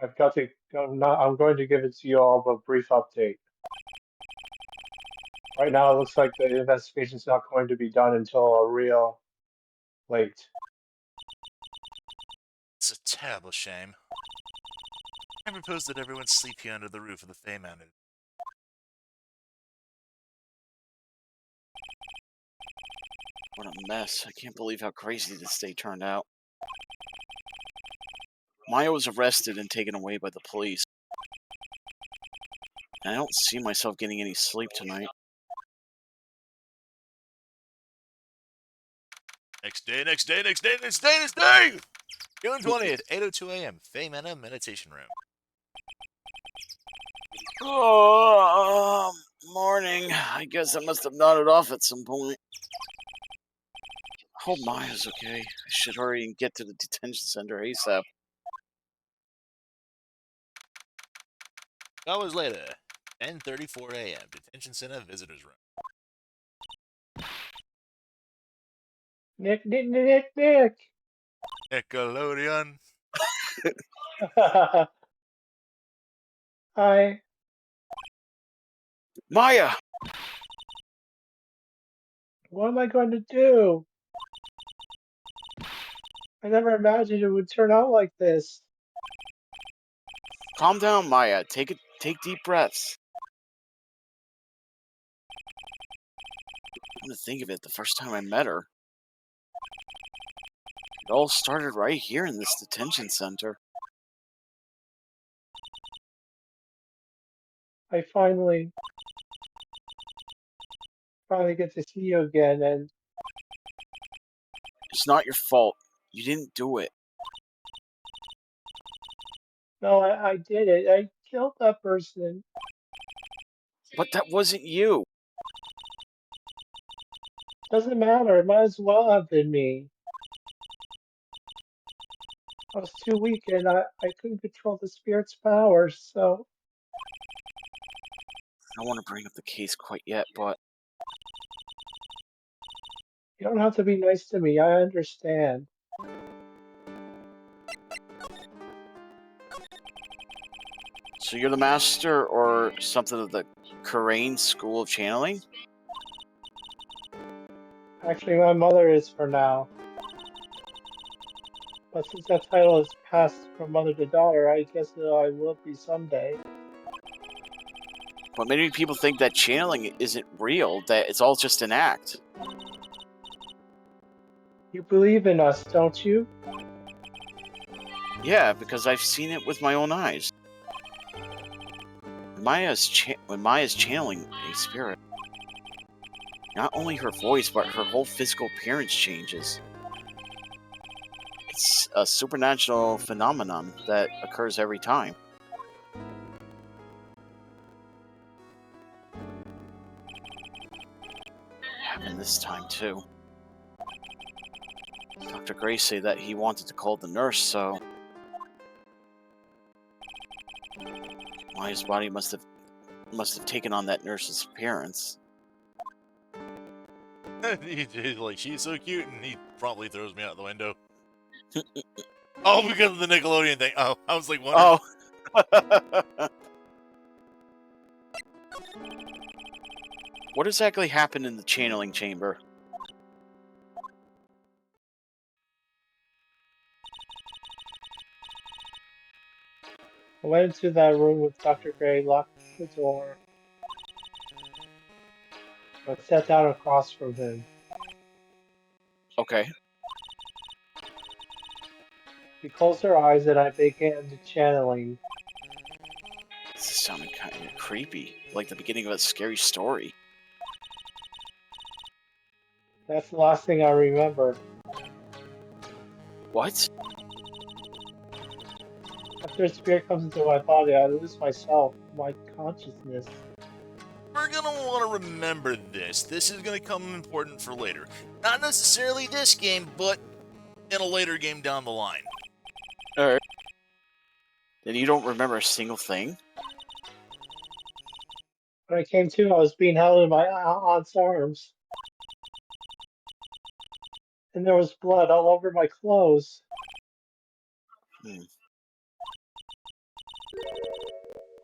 I've got to. I'm going to give it to you all a brief update. Right now, it looks like the investigation's not going to be done until a real late. It's a terrible shame. I propose that everyone sleep here under the roof of the Fey Mountain. What a mess. I can't believe how crazy this day turned out. Maya was arrested and taken away by the police. And I don't see myself getting any sleep tonight. Next day, next day, next day, next day, next day! June 20th, 8:02 a.m. Fey Manor Meditation Room. Oh, morning. I guess I must have nodded off at some point. I hope Maya's okay. I should hurry and get to the detention center ASAP. Hours later, 10:34 a.m. Detention Center Visitors Room. Nick. Nickelodeon. Hi. Maya! What am I going to do? I never imagined it would turn out like this. Calm down, Maya. Take deep breaths. Come to think of it, the first time I met her, it all started right here in this detention center. I finally get to see you again, and It's not your fault. You didn't do it. no, I did it. I killed that person. But that wasn't you. Doesn't matter. It might as well have been me. I was too weak, and I couldn't control the spirit's powers, so I don't want to bring up the case quite yet, but you don't have to be nice to me. I understand. so you're the master or something of the Karain School of Channeling? Actually, my mother is for now. But since that title is passed from mother to daughter, I guess I will be someday. But many people think that channeling isn't real, that it's all just an act. You believe in us, don't you? Yeah, because I've seen it with my own eyes. When Maya's channeling a spirit, not only her voice, but her whole physical appearance changes. It's a supernatural phenomenon that occurs every time. It happened this time, too. Dr. Gray said that he wanted to call the nurse, so Maya's body must have taken on that nurse's appearance. He's like, she's so cute, and he promptly throws me out the window. Oh, because of the Nickelodeon thing. Oh, I was like, wondering. Oh. What exactly happened in the channeling chamber? I went into that room with Dr. Gray, locked the door, but sat down across from him. Okay. He closed her eyes and I began the channeling. This is sounding kind of creepy, like the beginning of a scary story. That's the last thing I remember. What? After a spirit comes into my body, I lose myself, my consciousness. We're gonna want to remember this. This is gonna come important for later. Not necessarily this game, but in a later game down the line. Alright. Then you don't remember a single thing? When I came to, I was being held in my aunt's arms. And there was blood all over my clothes.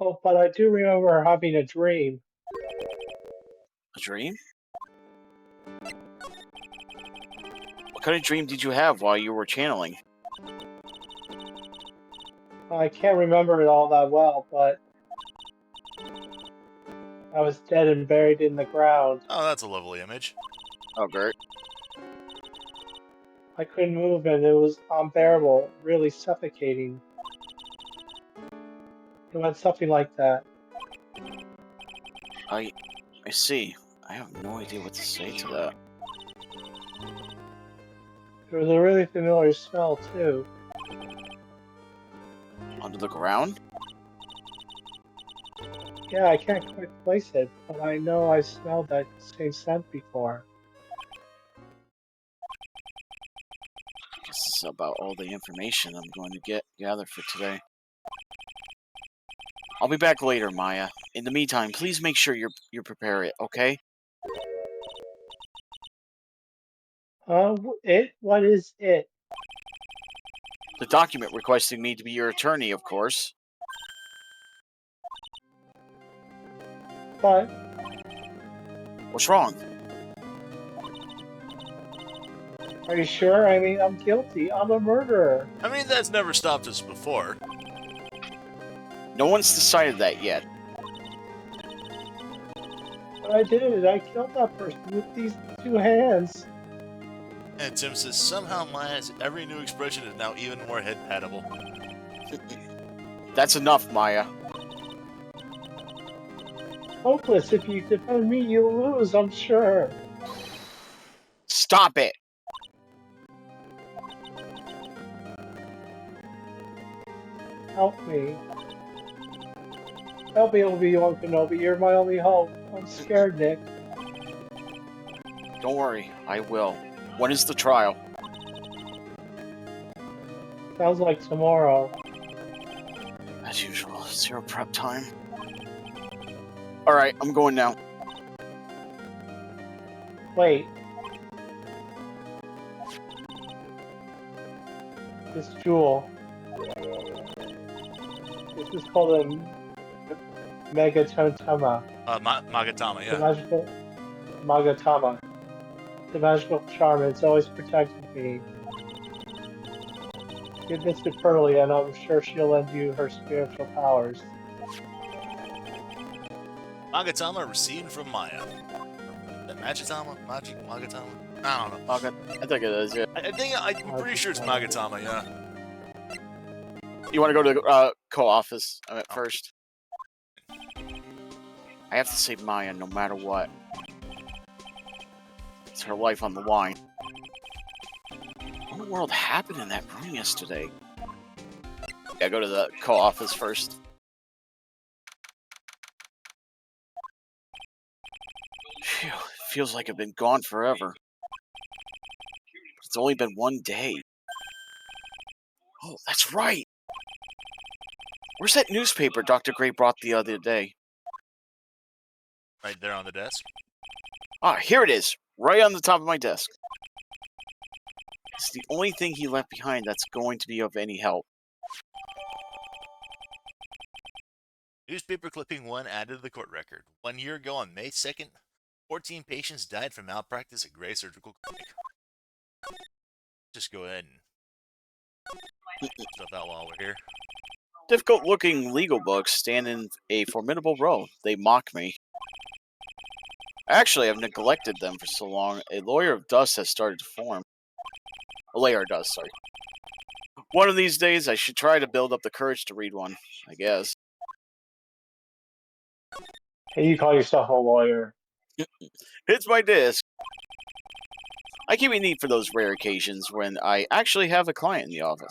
Oh, but I do remember having a dream. A dream? What kind of dream did you have while you were channeling? I can't remember it all that well, but I was dead and buried in the ground. Oh, that's a lovely image. Oh, great. I couldn't move and it was unbearable, really suffocating. It went something like that. I see. I have no idea what to say to that. There was a really familiar smell, too. Under the ground? Yeah, I can't quite place it, but I know I've smelled that same scent before. I guess this is about all the information I'm going to gather for today. I'll be back later, Maya. In the meantime, please make sure you prepare it, okay? It? What is it? The document requesting me to be your attorney, of course. But What's wrong? Are you sure? I mean, I'm guilty. I'm a murderer. I mean, that's never stopped us before. No one's decided that yet. But I did it. I killed that person with these 2 hands. And Tim says, somehow Maya's every new expression is now even more head-patable. That's enough, Maya. Hopeless. If you defend me, you lose, I'm sure. Stop it! Help me. Help me, Obi-Wan Kenobi. You're my only hope. I'm scared, Nick. Don't worry, I will. When is the trial? Sounds like tomorrow. As usual, zero prep time. Alright, I'm going now. Wait. This jewel. This is called a Megatotama. Magatama, The yeah. magical Magatama. The magical charm. It's always protected me. Give this to Pearly, and I'm sure she'll lend you her spiritual powers. Magatama received from Maya. Magitama? Magatama? I don't know. I think it is, yeah. I'm pretty sure it's Magatama, yeah. You want to go to the co-office first? I have to save Maya no matter what. It's her life on the line. What in the world happened in that room yesterday? Yeah, go to the co-office first. Phew, it feels like I've been gone forever. It's only been one day. Oh, that's right! Where's that newspaper Dr. Gray brought the other day? Right there on the desk. Ah, here it is! Right on the top of my desk. It's the only thing he left behind that's going to be of any help. Newspaper clipping 1 added to the court record. 1 year ago on May 2nd, 14 patients died from malpractice at Gray Surgical Clinic. Just go ahead and stuff out while we're here. Difficult-looking legal books stand in a formidable row. They mock me. Actually, I've neglected them for so long. A layer of dust has started to form. A layer of dust, sorry. One of these days, I should try to build up the courage to read one, I guess. Hey, you call yourself a lawyer. It's my disc. I keep it neat for those rare occasions when I actually have a client in the office.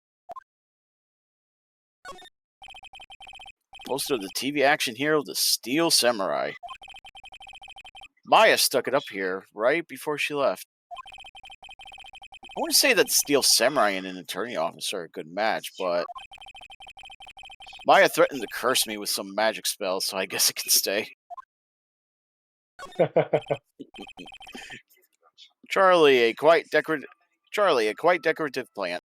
Poster of the TV action hero, the Steel Samurai. Maya stuck it up here right before she left. I wouldn't say that the Steel Samurai and an attorney officer are a good match, but Maya threatened to curse me with some magic spell, so I guess it can stay. Charlie, a quite decorative plant.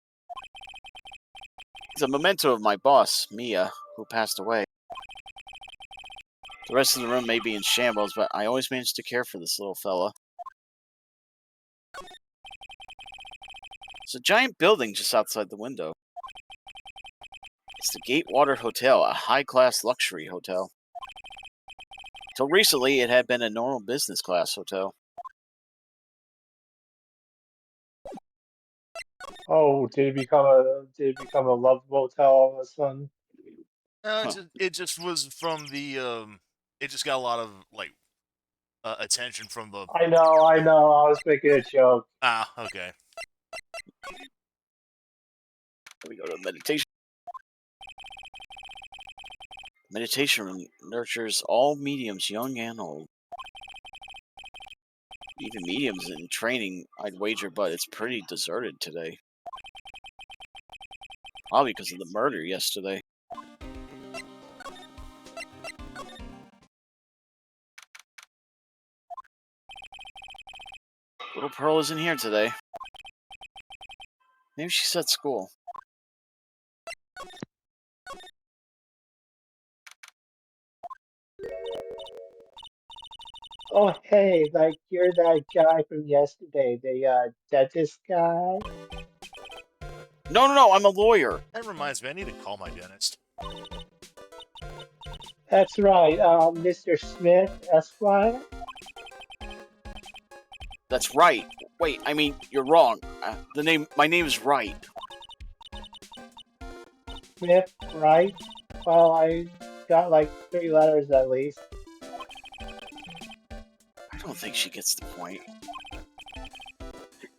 It's a memento of my boss, Mia, who passed away. The rest of the room may be in shambles, but I always manage to care for this little fella. It's a giant building just outside the window. It's the Gatewater Hotel, a high-class luxury hotel. Till recently, it had been a normal business class hotel. Oh, did it become a love motel all of a sudden? No, it just was from the it just got a lot of like attention from the. I know. I was making a joke. Ah, okay. We go to meditation. Meditation room nurtures all mediums, young and old. Even mediums in training, I'd wager, but it's pretty deserted today. Probably because of the murder yesterday. Little Pearl isn't here today. Maybe she's at school. Oh, hey, like you're that guy from yesterday, the dentist guy. No, I'm a lawyer. That reminds me, I need to call my dentist. That's right, Mr. Smith, Esquire. That's right. Wait, I mean, you're wrong. My name is Wright. Smith, right? Well, I got like 3 letters at least. I don't think she gets the point.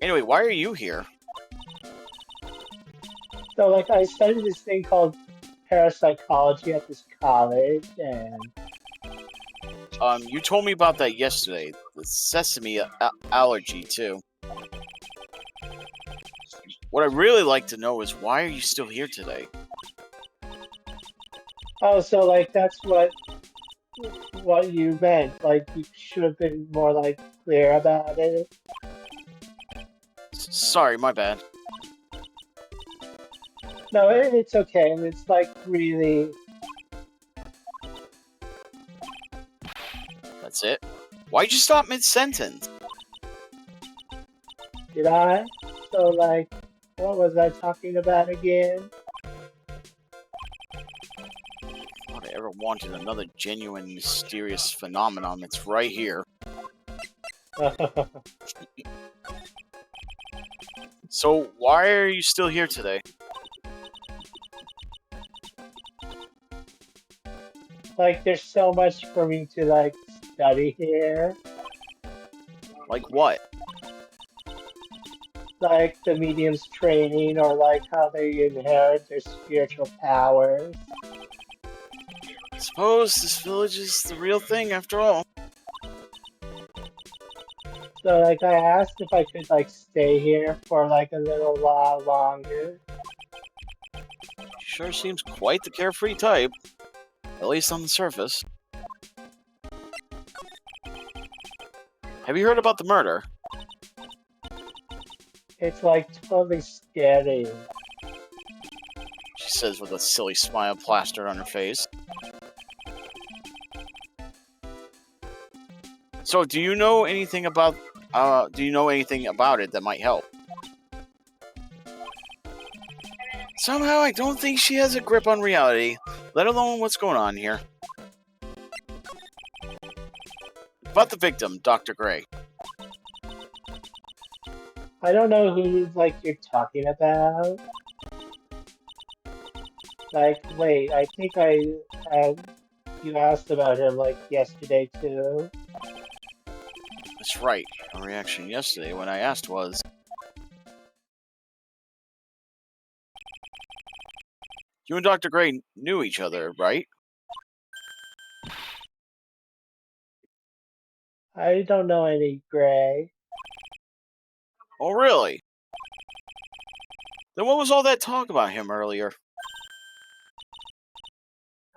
Anyway, why are you here? So, like, I studied this thing called parapsychology at this college, and You told me about that yesterday. The sesame allergy, too. What I'd really like to know is why are you still here today? oh, so like that's what you meant. Like, you should have been more like clear about it. Sorry, my bad. No, it's okay. And it's like really. That's it? Why'd you stop mid-sentence? Did I? So, like, what was I talking about again? If I ever wanted another genuine, mysterious phenomenon, it's right here. So, why are you still here today? Like, there's so much for me to like study here. Like what? Like the medium's training, or like how they inherit their spiritual powers. I suppose this village is the real thing after all. So, like, I asked if I could like stay here for like a little while longer. She sure seems quite the carefree type. At least on the surface. Have you heard about the murder? It's like totally scary. She says with a silly smile plastered on her face. So, do you know anything about it that might help? Somehow, I don't think she has a grip on reality, let alone what's going on here. About the victim, Dr. Gray. I don't know who like you're talking about. Like, wait, I think you asked about him like yesterday too. That's right. Her reaction yesterday when I asked was, you and Dr. Gray knew each other, right? I don't know any Gray. Oh, really? Then what was all that talk about him earlier?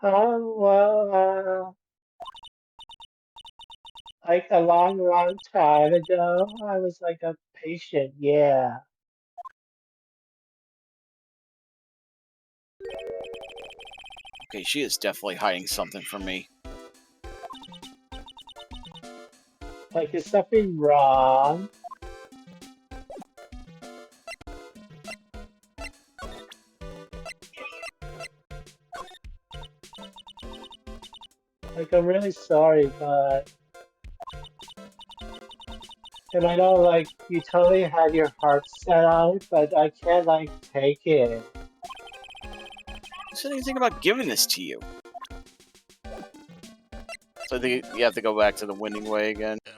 Well, like a long, long time ago, I was like a patient, yeah. Okay, she is definitely hiding something from me. Like, is something wrong? Like, I'm really sorry, but... And I know, like, you totally had your heart set on it, but I can't, like, take it. Who said anything about giving this to you? So I think you have to go back to the Winding Way again. Yeah.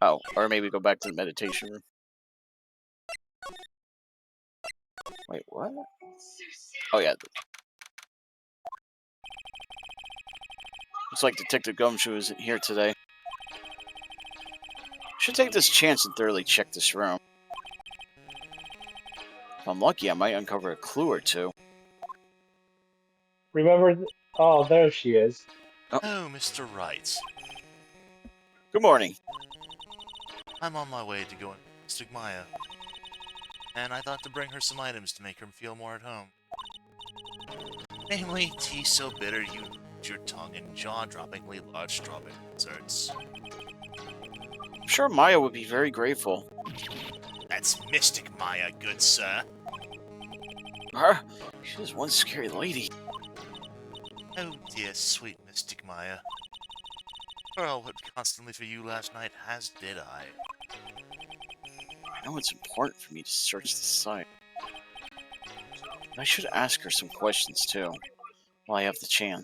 Oh, or maybe go back to the meditation room. Wait, what? Oh, yeah. Looks like Detective Gumshoe isn't here today. Should take this chance and thoroughly check this room. If I'm lucky, I might uncover a clue or two. Remember... Oh, there she is. Oh, Mr. Wright. Good morning. I'm on my way to go and visit Maya. And I thought to bring her some items to make her feel more at home. Namely, tea so bitter you your tongue and jaw-droppingly large strawberry desserts. I'm sure Maya would be very grateful. That's Mystic Maya, good sir. Her? She's one scary lady. Oh dear, sweet Mystic Maya. Pearl worked constantly for you last night, as did I. I know it's important for me to search the site. I should ask her some questions too, while I have the chance.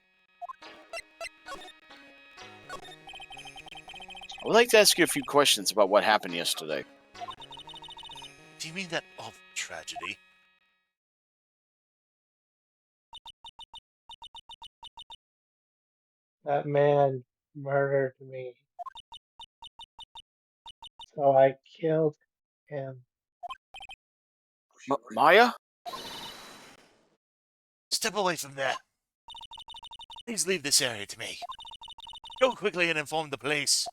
I would like to ask you a few questions about what happened yesterday. Do you mean that awful tragedy? That man murdered me. So I killed him. Maya? Step away from there. Please leave this area to me. Go quickly and inform the police.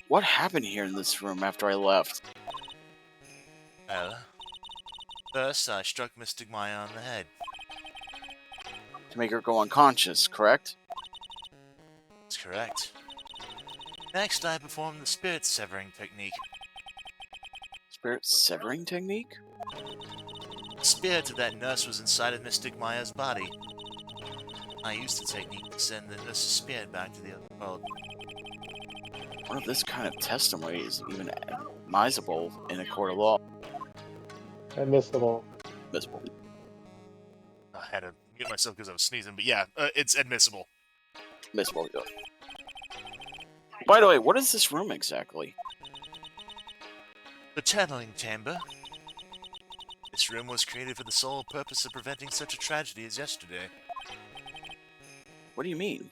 What happened here in this room after I left? Well, first I struck Mystic Maya on the head. To make her go unconscious, correct? That's correct. Next, I performed the spirit severing technique. Spirit severing technique? The spirit of that nurse was inside of Mystic Maya's body. I used the technique to send the nurse's spirit back to the other world. One of this kind of testimony is even admissible in a court of law. Admissible. Admissible. I had to mute myself because I was sneezing, but yeah, it's admissible. Admissible, yeah. By the way, what is this room exactly? The channeling chamber. This room was created for the sole purpose of preventing such a tragedy as yesterday. What do you mean?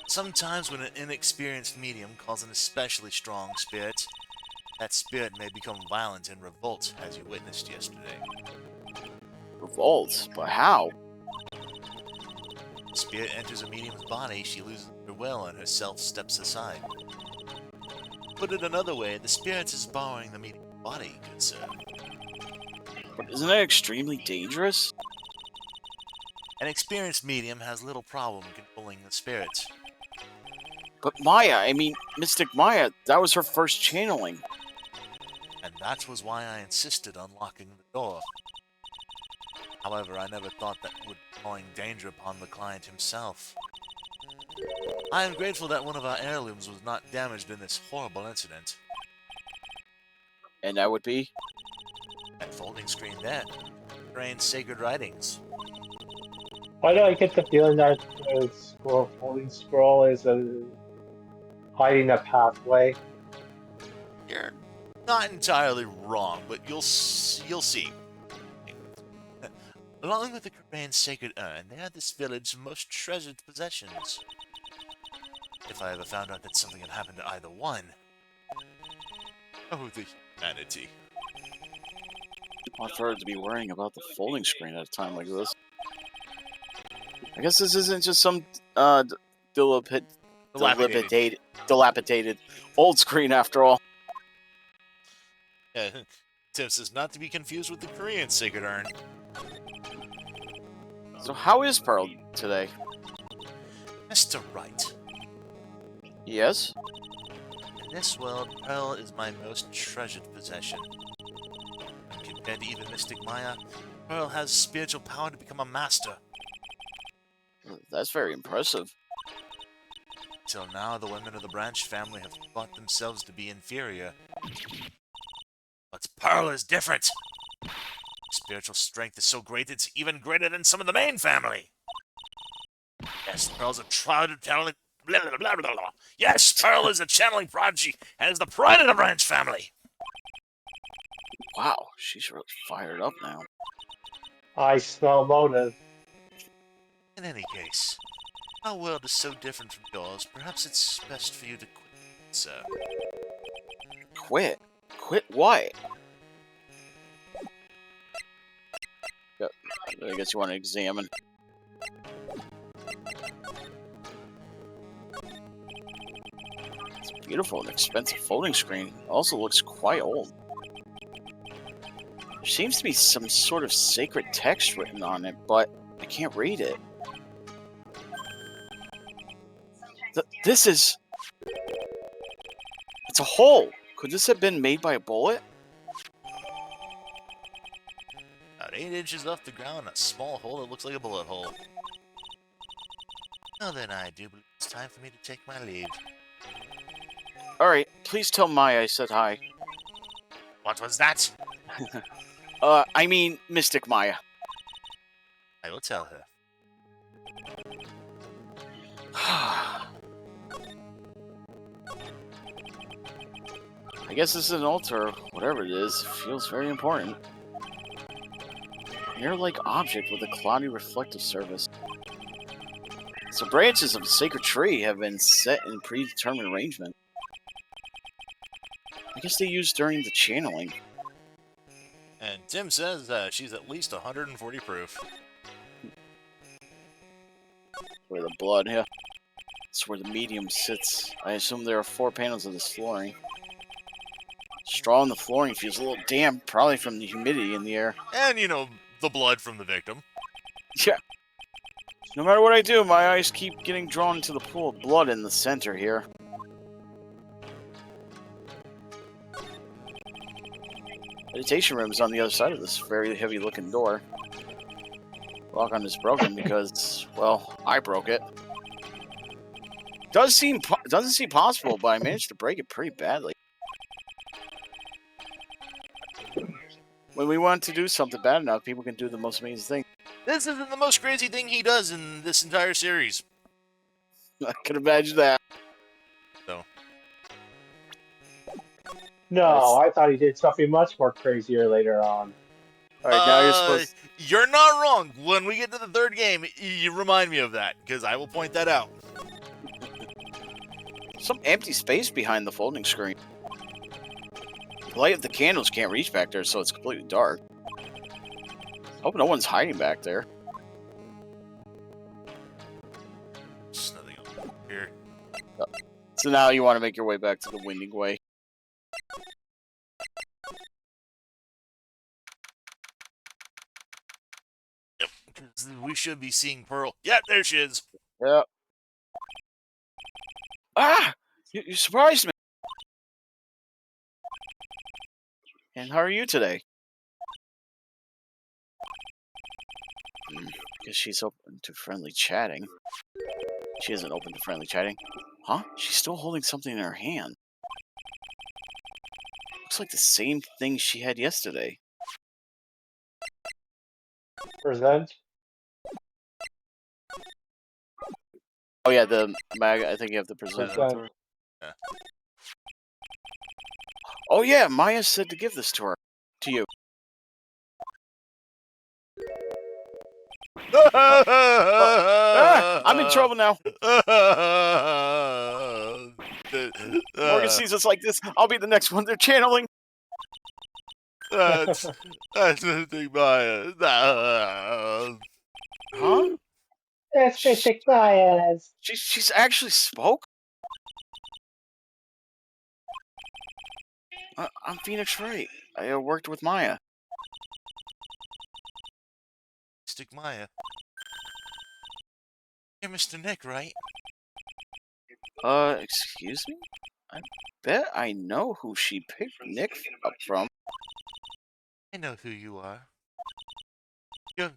Sometimes when an inexperienced medium calls an especially strong spirit, that spirit may become violent and revolt, as you witnessed yesterday. Revolt? But how? The spirit enters a medium's body, she loses her will, and herself steps aside. Put it another way, the spirit is borrowing the medium's body, good sir. But isn't that extremely dangerous? An experienced medium has little problem controlling the spirit. But Maya, I mean, Mystic Maya, that was her first channeling. And that was why I insisted on locking the door. However, I never thought that would be calling danger upon the client himself. I am grateful that one of our heirlooms was not damaged in this horrible incident. And that would be? That folding screen there. Crane Sacred Writings. Why do I get the feeling that the holding scroll is hiding a pathway? You're not entirely wrong, but you'll see. Along with the Korean Sacred Urn, they are this village's most treasured possessions. If I ever found out that something had happened to either one... Oh, the humanity. I've heard to be worrying about the folding screen at a time like this. I guess this isn't just some dilapidated old screen after all. Yeah, Tim says not to be confused with the Korean Sacred Urn. So how is Pearl today? Mr. Wright, Yes? in this world, Pearl is my most treasured possession. Compared to even Mystic Maya, Pearl has spiritual power to become a master. That's very impressive. Till now, the women of the Branch family have thought themselves to be inferior. But Pearl is different. Spiritual strength is so great it's even greater than some of the main family. Yes, Pearl's a channeling. Blah, blah, blah, blah, blah. Yes, Pearl is a channeling prodigy and is the pride of the Branch family. Wow, she's really fired up now. I smell motive. In any case, our world is so different from yours. Perhaps it's best for you to quit, sir. Quit? Quit what? Yep. I guess you want to examine. It's a beautiful and expensive folding screen. It also looks quite old. There seems to be some sort of sacred text written on it, but I can't read it. This is... It's a hole. Could this have been made by a bullet? About 8 inches off the ground, a small hole that looks like a bullet hole. Well then, I do believe it's time for me to take my leave. Alright, please tell Maya I said hi. What was that? I mean, Mystic Maya. I will tell her. I guess this is an altar, whatever it is, feels very important. Mirror-like object with a cloudy reflective surface. So branches of a sacred tree have been set in predetermined arrangement. I guess they used during the channeling. And Tim says she's at least 140 proof. Where the blood, yeah. That's where the medium sits. I assume there are 4 panels of this flooring. Straw in the flooring feels a little damp, probably from the humidity in the air. And, you know, the blood from the victim. Yeah. No matter what I do, my eyes keep getting drawn to the pool of blood in the center here. Meditation room is on the other side of this very heavy-looking door. Lock on is broken because, well, I broke it. Doesn't seem possible, but I managed to break it pretty badly. When we want to do something bad enough, people can do the most amazing thing. This isn't the most crazy thing he does in this entire series. I can imagine that. So. No, I thought he did something much more crazier later on. Alright, now you're supposed to... You're not wrong. When we get to the 3rd game, you remind me of that, because I will point that out. Some empty space behind the folding screen. The light of the candles can't reach back there, so it's completely dark. Hope no one's hiding back there. There's nothing over here. So now you want to make your way back to the Winding Way. Yep, 'cause we should be seeing Pearl. Yep, there she is. Yep. Ah! You surprised me! And how are you today? Guess she's open to friendly chatting. She isn't open to friendly chatting. Huh? She's still holding something in her hand. Looks like the same thing she had yesterday. Present. Oh yeah, the mag. I think you have to present. Present. Yeah. Oh yeah, Maya said to give this to her. To you. I'm in trouble now. Morgan sees us like this. I'll be the next one they're channeling. That's Mystic Maya. Huh? That's Mystic Maya's. She's actually spoke? I'm Phoenix Wright. I worked with Maya. Mystic Maya. You're Mr. Nick, right? Excuse me? I bet I know who she picked Nick up from. I know who you are. You're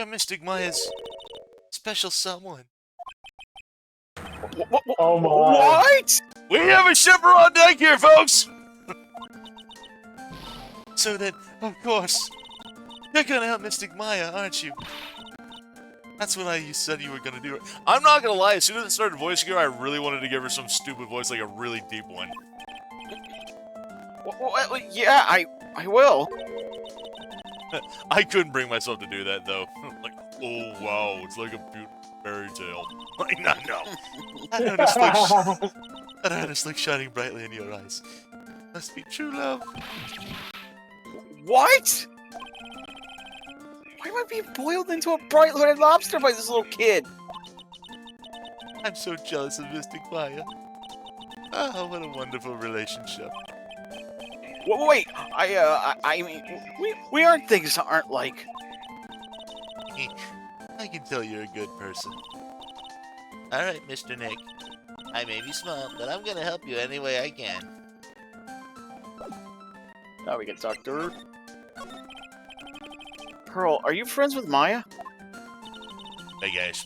Mystic Maya's special someone. Oh my. What? We have a shipper on deck here, folks! So then, of course, you're gonna help Mystic Maya, aren't you? That's what you said you were gonna do. I'm not gonna lie, as soon as it started voicing her, I really wanted to give her some stupid voice, like a really deep one. Yeah, I will. I couldn't bring myself to do that, though. Like, oh wow, it's like a beautiful fairy tale. Like, no. That honest look shining brightly in your eyes. Must be true love. What? Why am I being boiled into a bright-hooded lobster by this little kid? I'm so jealous of Mystic Maya. Oh, what a wonderful relationship. Wait, I mean, we aren't things aren't like. I can tell you're a good person. Alright, Mr. Nick. I may be small, but I'm gonna help you any way I can. Now we can talk to her. Pearl, are you friends with Maya? Hey guys.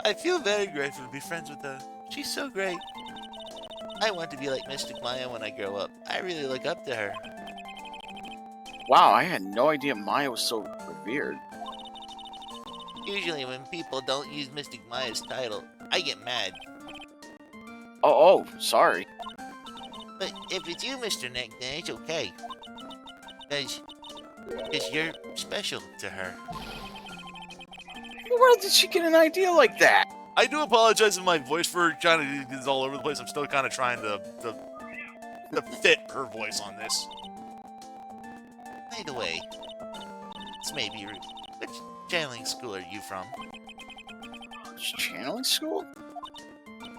I feel very grateful to be friends with her. She's so great. I want to be like Mystic Maya when I grow up. I really look up to her. Wow, I had no idea Maya was so revered. Usually when people don't use Mystic Maya's title, I get mad. Oh, sorry. But if it's you, Mr. Nick, then it's okay. Because you're special to her. Where did she get an idea like that? I do apologize if my voice for kind of is all over the place. I'm still kind of trying to fit her voice on this. By the way, this may be rude. Which channeling school are you from? Channeling school?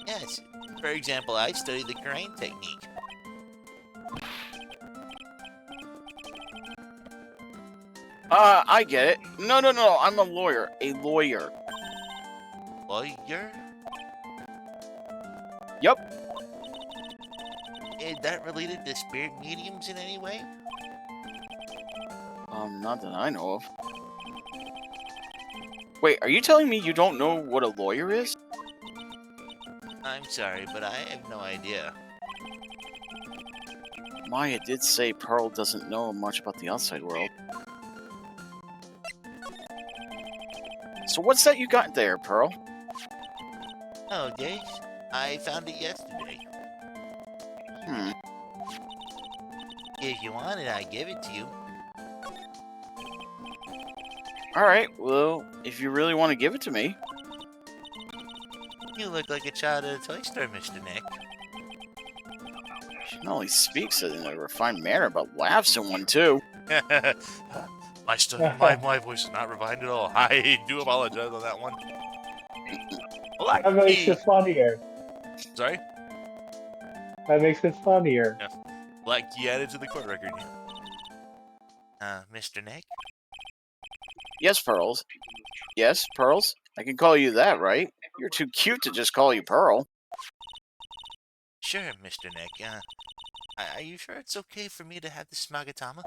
Yes. For example, I study the Karain technique. I get it. No, I'm a lawyer. A lawyer. Lawyer? Yup. Is that related to spirit mediums in any way? Not that I know of. Wait, are you telling me you don't know what a lawyer is? I'm sorry, but I have no idea. Maya did say Pearl doesn't know much about the outside world. So what's that you got there, Pearl? Oh, Days? I found it yesterday. If you want it, I give it to you. Alright, well, if you really want to give it to me. You look like a child at a toy store, Mr. Nick. She not only speaks it in a refined manner, but laughs at one too. my voice is not refined at all. I do apologize on that one. Black That makes key. it funnier. Sorry? That makes it funnier. Yeah. Black key added to the court record. Mr. Nick? Yes, Pearls. Yes, Pearls? I can call you that, right? You're too cute to just call you Pearl. Sure, Mr. Nick. Are you sure it's okay for me to have this Magatama?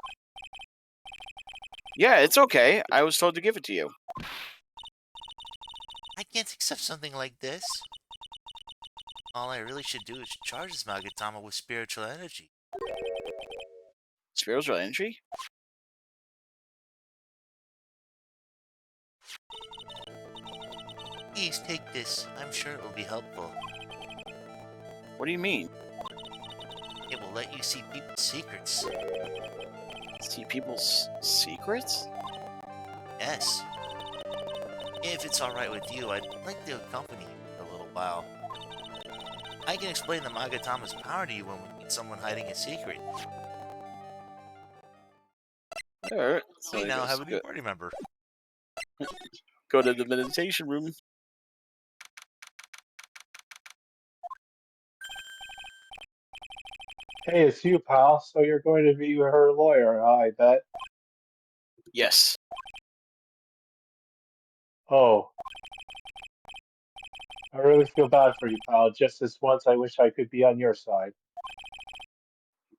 Yeah, it's okay. I was told to give it to you. I can't accept something like this. All I really should do is charge this Magatama with spiritual energy. Spiritual energy? Please take this. I'm sure it will be helpful. What do you mean? It will let you see people's secrets. See people's secrets? Yes. If it's alright with you, I'd like to accompany you for a little while. I can explain the Magatama's power to you when we meet someone hiding a secret. Alright. We now have a new party member. Go to the meditation room. Hey, it's you, pal. So you're going to be her lawyer, I bet. Yes. Oh. I really feel bad for you, pal. Just this once, I wish I could be on your side.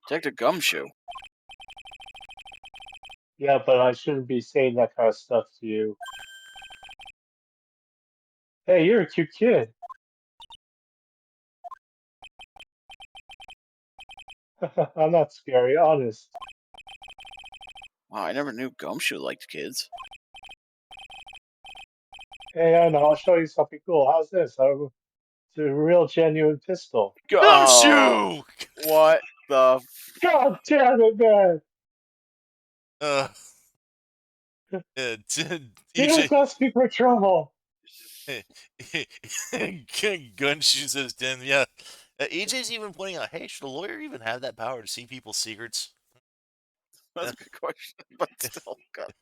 Detective Gumshoe. Yeah, but I shouldn't be saying that kind of stuff to you. Hey, you're a cute kid. I'm not scary, honest. Wow, I never knew Gumshoe liked kids. Hey, I know, I'll show you something cool. How's this? It's a real genuine pistol. Gumshoe! What the? God damn it, man! EJ, He must be for trouble. Gumshoe says, Tim, yeah. EJ's even pointing out, hey, should a lawyer even have that power to see people's secrets? That's a good question, but still, God.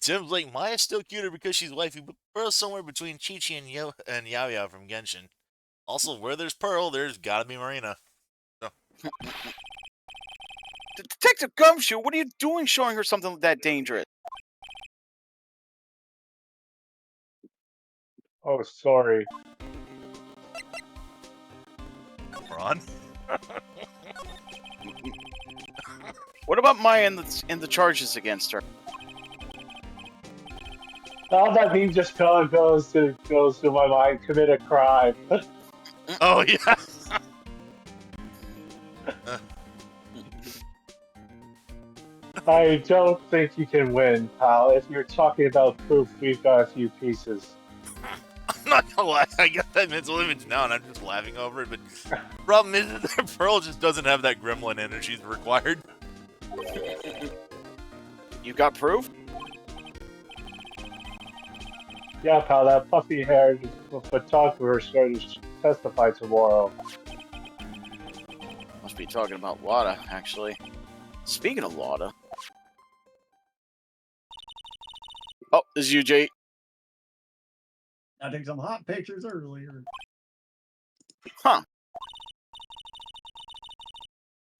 Tim's like, Maya's still cuter because she's wifey, but Pearl's somewhere between Chi-Chi and Yao Yao from Genshin. Also, where there's Pearl, there's gotta be Marina. So. Detective Gumshoe, what are you doing showing her something that dangerous? Oh, sorry. Ron? What about Maya and the charges against her? Now that meme just kind of goes to my mind. Commit a crime. Oh, yeah. I don't think you can win, pal. If you're talking about proof, we've got a few pieces. I'm not gonna lie. I got that mental image now, and I'm just laughing over it. But problem is that Pearl just doesn't have that gremlin energy required. You got proof? Yeah, pal, that puffy-haired photographer is going to testify tomorrow. Must be talking about Lada, actually. Speaking of Lada. Oh, this is you, Jay. I took some hot pictures earlier. Huh.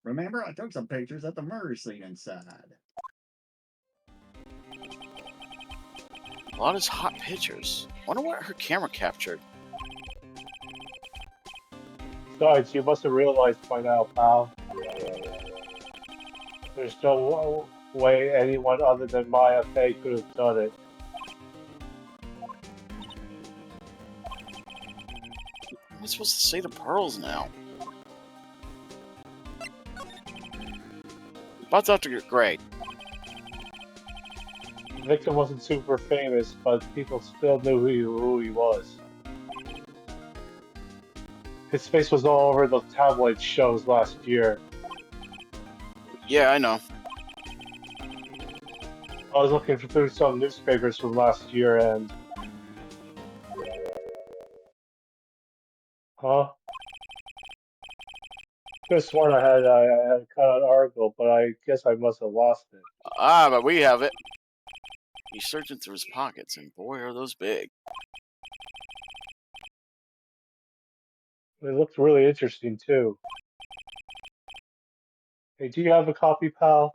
Remember, I took some pictures at the murder scene inside. Lada's hot pictures. Wonder what her camera captured. Besides, you must have realized by now, pal. There's no way anyone other than Maya Fey could have done it. What am I supposed to say to Pearls now? About Dr. Gray. The victim wasn't super famous, but people still knew who he was. His face was all over the tabloid shows last year. Yeah, I know. I was looking through some newspapers from last year and... Huh? Could have sworn I had cut an article, but I guess I must have lost it. Ah, but we have it. He's searching through his pockets, and boy, are those big. It looked really interesting, too. Hey, do you have a copy, pal?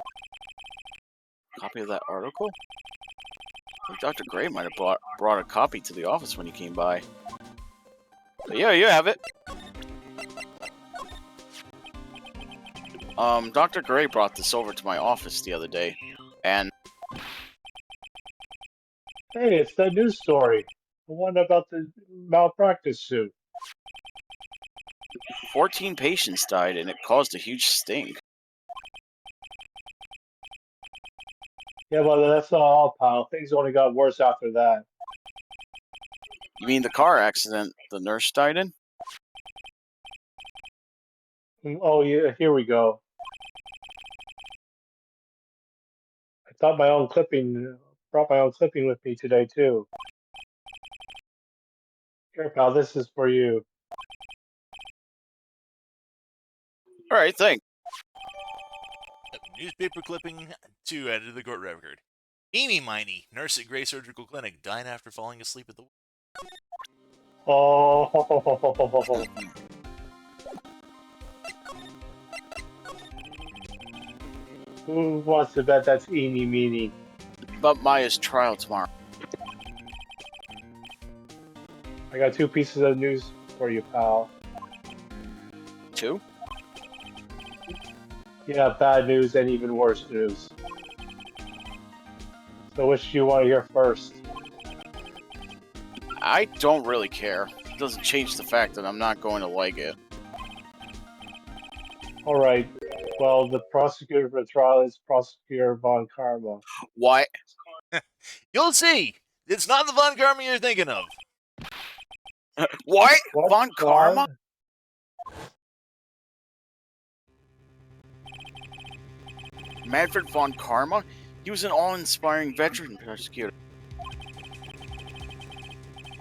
Copy of that article? I think Dr. Gray might have brought a copy to the office when he came by. But yeah, you have it. Dr. Gray brought this over to my office the other day, and... Hey, it's that news story. The one about the malpractice suit. 14 patients died, and it caused a huge stink. Yeah, well, that's not all, pal. Things only got worse after that. You mean the car accident the nurse died in? Oh, yeah, here we go. I thought brought my own clipping with me today, too. Here, pal, this is for you. Alright, thanks. Newspaper clipping 2 added to the court record. Mimi Miney, nurse at Gray Surgical Clinic, died after falling asleep at the... Oh, who wants to bet that's eeny meeny? About Maya's trial tomorrow. I got 2 pieces of news for you, pal. 2? Yeah, bad news and even worse news. So which do you want to hear first? I don't really care. It doesn't change the fact that I'm not going to like it. Alright, well, the prosecutor for the trial is Prosecutor Von Karma. What? You'll see! It's not the Von Karma you're thinking of. What? What? Von Karma? Manfred Von Karma? He was an awe-inspiring veteran prosecutor.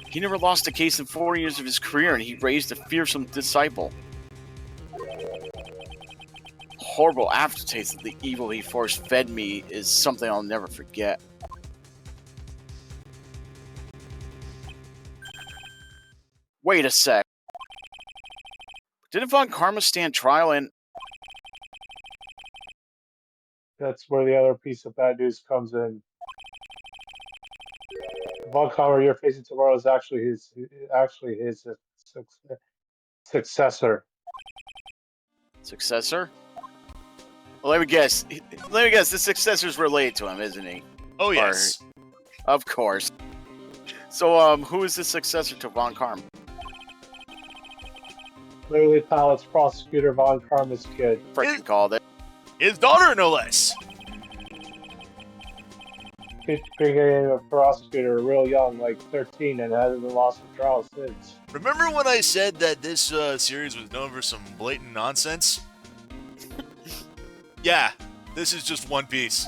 He never lost a case in 4 years of his career, and he raised a fearsome disciple. Horrible aftertaste of the evil he force-fed me is something I'll never forget. Wait a sec. Didn't Von Karma stand trial in... That's where the other piece of bad news comes in. Von Commer you're facing tomorrow is actually his successor. Successor? Well, let me guess. Let me guess. The successor's related to him, isn't he? Oh, yes. Of course. So, who is the successor to Von Karm? Literally, pal, it's Prosecutor Von Karma's kid. Freaking called it. His daughter, no less. He became a prosecutor real young, like 13, and hasn't been lost in trial since. Remember when I said that this series was known for some blatant nonsense? Yeah, this is just One Piece.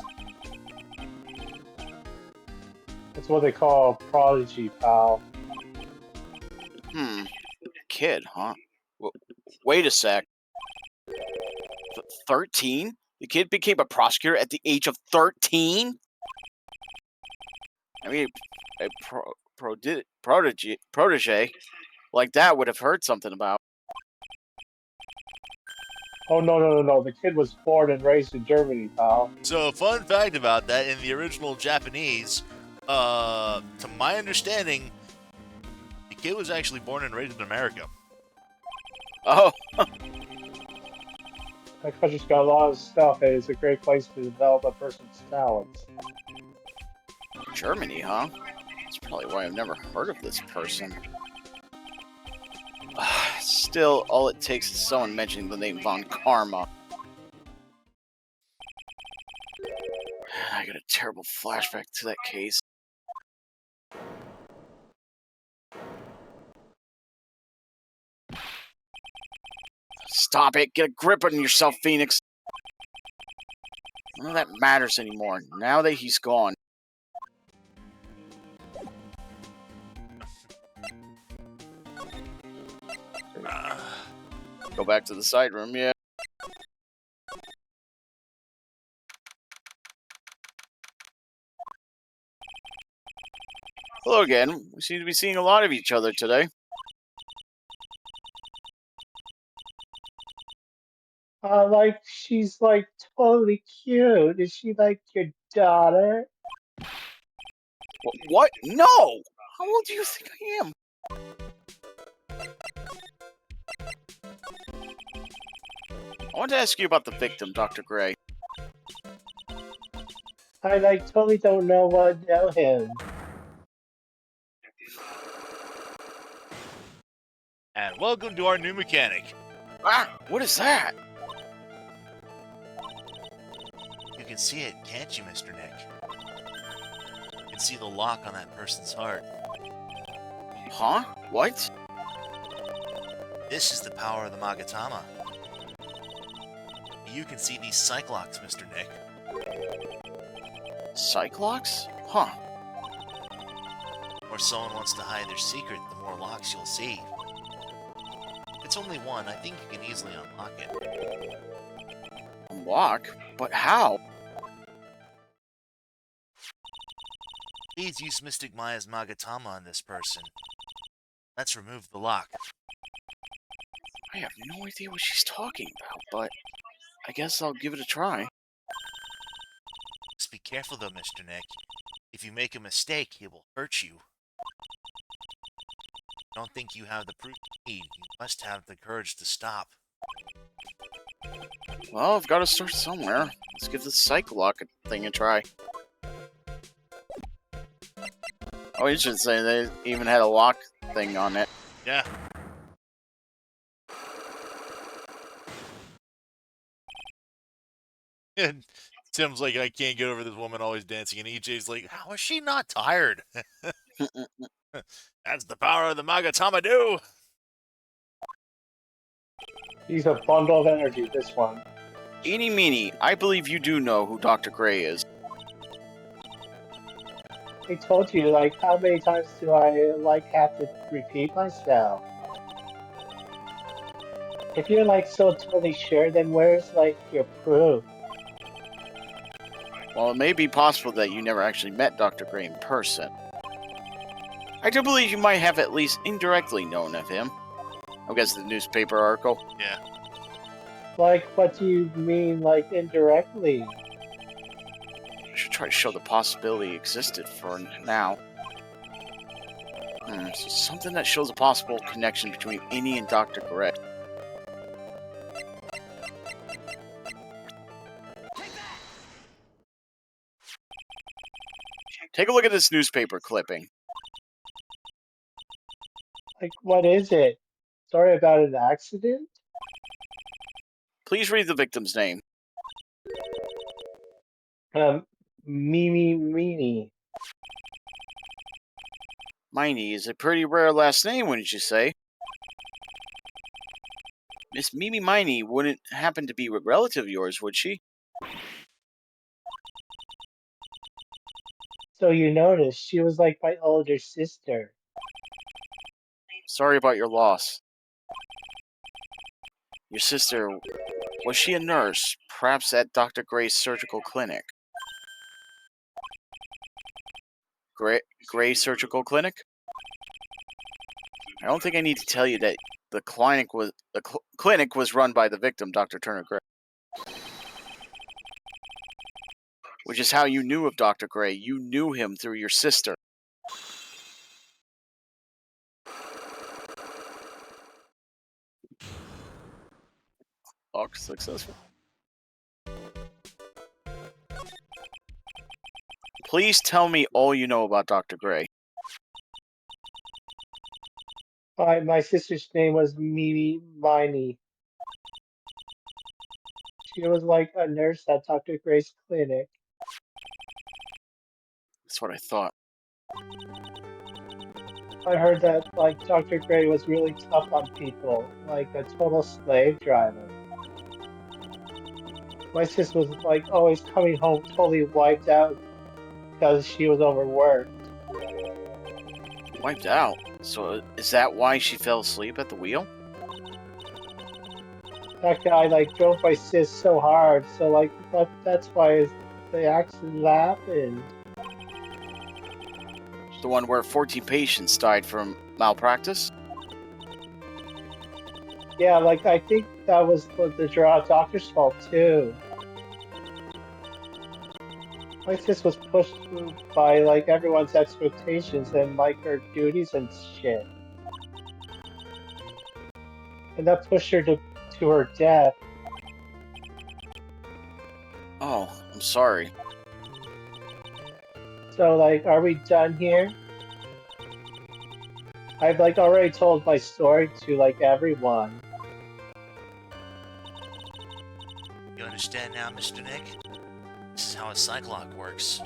That's what they call a prodigy, pal. Kid, huh? Wait a sec. 13? The kid became a prosecutor at the age of 13? I mean, a protege like that would have heard something about. Oh, no. The kid was born and raised in Germany, pal. So, fun fact about that, in the original Japanese, to my understanding, the kid was actually born and raised in America. Oh, That country's got a lot of stuff, and it's a great place to develop a person's talents. Germany, huh? That's probably why I've never heard of this person. Still, all it takes is someone mentioning the name Von Karma. I got a terrible flashback to that case. Stop it! Get a grip on yourself, Phoenix! None of that matters anymore, now that he's gone. Go back to the side room, yeah. Hello again. We seem to be seeing a lot of each other today. She's like totally cute. Is she like your daughter? What? No! How old do you think I am? I want to ask you about the victim, Dr. Gray. I totally don't know him. And welcome to our new mechanic. Ah! What is that? You can see it, can't you, Mr. Nick? You can see the lock on that person's heart. Huh? What? This is the power of the Magatama. You can see these Cyclocks, Mr. Nick. Cyclops? Huh. Or someone wants to hide their secret, the more locks you'll see. It's only one. I think you can easily unlock it. Unlock? But how? Please use Mystic Maya's Magatama on this person. Let's remove the lock. I have no idea what she's talking about, but I guess I'll give it a try. Just be careful though, Mr. Nick. If you make a mistake, it will hurt you. I don't think you have the proof you need. You must have the courage to stop. Well, I've got to start somewhere. Let's give the Cyclock thing a try. Oh, you should say they even had a lock thing on it. Yeah. And Tim's like, I can't get over this woman always dancing, and EJ's like, how is she not tired? That's the power of the Magatama do. He's a bundle of energy, this one. Eeny meeny, I believe you do know who Dr. Gray is. I told you, how many times do I, have to repeat myself? If you're, so totally sure, then where's, your proof? Well, it may be possible that you never actually met Dr. Gray in person. I do believe you might have at least indirectly known of him. I guess the newspaper article. Yeah. What do you mean, indirectly? should try to show the possibility existed for now. So something that shows a possible connection between Innie and Dr. Gray. Take a look at this newspaper clipping. Like, what is it? Story about an accident? Please read the victim's name. Mimi Meanie. Miney is a pretty rare last name, wouldn't you say? Miss Mimi Miney wouldn't happen to be a relative of yours, would she? So you noticed, she was like my older sister. Sorry about your loss. Your sister, was she a nurse, perhaps at Dr. Gray's surgical clinic? Gray Surgical Clinic? I don't think I need to tell you that the clinic was run by the victim, Dr. Turner Gray. Which is how you knew of Dr. Gray. You knew him through your sister. Lock successful. Please tell me all you know about Dr. Gray. My sister's name was Mimi Miney. She was like a nurse at Dr. Gray's clinic. That's what I thought. I heard that like Dr. Gray was really tough on people, like a total slave driver. My sister was like always coming home totally wiped out because she was overworked. Wiped out? So is that why she fell asleep at the wheel? That guy like drove my sis so hard, so like that's why the accident happened. The one where 14 patients died from malpractice? Yeah, like I think that was the doctor's fault too. My sis was pushed by like everyone's expectations and like her duties and shit. And that pushed her to her death. Oh, I'm sorry. So like, are we done here? I've like already told my story to like everyone. You understand now, Mr. Nick? This is how a Cyclock works.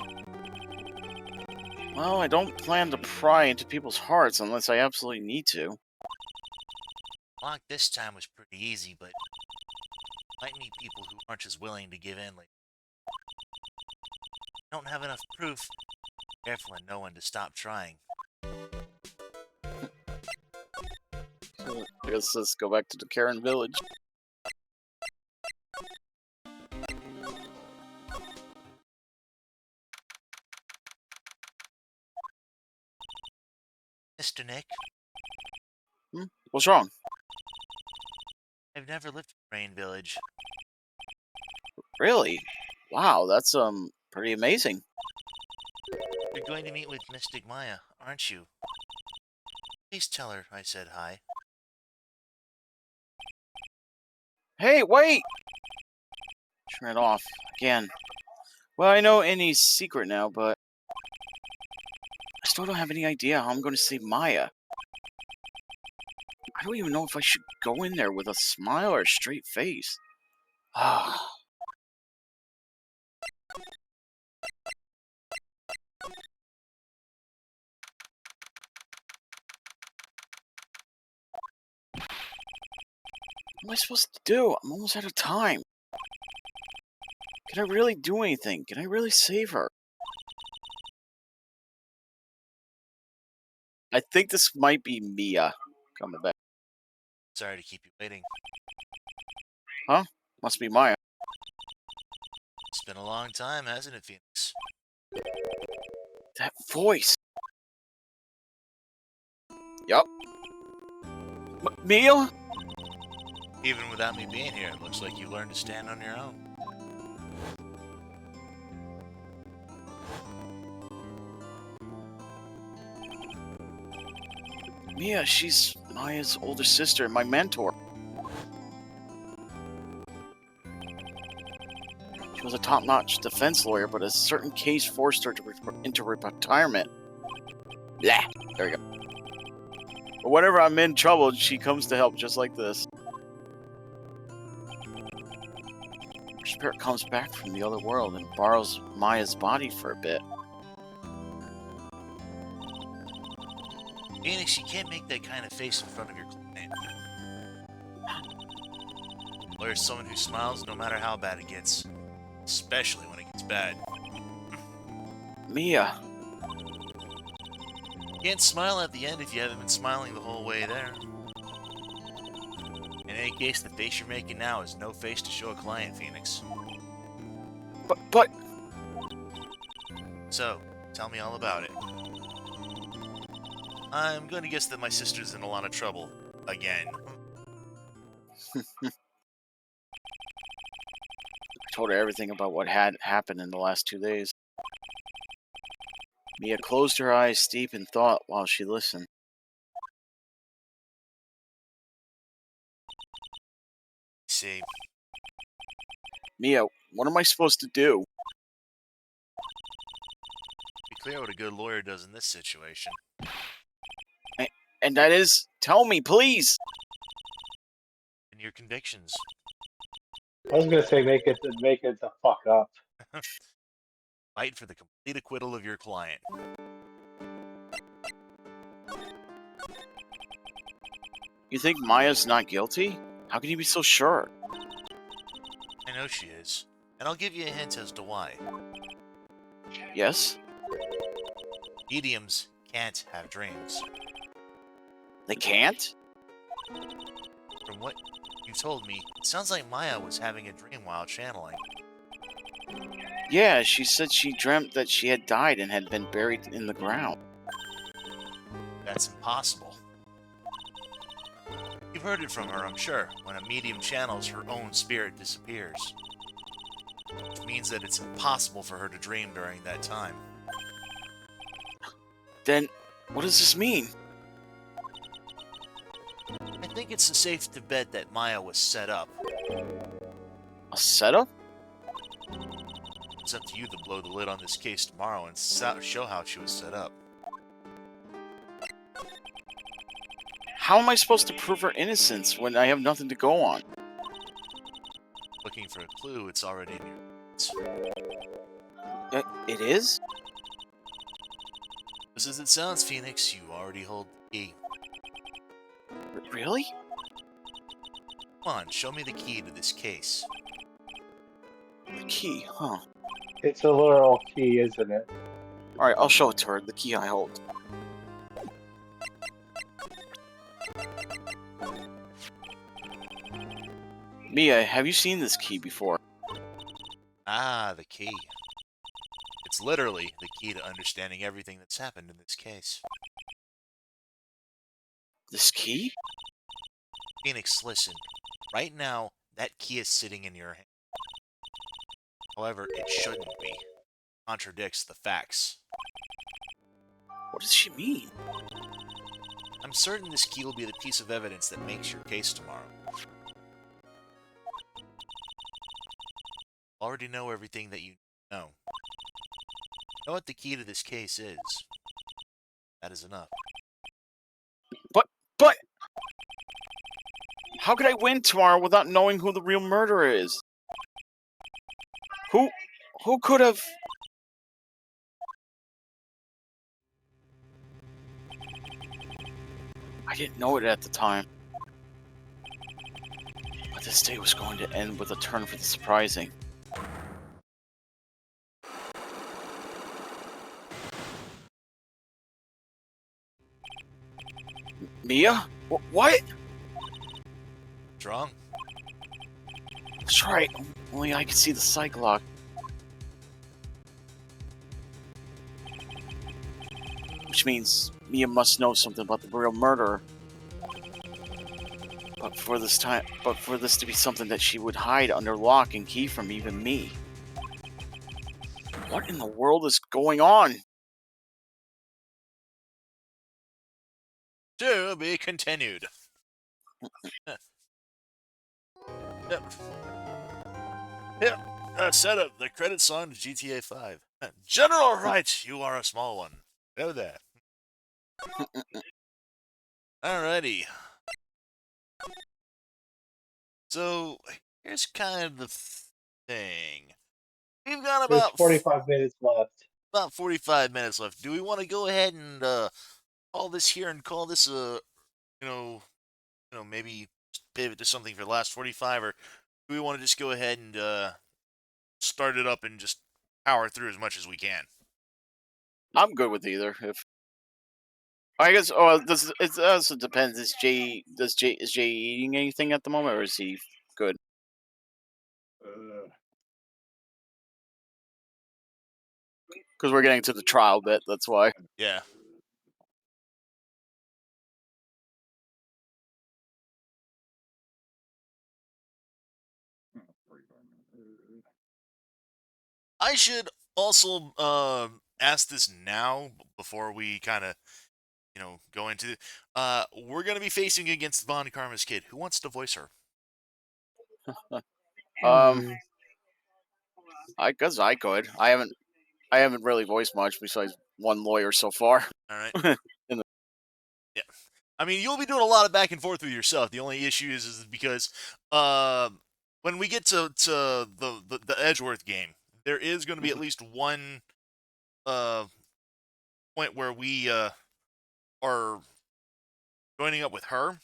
Well, I don't plan to pry into people's hearts unless I absolutely need to. Lock this time was pretty easy, but might meet people who aren't as willing to give in later. Don't have enough proof. Careful and know when to stop trying. So I guess let's go back to the Karen village. Mr. Nick, What's wrong? I've never lived in Rain Village. Really? Wow, that's pretty amazing. You're going to meet with Mystic Maya, aren't you? Please tell her I said hi. Hey, wait! Turn it off again. Well, I know Innie's secret now, but I still don't have any idea how I'm going to save Maya. I don't even know if I should go in there with a smile or a straight face. Ah. What am I supposed to do? I'm almost out of time. Can I really do anything? Can I really save her? I think this might be Mia coming back. Sorry to keep you waiting. Huh? Must be Maya. It's been a long time, hasn't it, Phoenix? That voice. Yup. Mia? Even without me being here, it looks like you learned to stand on your own. Mia, she's Maya's older sister and my mentor. She was a top-notch defense lawyer, but a certain case forced her into retirement. Blah. There we go. But whenever I'm in trouble, she comes to help just like this. Her spirit comes back from the other world and borrows Maya's body for a bit. Phoenix, you can't make that kind of face in front of your client. Lawyer's someone who smiles no matter how bad it gets. Especially when it gets bad. Mia, You can't smile at the end if you haven't been smiling the whole way there. In any case, the face you're making now is no face to show a client, Phoenix. but So, tell me all about it. I'm going to guess that my sister's in a lot of trouble. Again. I told her everything about what had happened in the last 2 days. Mia closed her eyes deep in thought while she listened. See, Mia, what am I supposed to do? be clear what a good lawyer does in this situation. And that is, tell me, please! And your convictions. I was gonna say make it the fuck up. Fight for the complete acquittal of your client. You think Maya's not guilty? How can you be so sure? I know she is. And I'll give you a hint as to why. Yes? Mediums can't have dreams. They can't? From what you told me, it sounds like Maya was having a dream while channeling. Yeah, she said she dreamt that she had died and had been buried in the ground. That's impossible. You've heard it from her, I'm sure. When a medium channels, her own spirit disappears. Which means that it's impossible for her to dream during that time. Then, what does this mean? I think it's safe to bet that Maya was set up. A setup? It's up to you to blow the lid on this case tomorrow and show how she was set up. How am I supposed to prove her innocence when I have nothing to go on? Looking for a clue, it's already in your hands. It is? Just as it sounds, Phoenix, you already hold the key. Really? Come on, show me the key to this case. The key, huh? It's a literal key, isn't it? Alright, I'll show it to her, the key I hold. Mia, have you seen this key before? Ah, the key. It's literally the key to understanding everything that's happened in this case. This key? Phoenix, listen. Right now, that key is sitting in your hand. However, it shouldn't be. Contradicts the facts. What does she mean? I'm certain this key will be the piece of evidence that makes your case tomorrow. Already know everything that you know. Know what the key to this case is. That is enough. But how could I win tomorrow without knowing who the real murderer is? Who could have... I didn't know it at the time. But this day was going to end with a turn for the surprising. Mia? What? What's wrong? That's right. Only I can see the psych lock. Which means Mia must know something about the real murderer. But for this to be something that she would hide under lock and key from even me. What in the world is going on? To be continued. Yep. Yep. Set up the credit song to GTA 5. General Wright, you are a small one. Know that. Alrighty. So, here's kind of the thing. We've got There's 45 minutes left. about 45 minutes left. Do we want to go ahead and call this here and call this maybe pivot to something for the last 45, or do we want to just go ahead and start it up and just power through as much as we can? I'm good with either. If I guess, oh, it also depends. Is Jay eating anything at the moment, or is he good? Because we're getting to the trial bit. That's why. Yeah. I should also ask this now before we kind of, go into. We're gonna be facing against Von Karma's kid. Who wants to voice her? I guess I could. I haven't really voiced much besides one lawyer so far. All right. Yeah. I mean, you'll be doing a lot of back and forth with yourself. The only issue is because when we get to the Edgeworth game, there is going to be at least one point where we are joining up with her.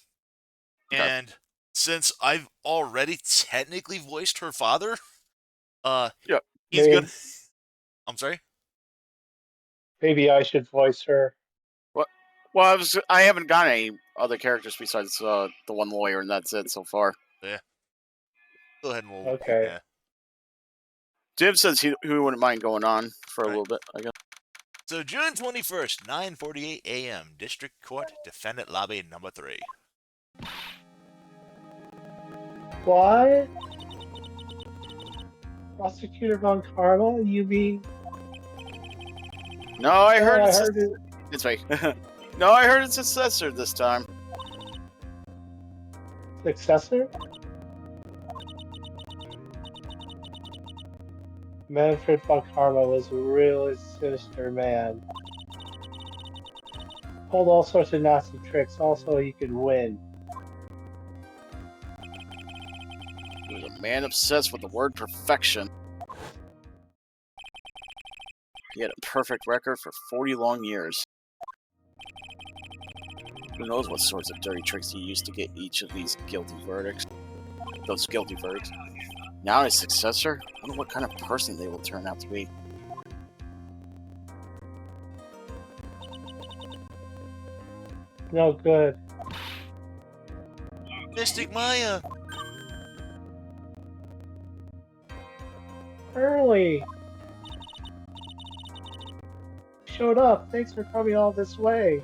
Okay. And since I've already technically voiced her father, Yeah. he's Maybe- gonna. I'm sorry. Maybe I should voice her. Well, I haven't got any other characters besides the one lawyer, and that's it so far. Go ahead and we'll. Okay. Yeah. Jim says he wouldn't mind going on for a Right. little bit. I guess. So June 21st, 9:48 a.m. District Court, Defendant Lobby Number 3. What? Prosecutor Von Karma? You mean? No, I heard I it's heard it. it's fake. No, I heard it's a successor this time. Successor? Manfred Von Karma was a really sinister man. Pulled all sorts of nasty tricks, also he could win. He was a man obsessed with the word perfection. He had a perfect record for 40 long years. Who knows what sorts of dirty tricks he used to get each of these guilty verdicts. Those guilty verdicts. Now his successor? I wonder what kind of person they will turn out to be. No good. Mystic Maya. Early! Showed up. Thanks for coming all this way.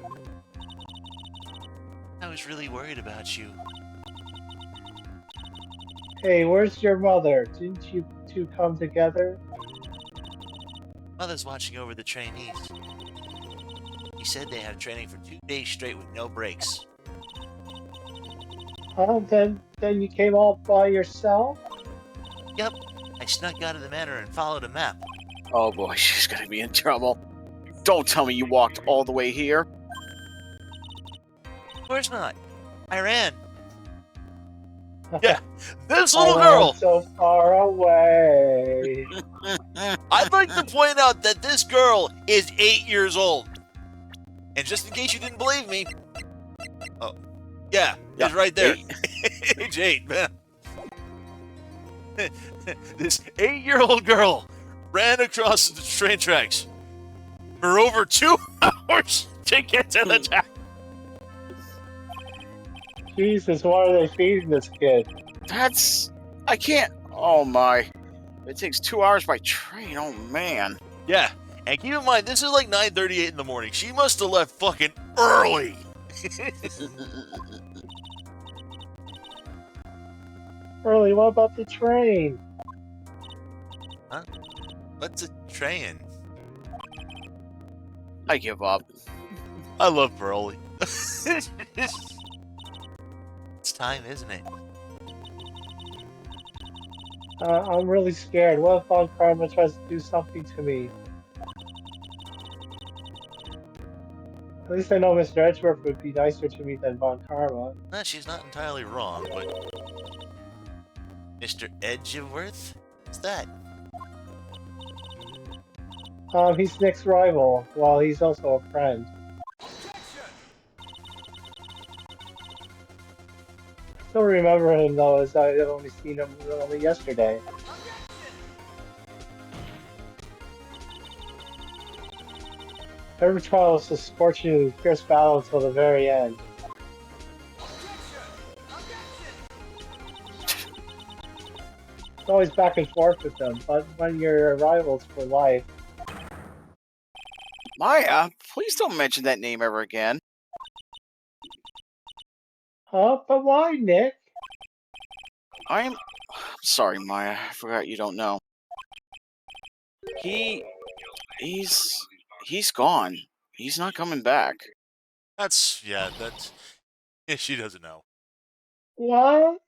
I was really worried about you. Hey, where's your mother? Didn't you two come together? Mother's watching over the trainees. He said they had training for 2 days straight with no breaks. Huh? Then you came all by yourself? Yep. I snuck out of the manor and followed a map. Oh boy, she's gonna be in trouble. Don't tell me you walked all the way here. Of course not. I ran. Yeah, this little Oh, girl. so far away. I'd like to point out that this girl is 8 years old. And just in case you didn't believe me, oh, yeah, it's right there. Age 8, man. This 8-year-old girl ran across the train tracks for over 2 hours to get to the town. Jesus, why are they feeding this kid? I can't. Oh my. It takes 2 hours by train. Oh man. Yeah, and keep in mind, this is like 9:38 in the morning. She must have left fucking early. Early, what about the train? What's a train? I give up. I love Broly. It's time, isn't it? I'm really scared. What if Von Karma tries to do something to me? At least I know Mr. Edgeworth would be nicer to me than Von Karma. She's not entirely wrong, but... Mr. Edgeworth? What's that? He's Nick's rival, while he's also a friend. Still remember him though, as I had only seen him only yesterday. Every trial was a scorching, fierce battle until the very end. It's always back and forth with them, but when you're rivals for life. Maya, please don't mention that name ever again. Huh? But why, Nick? I'm sorry, Maya. I forgot you don't know. He's gone. He's not coming back. That's... Yeah, she doesn't know. What?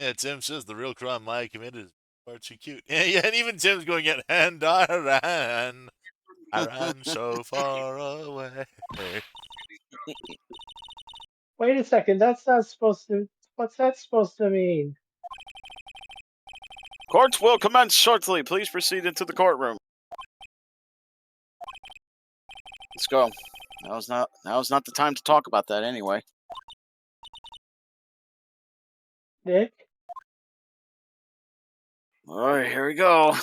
Yeah, Tim says the real crime Maya committed is far too cute. Yeah, and even Tim's going at, and I ran so far away. Wait a second, that's not supposed to... What's that supposed to mean? Court will commence shortly. Please proceed into the courtroom. Let's go. Now's not the time to talk about that anyway. Nick? Alright, here we go.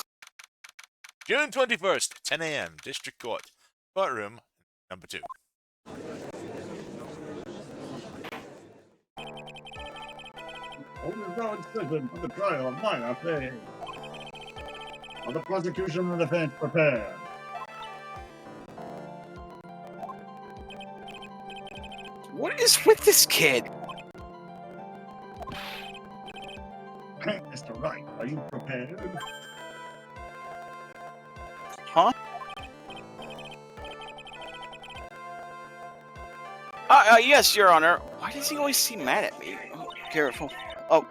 June 21st, 10 a.m., District Court. Courtroom number 2. Hold no decision for the trial of Maya Fey. Are the prosecution and defense prepared? What is with this kid? Mr. Wright, are you prepared? Huh? Yes, Your Honor. Why does he always seem mad at me? Oh, careful. Oh.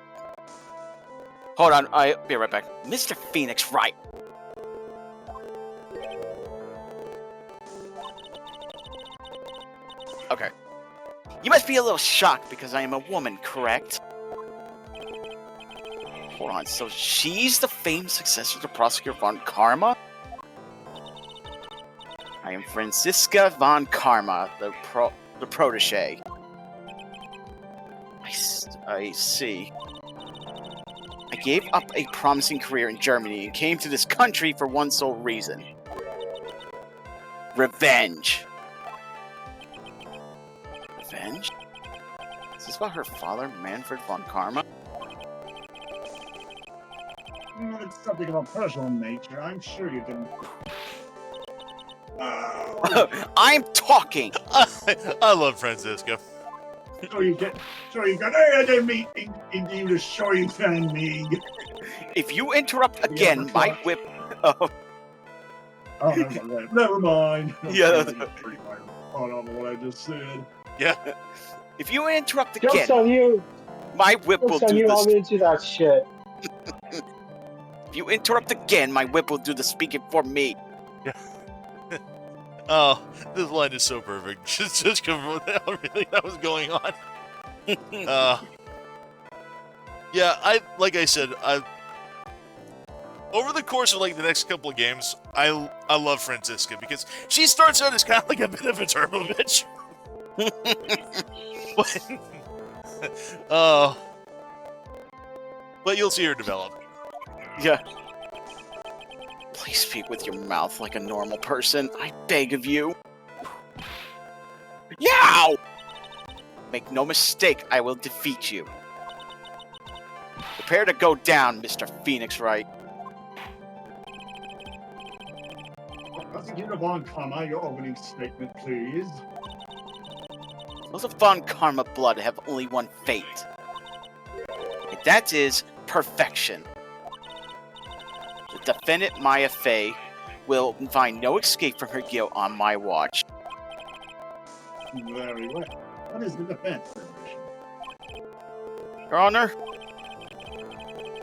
Hold on, I'll be right back. Mr. Phoenix Wright. Okay. You must be a little shocked because I am a woman, correct? Hold on, so she's the famed successor to Prosecutor Von Karma? I am Franziska Von Karma, the protege. I see. I gave up a promising career in Germany and came to this country for one sole reason. Revenge. Revenge? Is this about her father, Manfred Von Karma? It's something of a personal nature. I'm sure you can... I'm talking! I love Francisco. Sure you can... Hey, I didn't mean you to sure you can me. If you interrupt again, my whip... Oh, Oh, never mind. Yeah, That's pretty much caught on what I just said. Yeah. if you interrupt Joke's again, on you! my whip will Joke's on do you, this. I'm into that shit. If you interrupt again, my whip will do the speaking for me. Oh, this line is so perfect. Just confirm everything that was going on. Yeah, like I said, over the course of like the next couple of games, I love Franziska because she starts out as kind of like a bit of a turbo bitch. But you'll see her develop. Yeah. Please speak with your mouth like a normal person. I beg of you. Yow! Make no mistake, I will defeat you. Prepare to go down, Mr. Phoenix Wright. Prosecutor Von Karma, your opening statement, please. Those of Von Karma blood have only one fate. And that is perfection. The defendant Maya Fey will find no escape from her guilt on my watch. Very well. What is the defense position? Your Honor,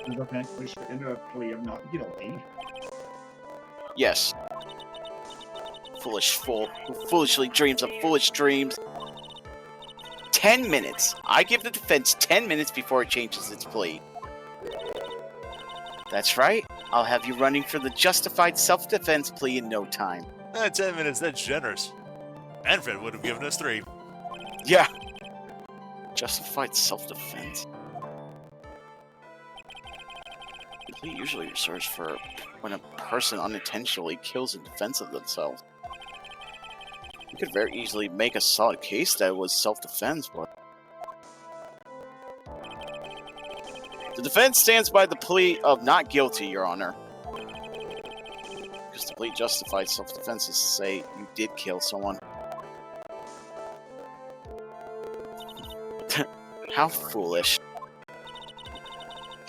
The defense wishes to enter a plea of not guilty. yes. Foolish fool who foolishly dreams of foolish dreams. 10 minutes. I give the defense 10 minutes before it changes its plea. That's right. I'll have you running for the justified self-defense plea in no time. 10 minutes, that's generous. Manfred would have given us 3. Yeah. Justified self-defense. The plea usually reserves for when a person unintentionally kills in defense of themselves. You could very easily make a solid case that it was self-defense, but... The defense stands by the plea of not guilty, Your Honor. Because the plea justified self-defense is to say you did kill someone. How foolish.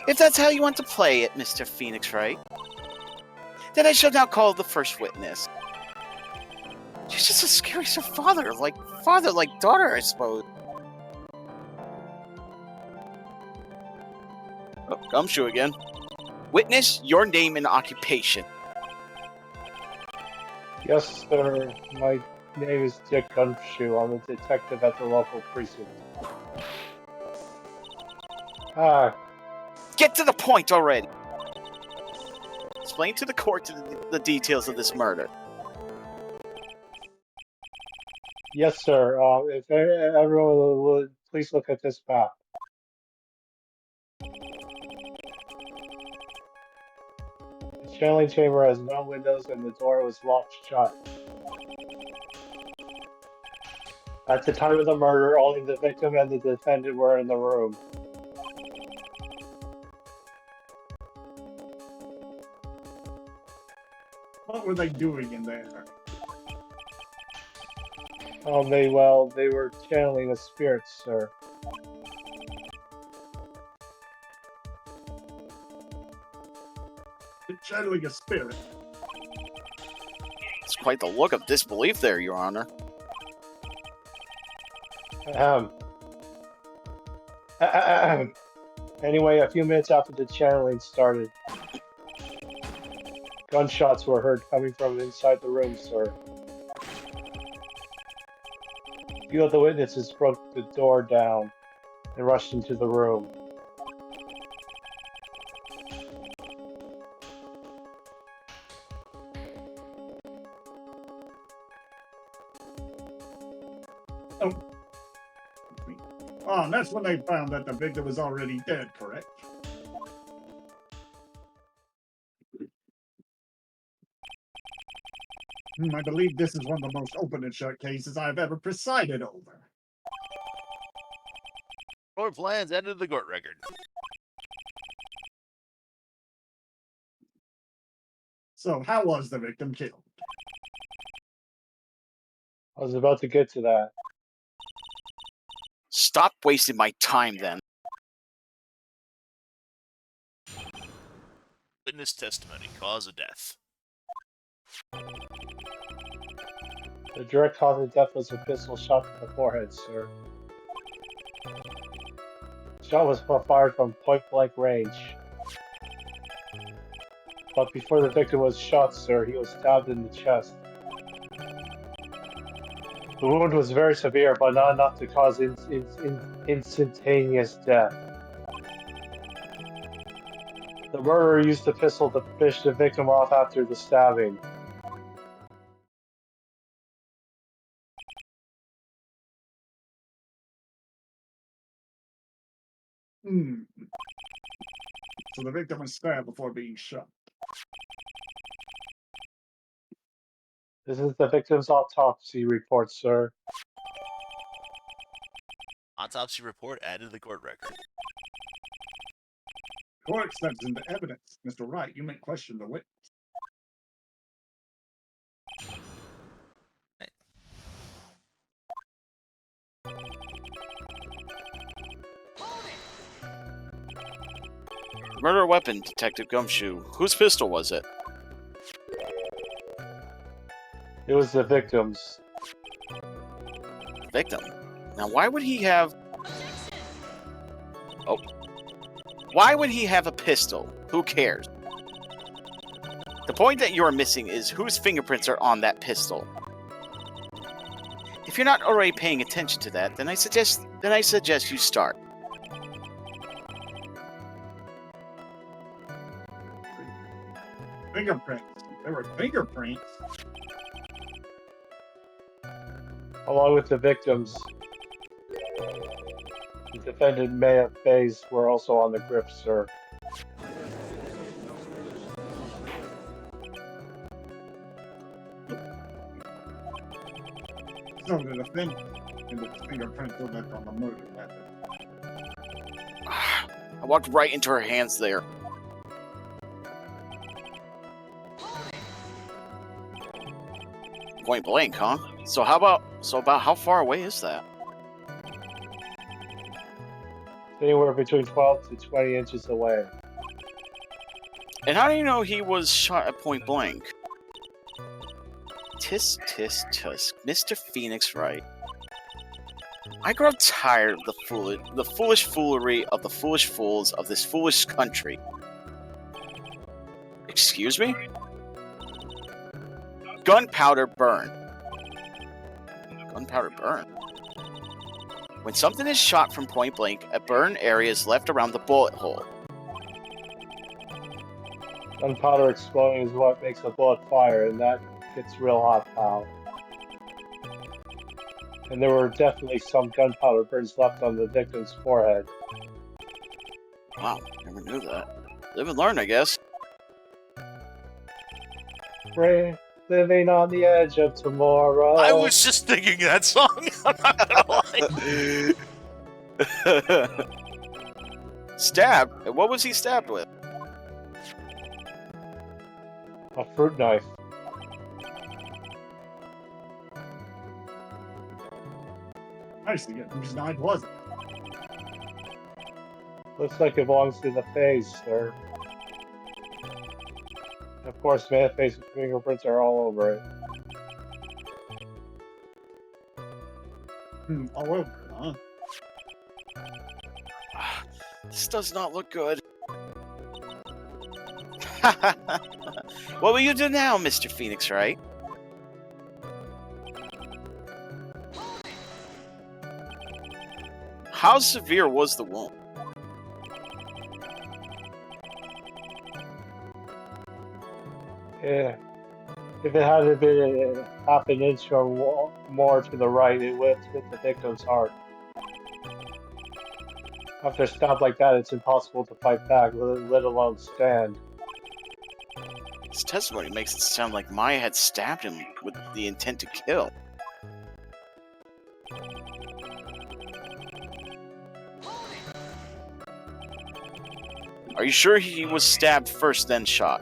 If that's how you want to play it, Mr. Phoenix Wright, then I shall now call the first witness. She's just a scary father like daughter, I suppose. Oh, Gumshoe again. Witness, your name and occupation. Yes, sir. My name is Dick Gumshoe. I'm a detective at the local precinct. Get to the point already. Explain to the court the details of this murder. Yes, sir. If everyone would please look at this map. The channeling chamber has no windows and the door was locked shut. At the time of the murder, only the victim and the defendant were in the room. What were they doing in there? They were channeling a spirit, sir. They're channeling a spirit. It's quite the look of disbelief there, Your Honor. Anyway, a few minutes after the channeling started, gunshots were heard coming from inside the room, sir. A few of the witnesses broke the door down and rushed into the room. Oh, and that's when they found that the victim was already dead, correct? I believe this is one of the most open and shut cases I've ever presided over. Court plans entered the court record. So, how was the victim killed? I was about to get to that. Stop wasting my time, then. Witness testimony, cause of death. The direct cause of death was a pistol shot to the forehead, sir. The shot was fired from point-blank range. But before the victim was shot, sir, he was stabbed in the chest. The wound was very severe, but not enough to cause instantaneous death. The murderer used the pistol to finish the victim off after the stabbing. So the victim was stabbed before being shot. This is the victim's autopsy report, sir. Autopsy report added to the court record. Court steps into evidence. Mr. Wright, you may question the witness. Murder weapon, Detective Gumshoe. Whose pistol was it? It was the victim's. victim. Now, why would he have... Oh. Why would he have a pistol? Who cares? The point that you're missing is whose fingerprints are on that pistol. If you're not already paying attention to that, then I suggest you start. Fingerprints. There were fingerprints. Along with the victims, the defendant Maya Fays were also on the grip, sir. So the defendant and the fingerprints were left on the murder weapon. I walked right into her hands there. Point blank, huh? So about how far away is that? Anywhere between 12 to 20 inches away. And how do you know he was shot at point blank? Tisk, tisk, tisk. Mr. Phoenix Wright. I grow tired of the foolish foolery of the foolish fools of this foolish country. Excuse me? Gunpowder burn. Gunpowder burn. When something is shot from point blank, a burn area is left around the bullet hole. Gunpowder exploding is what makes a bullet fire, and that gets real hot, pal. And there were definitely some gunpowder burns left on the victim's forehead. Wow, never knew that. Live and learn, I guess. Living on the edge of tomorrow. I was just thinking that song. I'm not gonna lie. Stabbed? What was he stabbed with? A fruit knife. Nice to get whose knife was it? Looks like it belongs to the face, sir. Of course, Manface's fingerprints are all over it. All over it, huh? This does not look good. What will you do now, Mr. Phoenix Wright? How severe was the wound? Yeah. If it had been half an inch or more to the right, it would have hit the victim's heart. After a stab like that, it's impossible to fight back, let alone stand. His testimony makes it sound like Maya had stabbed him with the intent to kill. Are you sure he was stabbed first, then shot?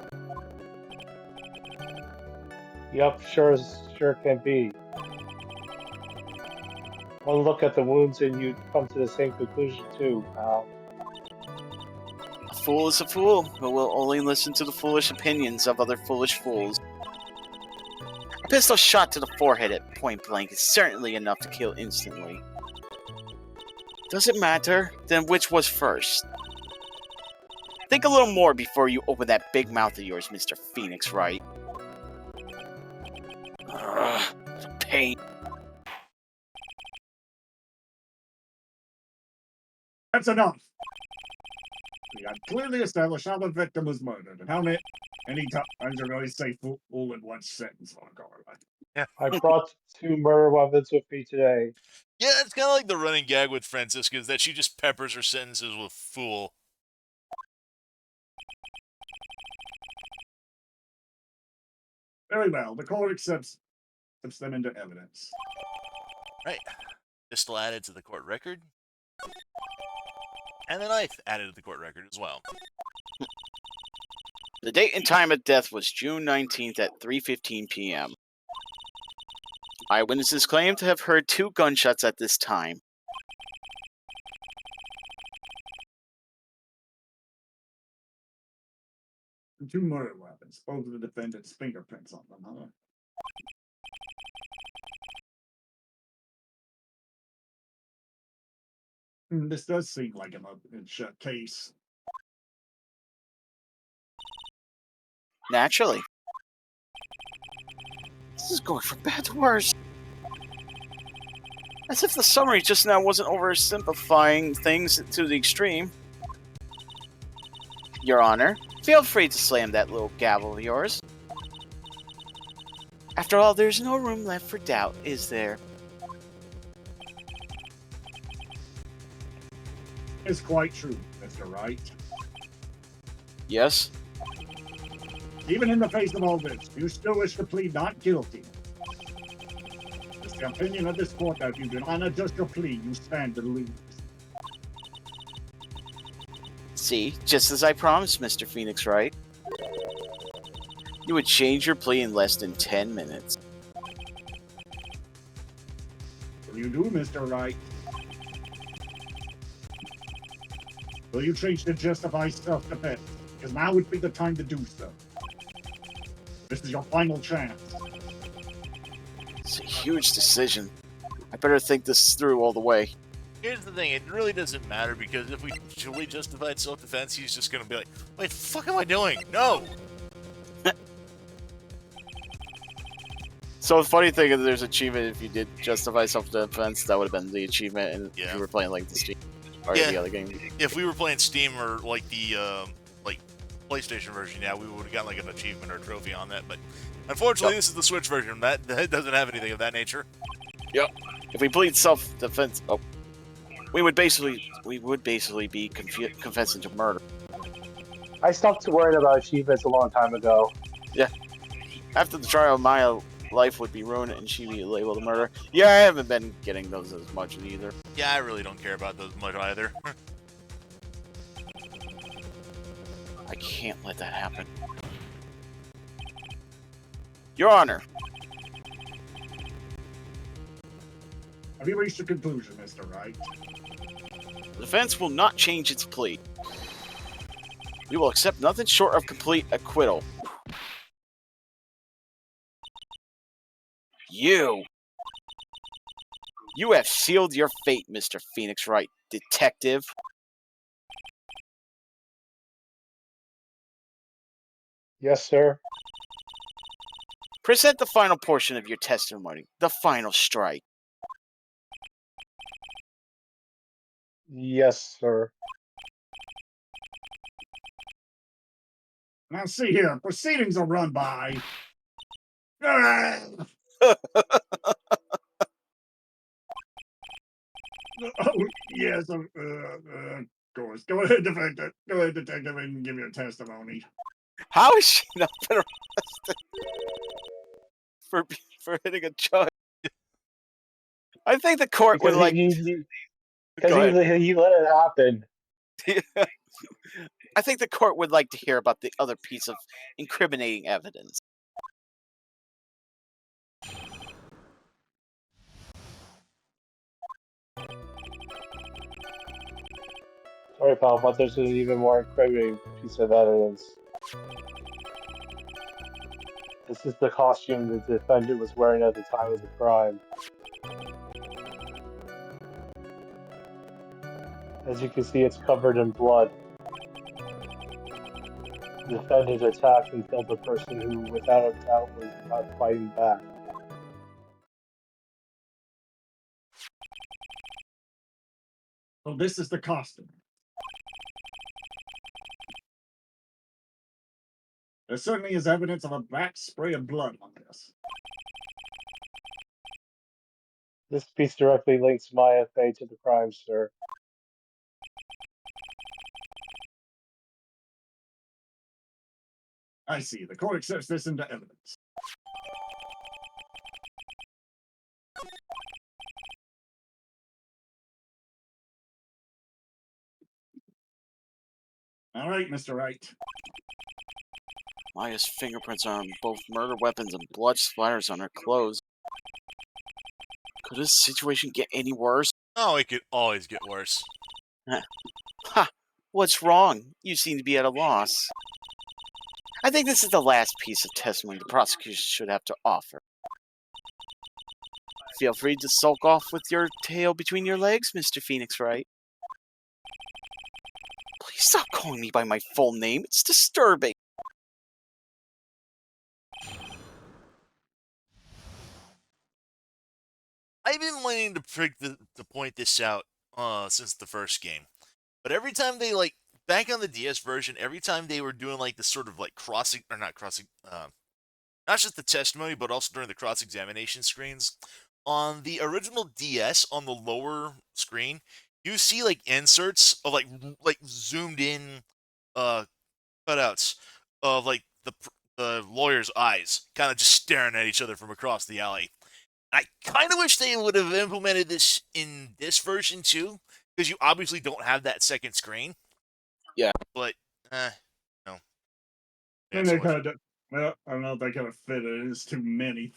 Yep, sure can be. One look at the wounds and you'd come to the same conclusion too, pal. A fool is a fool, who will only listen to the foolish opinions of other foolish fools. A pistol shot to the forehead at point blank is certainly enough to kill instantly. Does it matter? Then which was first? Think a little more before you open that big mouth of yours, Mr. Phoenix Wright. Ugh, the pain. That's enough. We have clearly established how the victim was murdered and how many times you're going to say fool all in one sentence, Garland. I brought 2 murder weapons with me today. Yeah, it's kind of like the running gag with Franziska is that she just peppers her sentences with fool. Very well. The court accepts them into evidence. Right. Pistol added to the court record. And the knife added to the court record as well. The date and time of death was June 19th at 3:15 p.m. Eyewitnesses claim to have heard 2 gunshots at this time. And 2 murder weapons. Both of the defendant's fingerprints on them, huh? This does seem like an open shut case. Naturally. This is going from bad to worse. As if the summary just now wasn't oversimplifying things to the extreme. Your Honor, feel free to slam that little gavel of yours. After all, there's no room left for doubt, is there? It's quite true, Mr. Wright. Yes? Even in the face of all this, you still wish to plead not guilty. It's the opinion of this court that if you do not adjust your plea, you stand to lose. See, just as I promised, Mr. Phoenix Wright. You would change your plea in less than 10 minutes. Will you do, Mr. Wright? Will you change to justify self-defense? Because now would be the time to do so. This is your final chance. It's a huge decision. I better think this through all the way. Here's the thing, it really doesn't matter because if we truly justified self-defense, he's just gonna be like, wait, the fuck am I doing? No! So the funny thing is there's achievement if you did justify self-defense, that would have been the achievement, and Yeah. if you were playing like the Steam or Yeah. the other game. If we were playing Steam or like the like PlayStation version, yeah, we would have gotten like an achievement or a trophy on that. But unfortunately, this is the Switch version. That doesn't have anything of that nature. If we plead self-defense, we would basically be confessing to murder. I stopped worrying about achievements a long time ago. After the trial, my life would be ruined and she'd be labeled a murder. Yeah, I haven't been getting those as much either. Yeah, I really don't care about those much either. I can't let that happen. Your Honor, Have you reached a conclusion, Mr. Wright? the defense will not change its plea. We will accept nothing short of complete acquittal. You have sealed your fate, Mr. Phoenix Wright, detective. Yes, sir. Present the final portion of your testimony, the final strike. Yes, sir. Now see here, proceedings are run by... Oh, yes, of course. Go ahead, defendant. Go ahead, detective, and give your testimony. How is she not been arrested for hitting a judge? I think the court would Because like. he Go ahead. he let it happen. I think the court would like to hear about the other piece of incriminating evidence. Sorry, pal, but there's an even more incriminating piece of evidence. This is the costume the defendant was wearing at the time of the crime. As you can see, it's covered in blood. The defendant attacked and killed the person who, without a doubt, was not fighting back. So this is the costume. There certainly is evidence of a back spray of blood on this. This piece directly links Maya Fey to the crime, sir. I see. The court accepts this into evidence. All right, Mr. Wright. Maya's fingerprints are on both murder weapons and blood splatters on her clothes. Could this situation get any worse? Oh, it could always get worse. Ha! What's wrong? You seem to be at a loss. I think this is the last piece of testimony the prosecution should have to offer. Feel free to sulk off with your tail between your legs, Mr. Phoenix Wright. calling me by my full name. It's disturbing. I've been wanting to point this out since the first game, but every time they like back on the DS version, every time they were doing like the sort of like crossing or not crossing, not just the testimony, but also during the cross examination screens on the original DS on the lower screen, you see like inserts of like zoomed in cutouts of like the lawyer's eyes, kind of just staring at each other from across the alley. I kind of wish they would have implemented this in this version too, because you obviously don't have that second screen. Yeah. But, no. And they could have, well, I don't know if they could have fit it. It's too many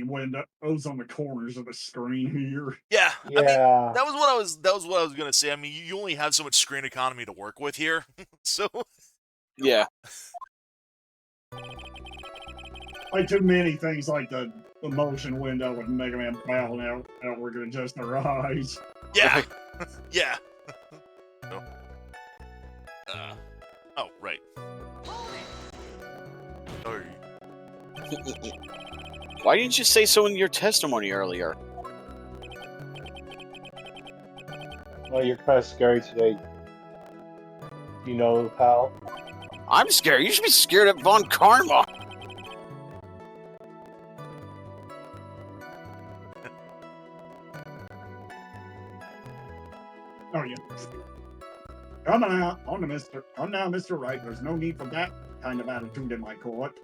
windows on the corners of the screen here. Yeah. Yeah. I mean, that was what I was gonna say. I mean, you only have so much screen economy to work with here, so. Yeah. Like too many things like the motion window with Mega Man bowing out we're gonna adjust their eyes. Yeah. Yeah. So, oh, right. Sorry. Why didn't you say so in your testimony earlier? Well, you're kind of scary today. You know, pal. I'm scared. You should be scared of Von Karma. Oh yeah. Come now, Mr. Wright. There's no need for that kind of attitude in my court.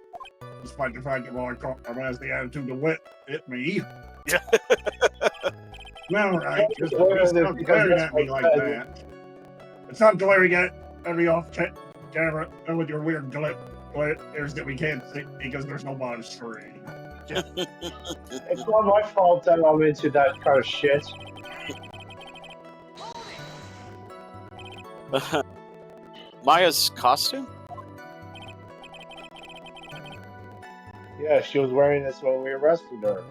Despite the fact that Von Karma has the attitude to hit me. Yeah. Well, right, just stop glaring at me like that. Stop glaring at me off camera with your weird glares that we can't see because there's no body screen. It's not my fault that I'm into that kind of shit. Maya's costume? Yeah, she was wearing this when we arrested her.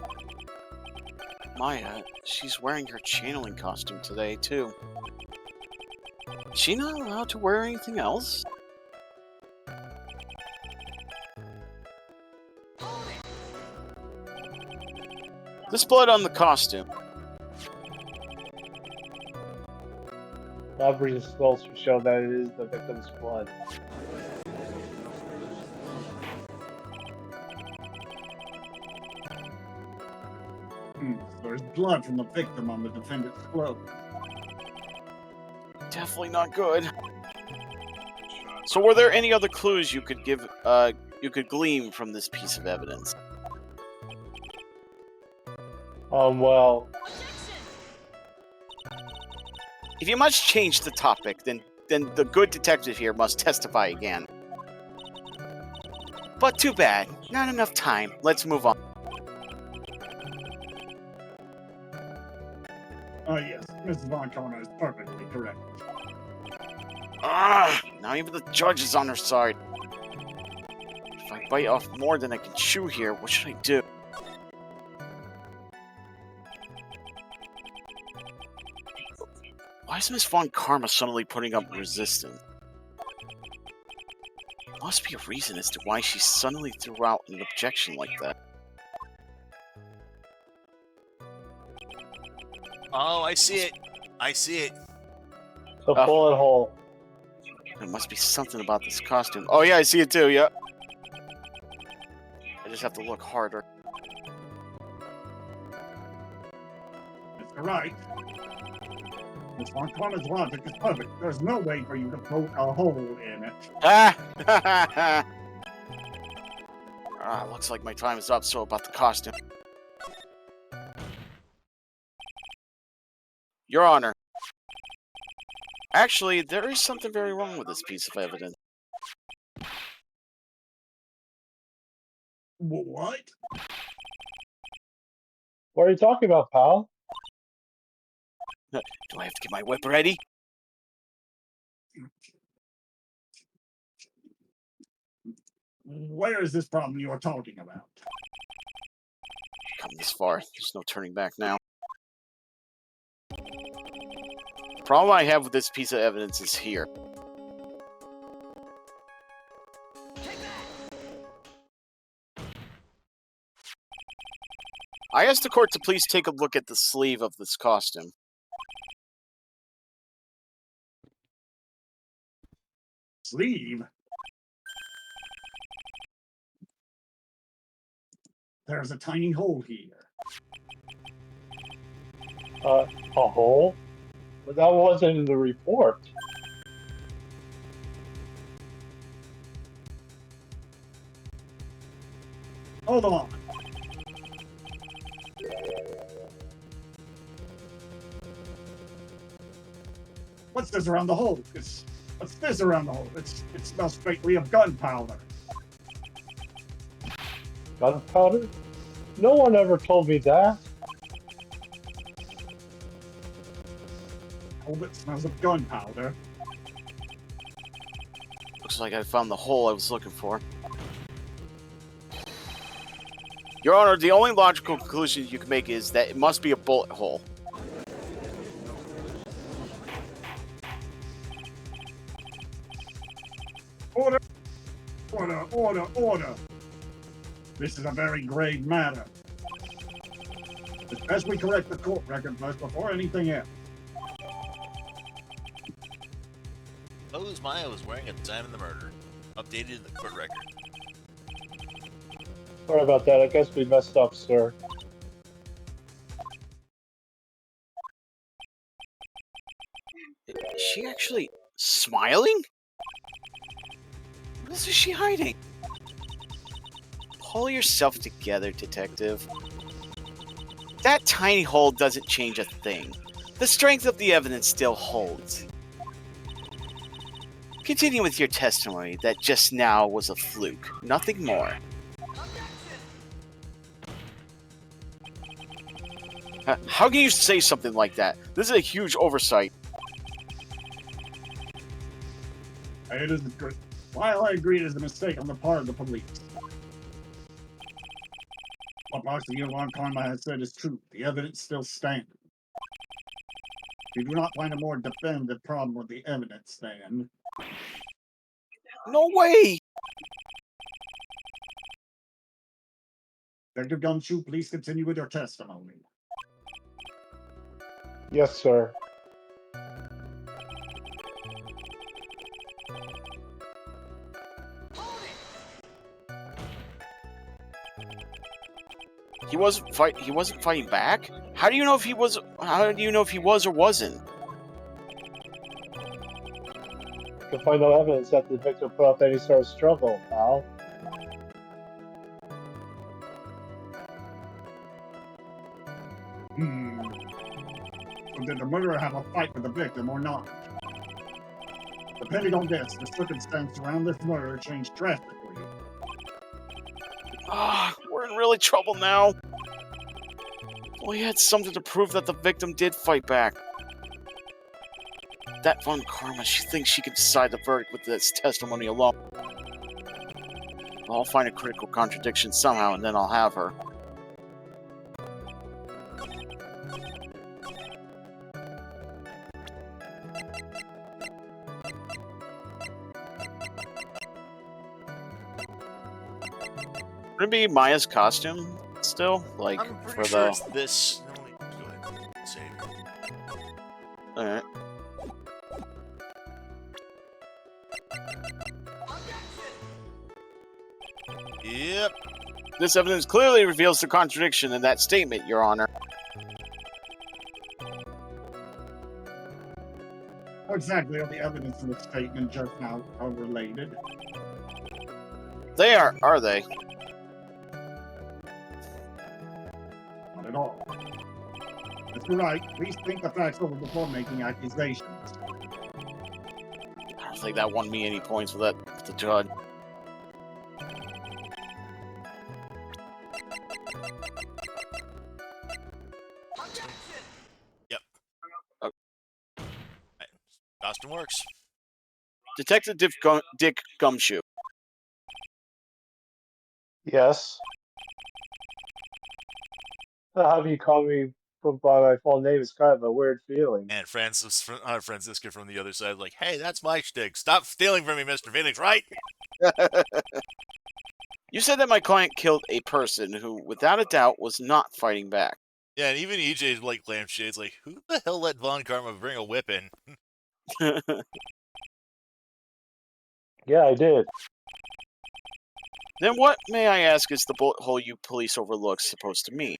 Maya, she's wearing her channeling costume today, too. Is she not allowed to wear anything else? There's blood on the costume. Aubrey results show that it is the victim's blood. There's blood from the victim on the defendant's clothes. Definitely not good. So were there any other clues you could give, you could glean from this piece of evidence? Well, If you must change the topic, then the good detective here must testify again. But too bad. Not enough time. Let's move on. Oh yes, Mrs. Von Karma is perfectly correct. Now even the judge is on her side. If I bite off more than I can chew here, what should I do? Why is Miss Von Karma suddenly putting up resistance? There must be a reason as to why she suddenly threw out an objection like that. Oh, I see it. I see it. the bullet hole. There must be something about this costume. Oh yeah, I see it too, yeah. I just have to look harder. Mr. Wright. Miss Von Karma's logic is perfect. There's no way for you to poke a hole in it. Looks like my time is up, so about the costume. Your Honor. Actually, there is something very wrong with this piece of evidence. What? What are you talking about, pal? Do I have to get my whip ready? Where is this problem you are talking about? Come this far, there's no turning back now. The problem I have with this piece of evidence is here. I asked the court to please take a look at the sleeve of this costume. Sleeve? There's a tiny hole here. A hole? But that wasn't in the report. Hold on. What's this around the hole? What's this around the hole? It smells faintly of gunpowder. Gunpowder? No one ever told me that. Oh, it smells of gunpowder. Looks like I found the hole I was looking for. Your Honor, the only logical conclusion you can make is that it must be a bullet hole. Order! Order! Order! Order! This is a very grave matter. It's best we correct the court record first before anything else. Suppose Maya was wearing at the time of the murder. Updated the court record. Sorry about that. I guess we messed up, sir. Is she actually smiling? What is she hiding? Pull yourself together, detective. That tiny hole doesn't change a thing. The strength of the evidence still holds. Continue with your testimony that just now was a fluke, nothing more. How can you say something like that? This is a huge oversight. It is good. While I agree it is a mistake on the part of the police. What Marcia Von Karma has said is true. The evidence still stands. We do not find a more definitive problem with the evidence, then. No way! Detective Gumshoe, please continue with your testimony. Yes, sir. He wasn't fighting back? How do you know if he was or wasn't? You can find no evidence that the victim put up any sort of struggle, pal. So did the murderer have a fight with the victim or not? Depending on this, the circumstances around this murder changed drastically. We're in really trouble now. We had something to prove that the victim did fight back. That Von Karma, she thinks she can decide the verdict with this testimony alone. I'll find a critical contradiction somehow, and then I'll have her. Would it be Maya's costume still? Like, I'm pretty for sure the... it's this. No, wait, go ahead. Save. Alright. Yep. This evidence clearly reveals the contradiction in that statement, Your Honor. How exactly are the evidence in the statement just now related? They are they? Not at all. Mr. Wright, please think the facts over before making accusations. I don't think that won me any points with the judge. Yep. Costume works. Detective Dick Gumshoe. Yes. Having you call me by my full name is kind of a weird feeling. And Francisca from the other side, like, hey, that's my shtick. Stop stealing from me, Mr. Phoenix, right? You said that my client killed a person who, without a doubt, was not fighting back. Yeah, and even EJ's like lampshades, like, who the hell let Von Karma bring a whip in? Yeah, I did. Then what, may I ask, is the bullet hole you police overlook supposed to mean?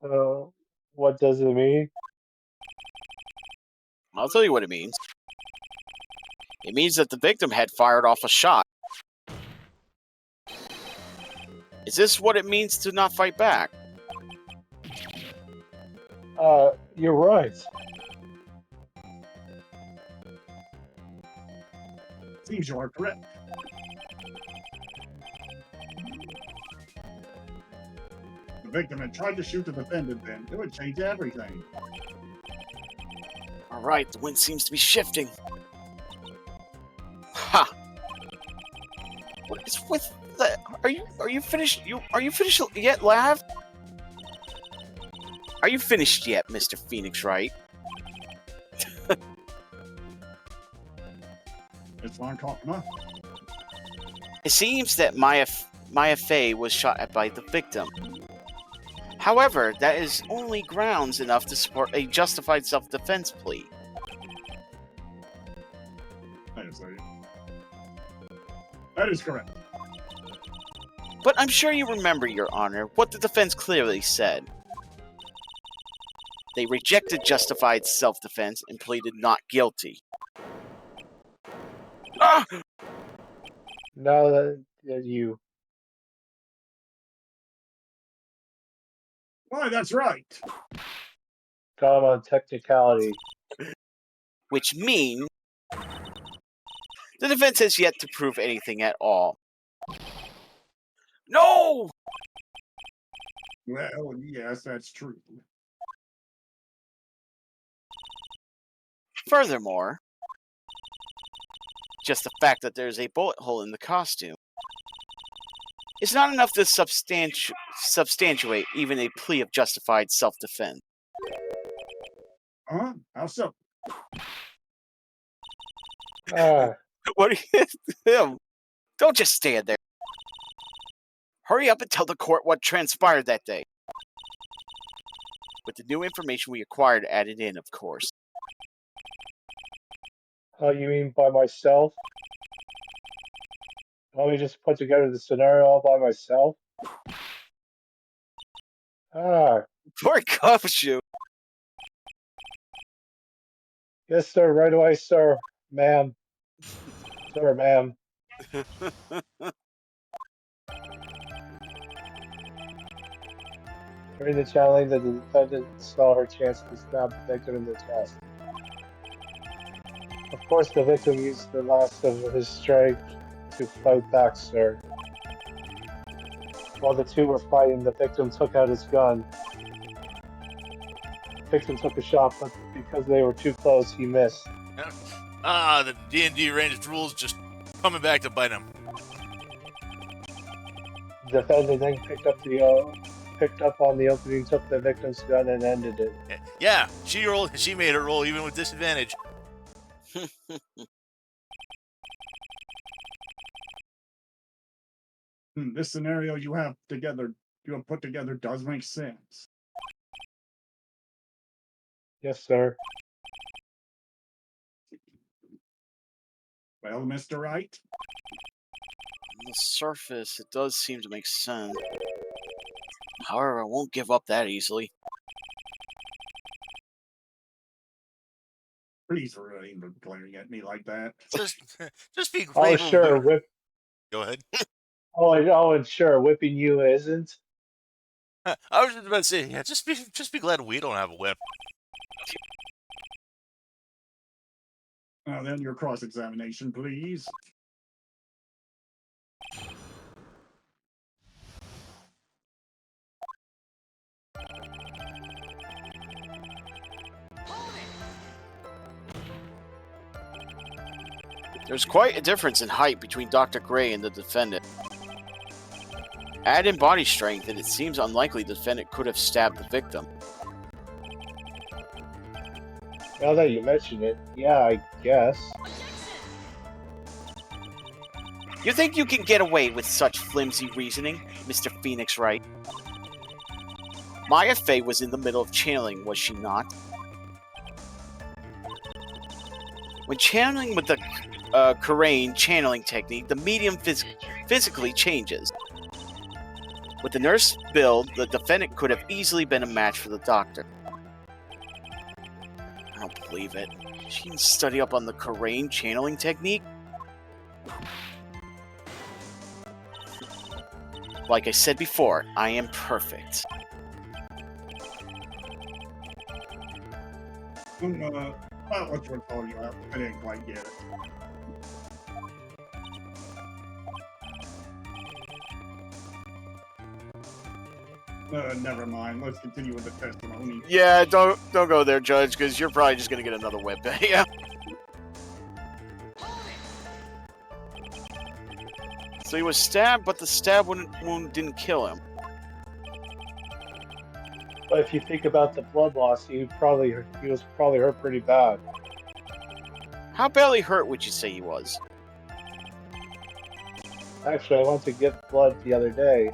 What does it mean? I'll tell you what it means. It means that the victim had fired off a shot. Is this what it means to not fight back? You're right. Seems you are correct. The victim had tried to shoot the defendant then. It would change everything. Alright, the wind seems to be shifting. Ha! What is with that? Are you finished? Are you finished yet, Lav? Are you finished yet, Mr. Phoenix Wright? It's Von Karma. It seems that Maya Fey was shot at by the victim. However, that is only grounds enough to support a justified self-defense plea. That is correct. But I'm sure you remember, Your Honor, what the defense clearly said. They rejected justified self-defense and pleaded not guilty. Ah! Now that you... Why, that's right. got on technicality. Which means the defense has yet to prove anything at all. No! Well, yes, that's true. Furthermore, just the fact that there's a bullet hole in the costume is not enough to substantiate even a plea of justified self-defense. Huh? How so? What are you... Don't just stand there. Hurry up and tell the court what transpired that day. With the new information we acquired added in, of course. Oh, you mean by myself? Want me to just put together the scenario all by myself? Poor Gumshoe. Yes, sir. Right away, sir. Ma'am. Sir, ma'am. During the channeling, the defendant saw her chance to stab the victim in the chest. Of course, the victim used the last of his strength to fight back, sir. While the two were fighting, the victim took out his gun. The victim took a shot, but because they were too close, he missed. The D&D ranged rules just coming back to bite him. The defendant then picked up on the opening, took the victim's gun, and ended it. Yeah, she made her roll even with disadvantage. This scenario you have put together does make sense. Yes, sir. Well, Mr. Wright? On the surface, it does seem to make sense. However, I won't give up that easily. Please refrain from glaring at me like that. Just be Oh, grateful. sure. Go ahead. And sure, whipping you isn't. I was just about to say, yeah, just be glad we don't have a whip. Now then, your cross-examination, please. There's quite a difference in height between Dr. Gray and the defendant. Add in body strength, and it seems unlikely the defendant could have stabbed the victim. Now that you mention it, yeah, I guess. You think you can get away with such flimsy reasoning, Mr. Phoenix Wright? Maya Fey was in the middle of channeling, was she not? When channeling with the Karain channeling technique, the medium physically changes. With the nurse build, the defendant could have easily been a match for the doctor. I don't believe it. She didn't study up on the Karain channeling technique? Like I said before, I am perfect. About what you were talking about, I didn't quite get it. Never mind. Let's continue with the testimony. Yeah, don't go there, Judge, because you're probably just gonna get another whip. Yeah. So he was stabbed, but the stab wound didn't kill him. But if you think about the blood loss, he was probably hurt pretty bad. How badly hurt would you say he was? Actually, I went to get blood the other day,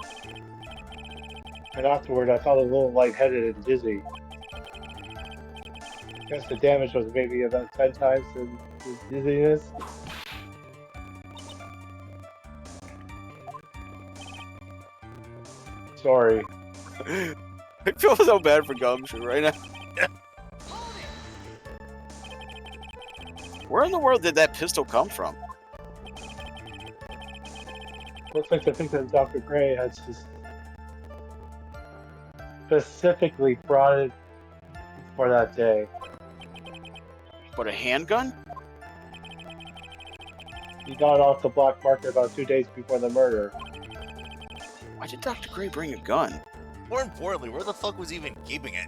and afterward I felt a little lightheaded and dizzy. I guess the damage was maybe about 10 times the dizziness. Sorry. I feel so bad for Gumshoe right now. Where in the world did that pistol come from? Looks like the victim, Dr. Gray, has just specifically brought it for that day. But a handgun? He got it off the black market about 2 days before the murder. Why did Dr. Gray bring a gun? More importantly, where the fuck was he even keeping it?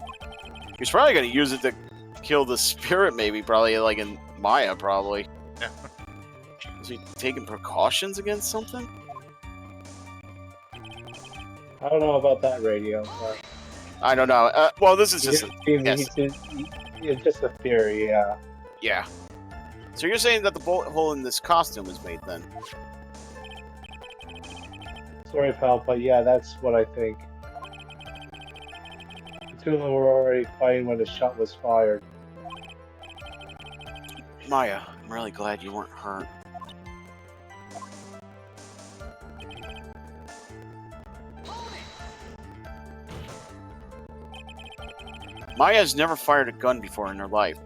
He's probably gonna use it to kill the spirit, maybe. Probably like in Maya, probably. Yeah. Is he taking precautions against something? I don't know about that radio, but I don't know. Well, this is just it's just a theory, yeah. yeah. So you're saying that the bullet hole in this costume was made then? Sorry, pal, but yeah, that's what I think. The two of them were already fighting when the shot was fired. Maya, I'm really glad you weren't hurt. Maya has never fired a gun before in her life.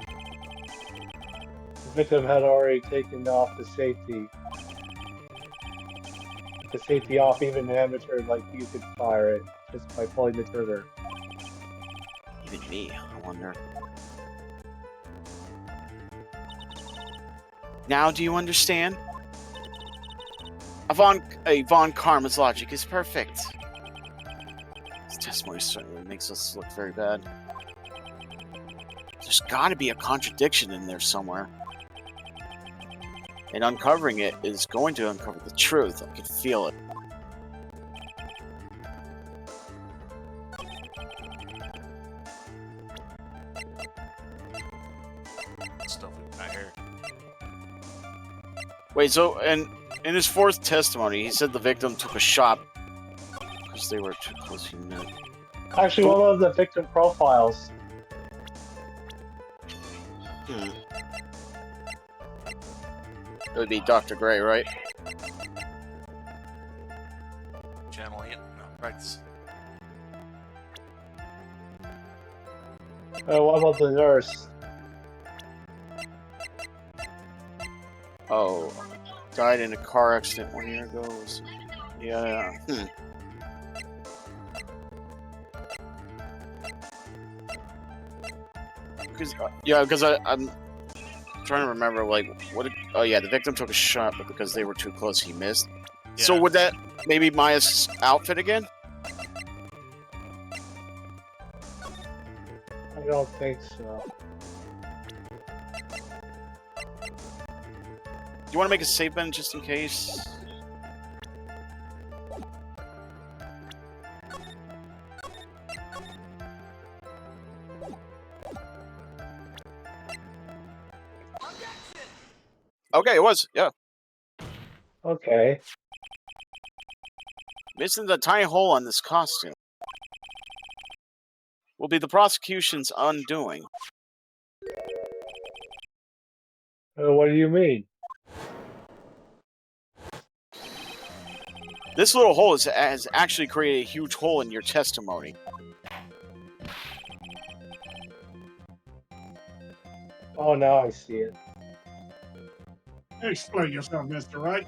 The victim had already taken off the safety. The safety off, even an amateur like you could fire it just by pulling the trigger. Even me, I wonder. Now do you understand? Von Karma's logic is perfect. This testimony certainly makes us look very bad. There's gotta be a contradiction in there somewhere. And uncovering it is going to uncover the truth. I can feel it. Stuff we got here. Wait, so in his fourth testimony, he said the victim took a shot because they were too close. He knew. Actually, one of the victim profiles. It would be Dr. Gray, right? Channeling it? No, practice. What about the nurse? Oh, died in a car accident 1 year ago. Yeah. Because I'm trying to remember, like, oh yeah, the victim took a shot, but because they were too close, he missed. Yeah. So would that maybe Maya's outfit again? I don't think so. Do you want to make a save bet just in case? Okay, it was, yeah. Okay. Missing the tiny hole on this costume will be the prosecution's undoing. What do you mean? This little hole has actually created a huge hole in your testimony. Oh, now I see it. Explain yourself, Mr. Wright.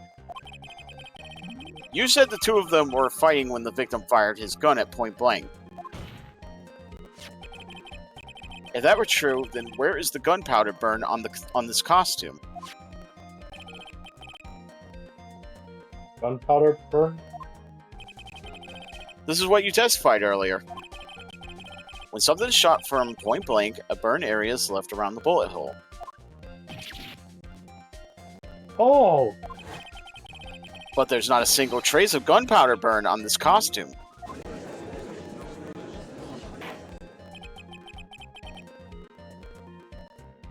You said the two of them were fighting when the victim fired his gun at point blank. If that were true, then where is the gunpowder burn on this costume? Gunpowder burn? This is what you testified earlier. When something is shot from point blank, a burn area is left around the bullet hole. Oh! But there's not a single trace of gunpowder burn on this costume.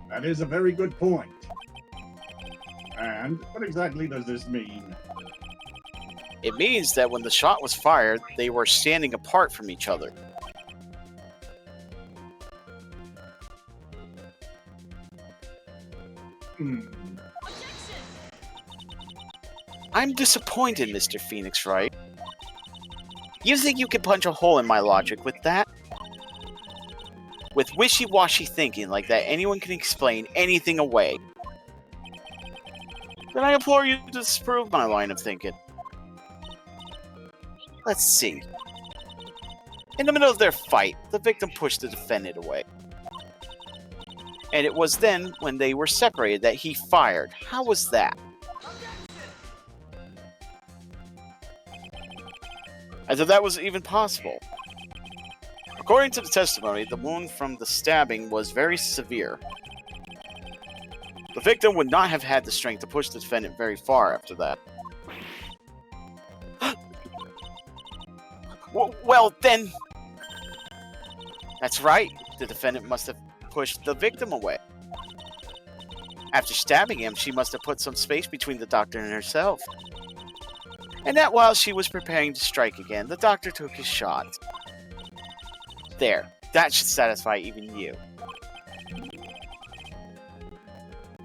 That is a very good point. And what exactly does this mean? It means that when the shot was fired, they were standing apart from each other. I'm disappointed, Mr. Phoenix Wright. You think you can punch a hole in my logic with that? With wishy-washy thinking like that, anyone can explain anything away. Then I implore you to disprove my line of thinking. Let's see. In the middle of their fight, the victim pushed the defendant away. And it was then, when they were separated, that he fired. How was that? As if that was even possible. According to the testimony, the wound from the stabbing was very severe. The victim would not have had the strength to push the defendant very far after that. Well, then... That's right. The defendant must have pushed the victim away. After stabbing him, she must have put some space between the doctor and herself. And that while she was preparing to strike again, the doctor took his shot. There. That should satisfy even you.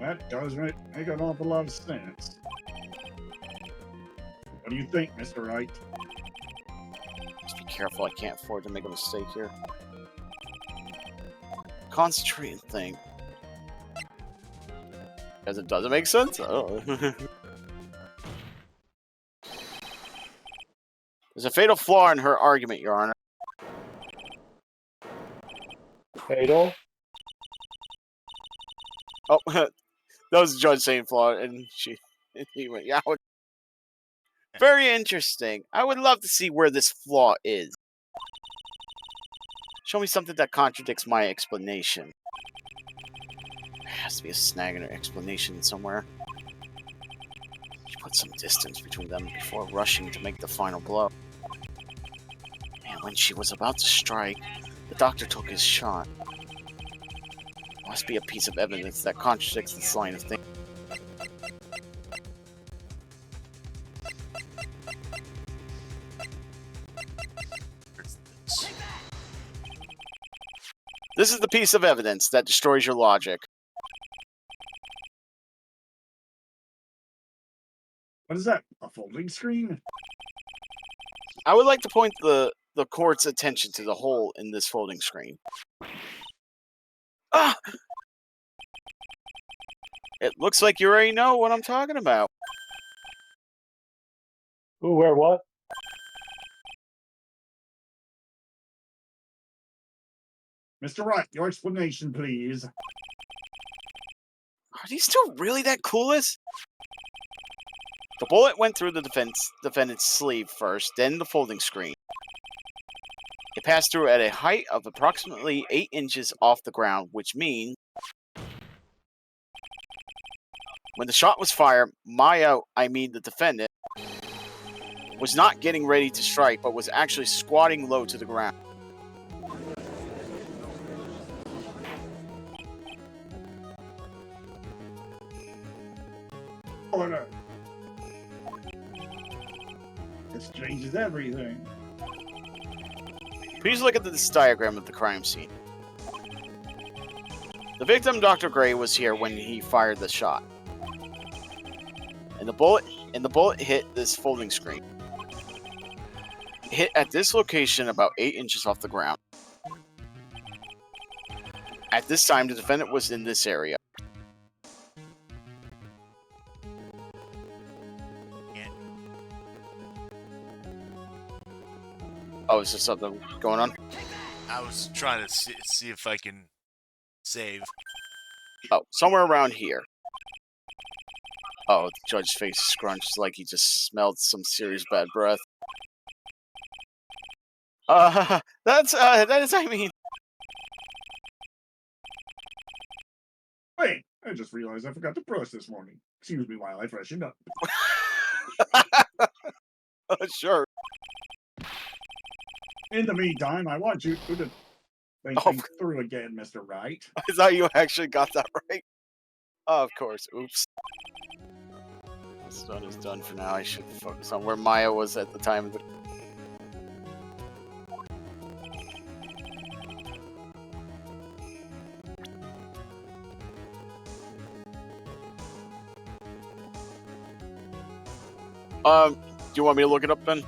That does make an awful lot of sense. What do you think, Mr. Wright? Just be careful, I can't afford to make a mistake here. Concentrate and think. Because it doesn't make sense? Oh. There's a fatal flaw in her argument, Your Honor. Fatal? Oh, that was the judge saying flaw, and he went, yeah. Very interesting. I would love to see where this flaw is. Show me something that contradicts my explanation. There has to be a snag in her explanation somewhere. She put some distance between them before rushing to make the final blow. And when she was about to strike, the doctor took his shot. Must be a piece of evidence that contradicts this line of thinking. This is the piece of evidence that destroys your logic. What is that? A folding screen? I would like to point the court's attention to the hole in this folding screen. Ah! It looks like you already know what I'm talking about. Who, where, what? Mr. Wright, your explanation, please. Are these two really that clueless? The bullet went through the defendant's sleeve first, then the folding screen. It passed through at a height of approximately 8 inches off the ground, which means when the shot was fired, the defendant, was not getting ready to strike, but was actually squatting low to the ground. Order. changes everything. Please look at this diagram of the crime scene. The victim, Dr. Gray, was here when he fired the shot. And the bullet hit this folding screen. It hit at this location about 8 inches off the ground. At this time, the defendant was in this area. Oh, is there something going on? I was trying to see if I can save. Oh, somewhere around here. Oh, the judge's face is scrunched like he just smelled some serious bad breath. That is, I mean... Wait, I just realized I forgot to brush this morning. Excuse me while I freshen up. Sure. In the meantime, I want you to think things through again, Mr. Wright. I thought you actually got that right. Oh, of course. Oops. What's done is done for now. I should focus on where Maya was at the time of the... Do you want me to look it up then?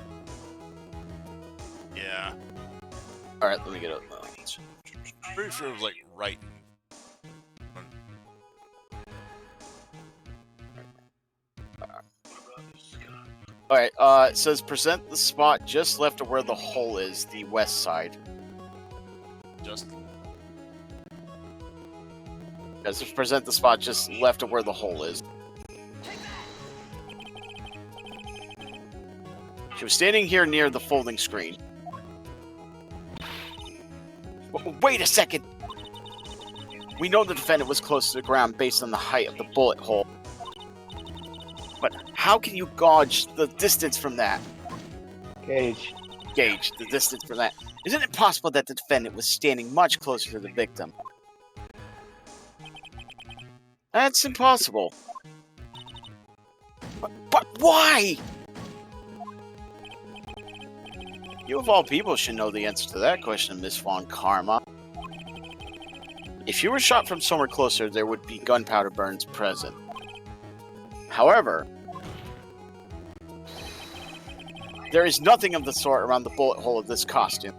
Yeah. Alright, let me get it up. Pretty sure it was like right. Alright, it says present the spot just left of where the hole is, the west side. Just. It says present the spot just left of where the hole is. She was standing here near the folding screen. Wait a second! We know the defendant was close to the ground based on the height of the bullet hole. But how can you gauge the distance from that? Gauge The distance from that. Isn't it possible that the defendant was standing much closer to the victim? That's impossible. But why? You of all people should know the answer to that question, Miss Von Karma. If you were shot from somewhere closer, there would be gunpowder burns present. However, there is nothing of the sort around the bullet hole of this costume.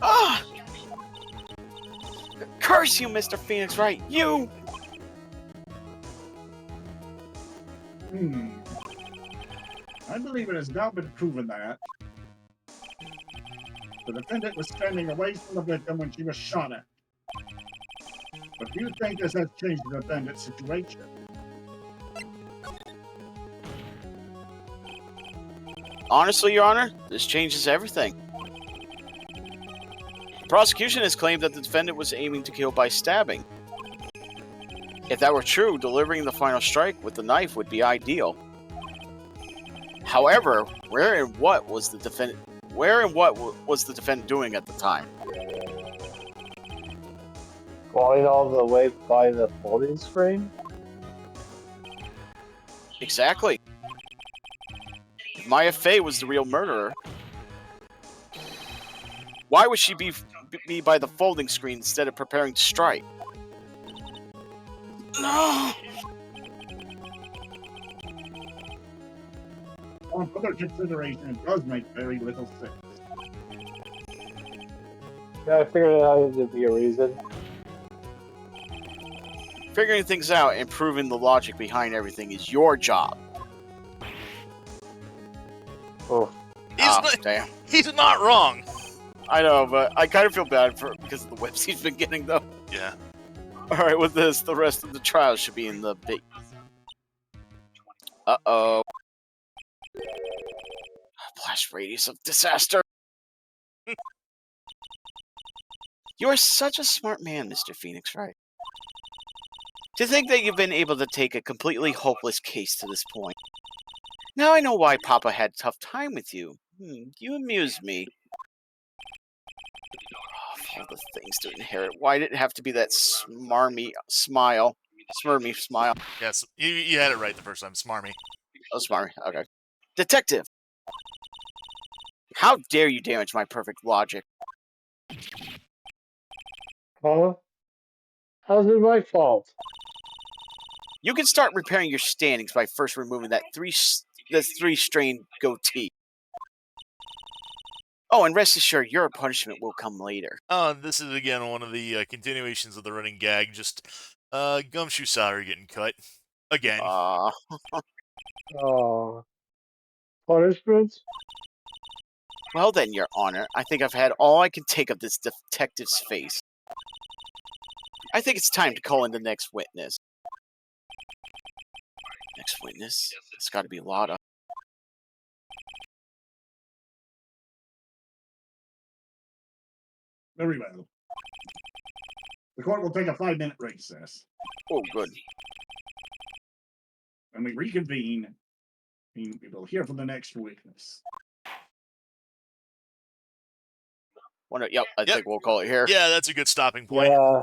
Ah! Curse you, Mr. Phoenix Wright! You! I believe it has now been proven that the defendant was standing away from the victim when she was shot at. But do you think this has changed the defendant's situation? Honestly, Your Honor, this changes everything. The prosecution has claimed that the defendant was aiming to kill by stabbing. If that were true, delivering the final strike with the knife would be ideal. However, where and what was the defendant doing at the time? going all the way by the folding screen. Exactly. If Maya Fey was the real murderer, why would she be by the folding screen instead of preparing to strike? No. On further consideration, it does make very little sense. Yeah, I figured it out to be a reason. Figuring things out and proving the logic behind everything is your job. Oh, Damn. He's not wrong. I know, but I kind of feel bad because of the whips he's been getting, though. Yeah. Alright, with this, the rest of the trial should be in the big... Uh-oh. Blast radius of disaster. You are such a smart man, Mr. Phoenix Wright. To think that you've been able to take a completely hopeless case to this point. Now I know why Papa had a tough time with you. You amuse me. Of all the things to inherit, why did it have to be that smarmy smile? Smirmy smile. Yes, you had it right the first time. Smarmy. Oh, smarmy. Okay. Detective, How dare you damage my perfect logic? Huh? How's it my fault? You can start repairing your standings by first removing that three-strained goatee. Oh, and rest assured, your punishment will come later. Oh, this is again one of the continuations of the running gag. Just Gumshoe salary getting cut again. Oh. Punishment? Well then, Your Honor, I think I've had all I can take of this detective's face. I think it's time to call in the next witness. Next witness? It's gotta be Lotta. Very well. The court will take a 5-minute recess. Oh, good. When we reconvene, we will hear from the next witness. Yep, I think we'll call it here. Yeah, that's a good stopping point. Yeah.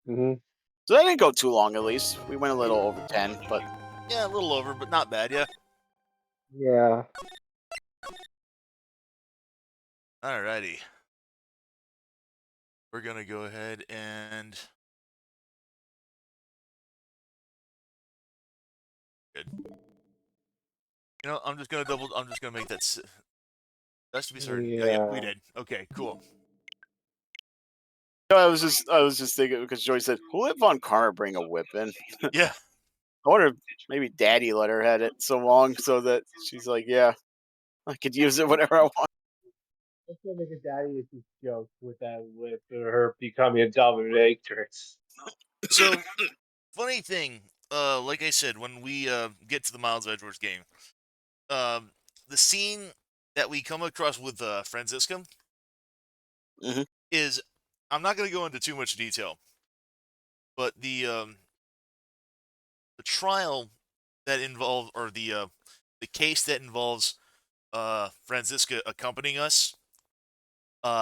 Mm-hmm. So that didn't go too long, at least. We went a little over 10, but... Yeah, a little over, but not bad, yeah. Yeah. Alrighty. We're gonna go ahead and... Good. You know, I'm just gonna make that... That's to be certain. Yeah, we did. Okay, cool. No, I was just thinking, because Joy said, who let Von Karma bring a whip in? Yeah. I wonder if maybe Daddy let her had it so long so that she's like, yeah, I could use it whenever I want. Let's go make a daddy issues joke with that, with her becoming a dominatrix. So, funny thing, like I said, when we get to the Miles Edgeworth game, the scene that we come across with Franziska is, I'm not going to go into too much detail, but the trial that involves, or the case that involves Franziska accompanying us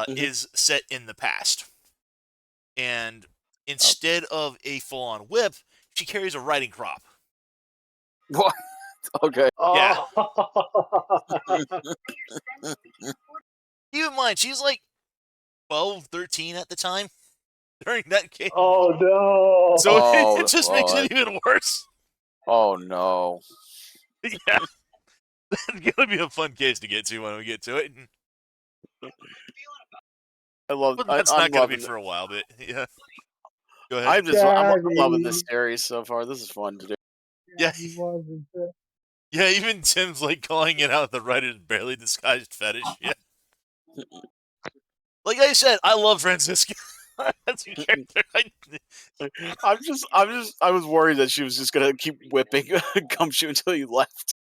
is set in the past. And instead of a full-on whip, she carries a riding crop. What? Okay. Yeah. Oh. Keep in mind, she's like 12, 13 at the time during that case. Oh no! So it just makes it even worse. Oh no. Yeah. It's gonna be a fun case to get to when we get to it. But that's not gonna be for a while, but yeah. Go ahead. I'm loving this series so far. This is fun to do. Yeah. Yeah, even Tim's like calling it out, the writer's barely disguised fetish. Yeah. Like I said, I love Franziska. That's a character. I was worried that she was just gonna keep whipping Gumshoe until you left.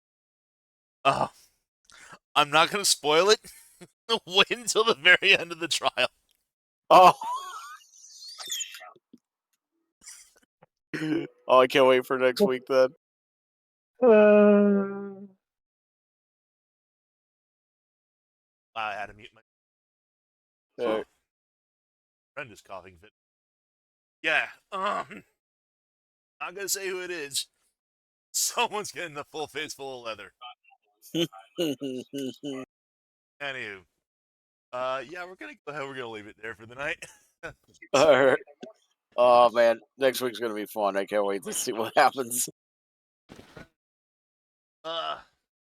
I'm not gonna spoil it. Wait until the very end of the trial. Oh. Oh, I can't wait for next week then. I had to mute my friend is coughing fit. Yeah, not gonna say who it is. Someone's getting the full face full of leather. Anywho, yeah, we're gonna go ahead. We're gonna leave it there for the night. All right. Oh man, next week's gonna be fun. I can't wait to see what happens.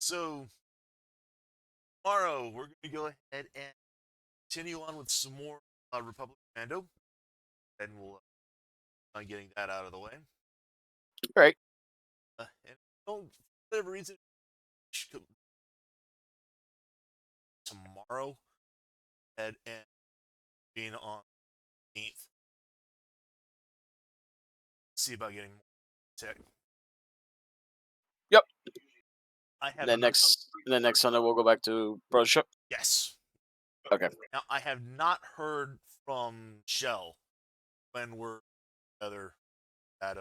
So tomorrow we're gonna go ahead and continue on with some more Republic Commando, and we'll getting that out of the way. Right. And for whatever reason, tomorrow and being on the 8th. See about getting more tech. Yep. I have then next Sunday we'll go back to Brothership. Yes. Okay. Now I have not heard from Shell when we're together at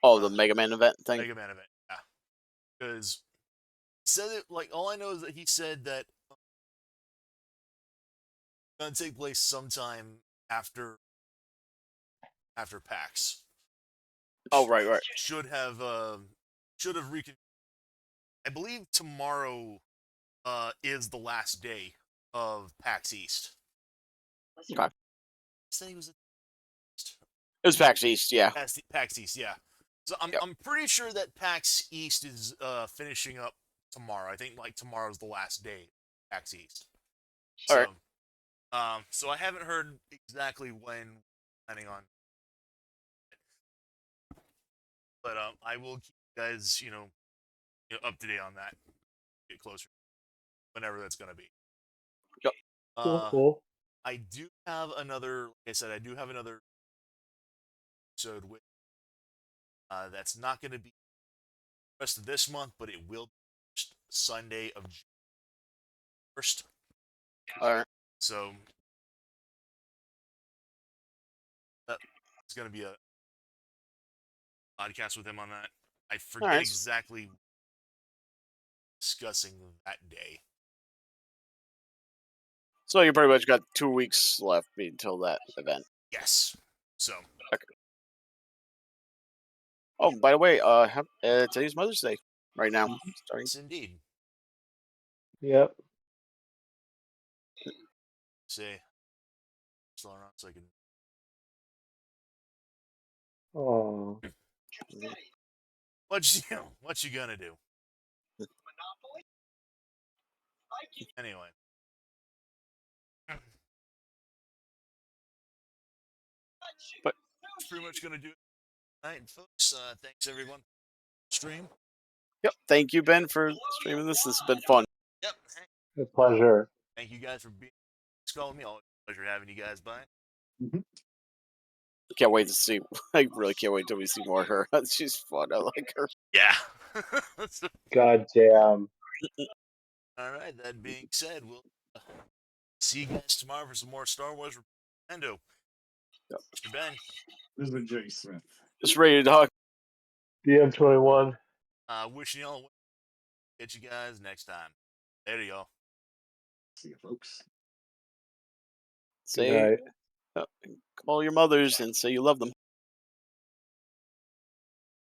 the Mega Man event thing. Mega Man event, yeah. Because said it like all I know is that he said that it's gonna take place sometime after PAX. Oh right. Should have I believe tomorrow is the last day of PAX East. Okay. Said he was It was PAX East, yeah. PAX East, yeah. So Yep. I'm pretty sure that PAX East is finishing up tomorrow. I think like tomorrow's the last day of PAX East. All So, right. so I haven't heard exactly when planning on, but I will keep you guys, up to date on that. Get closer, whenever that's gonna be. Yep. Cool, Uh, cool. I do have another. Like I said, I do have another episode with. That's not going to be the rest of this month, but it will be Sunday of June 1st. All right. So it's going to be a podcast with him on that. I forget Alright. exactly discussing that day. So you pretty much got 2 weeks left until that event. Yes. So Oh, by the way, today's Mother's Day right now. Starting. yes, indeed. Yep. Say still around so I can. Oh. What you gonna do? Anyway. But That's pretty much gonna do it tonight, folks. Thanks everyone. Stream. yep. Thank you, Ben, for streaming this. This has been fun. Yep. A pleasure. Thank you guys for being calling me. Always a pleasure having you guys by. Can't wait to see. I really can't wait till we see more of her. She's fun. I like her. Yeah. God damn. All right. That being said, we'll see you guys tomorrow for some more Star Wars Nintendo. Yep. Mr. Ben. This is Jay Smith. Just ready to talk. DM21. Wishing y'all catch you guys next time. Later, y'all. See you, folks. Good Say, night. call your mothers and say you love them.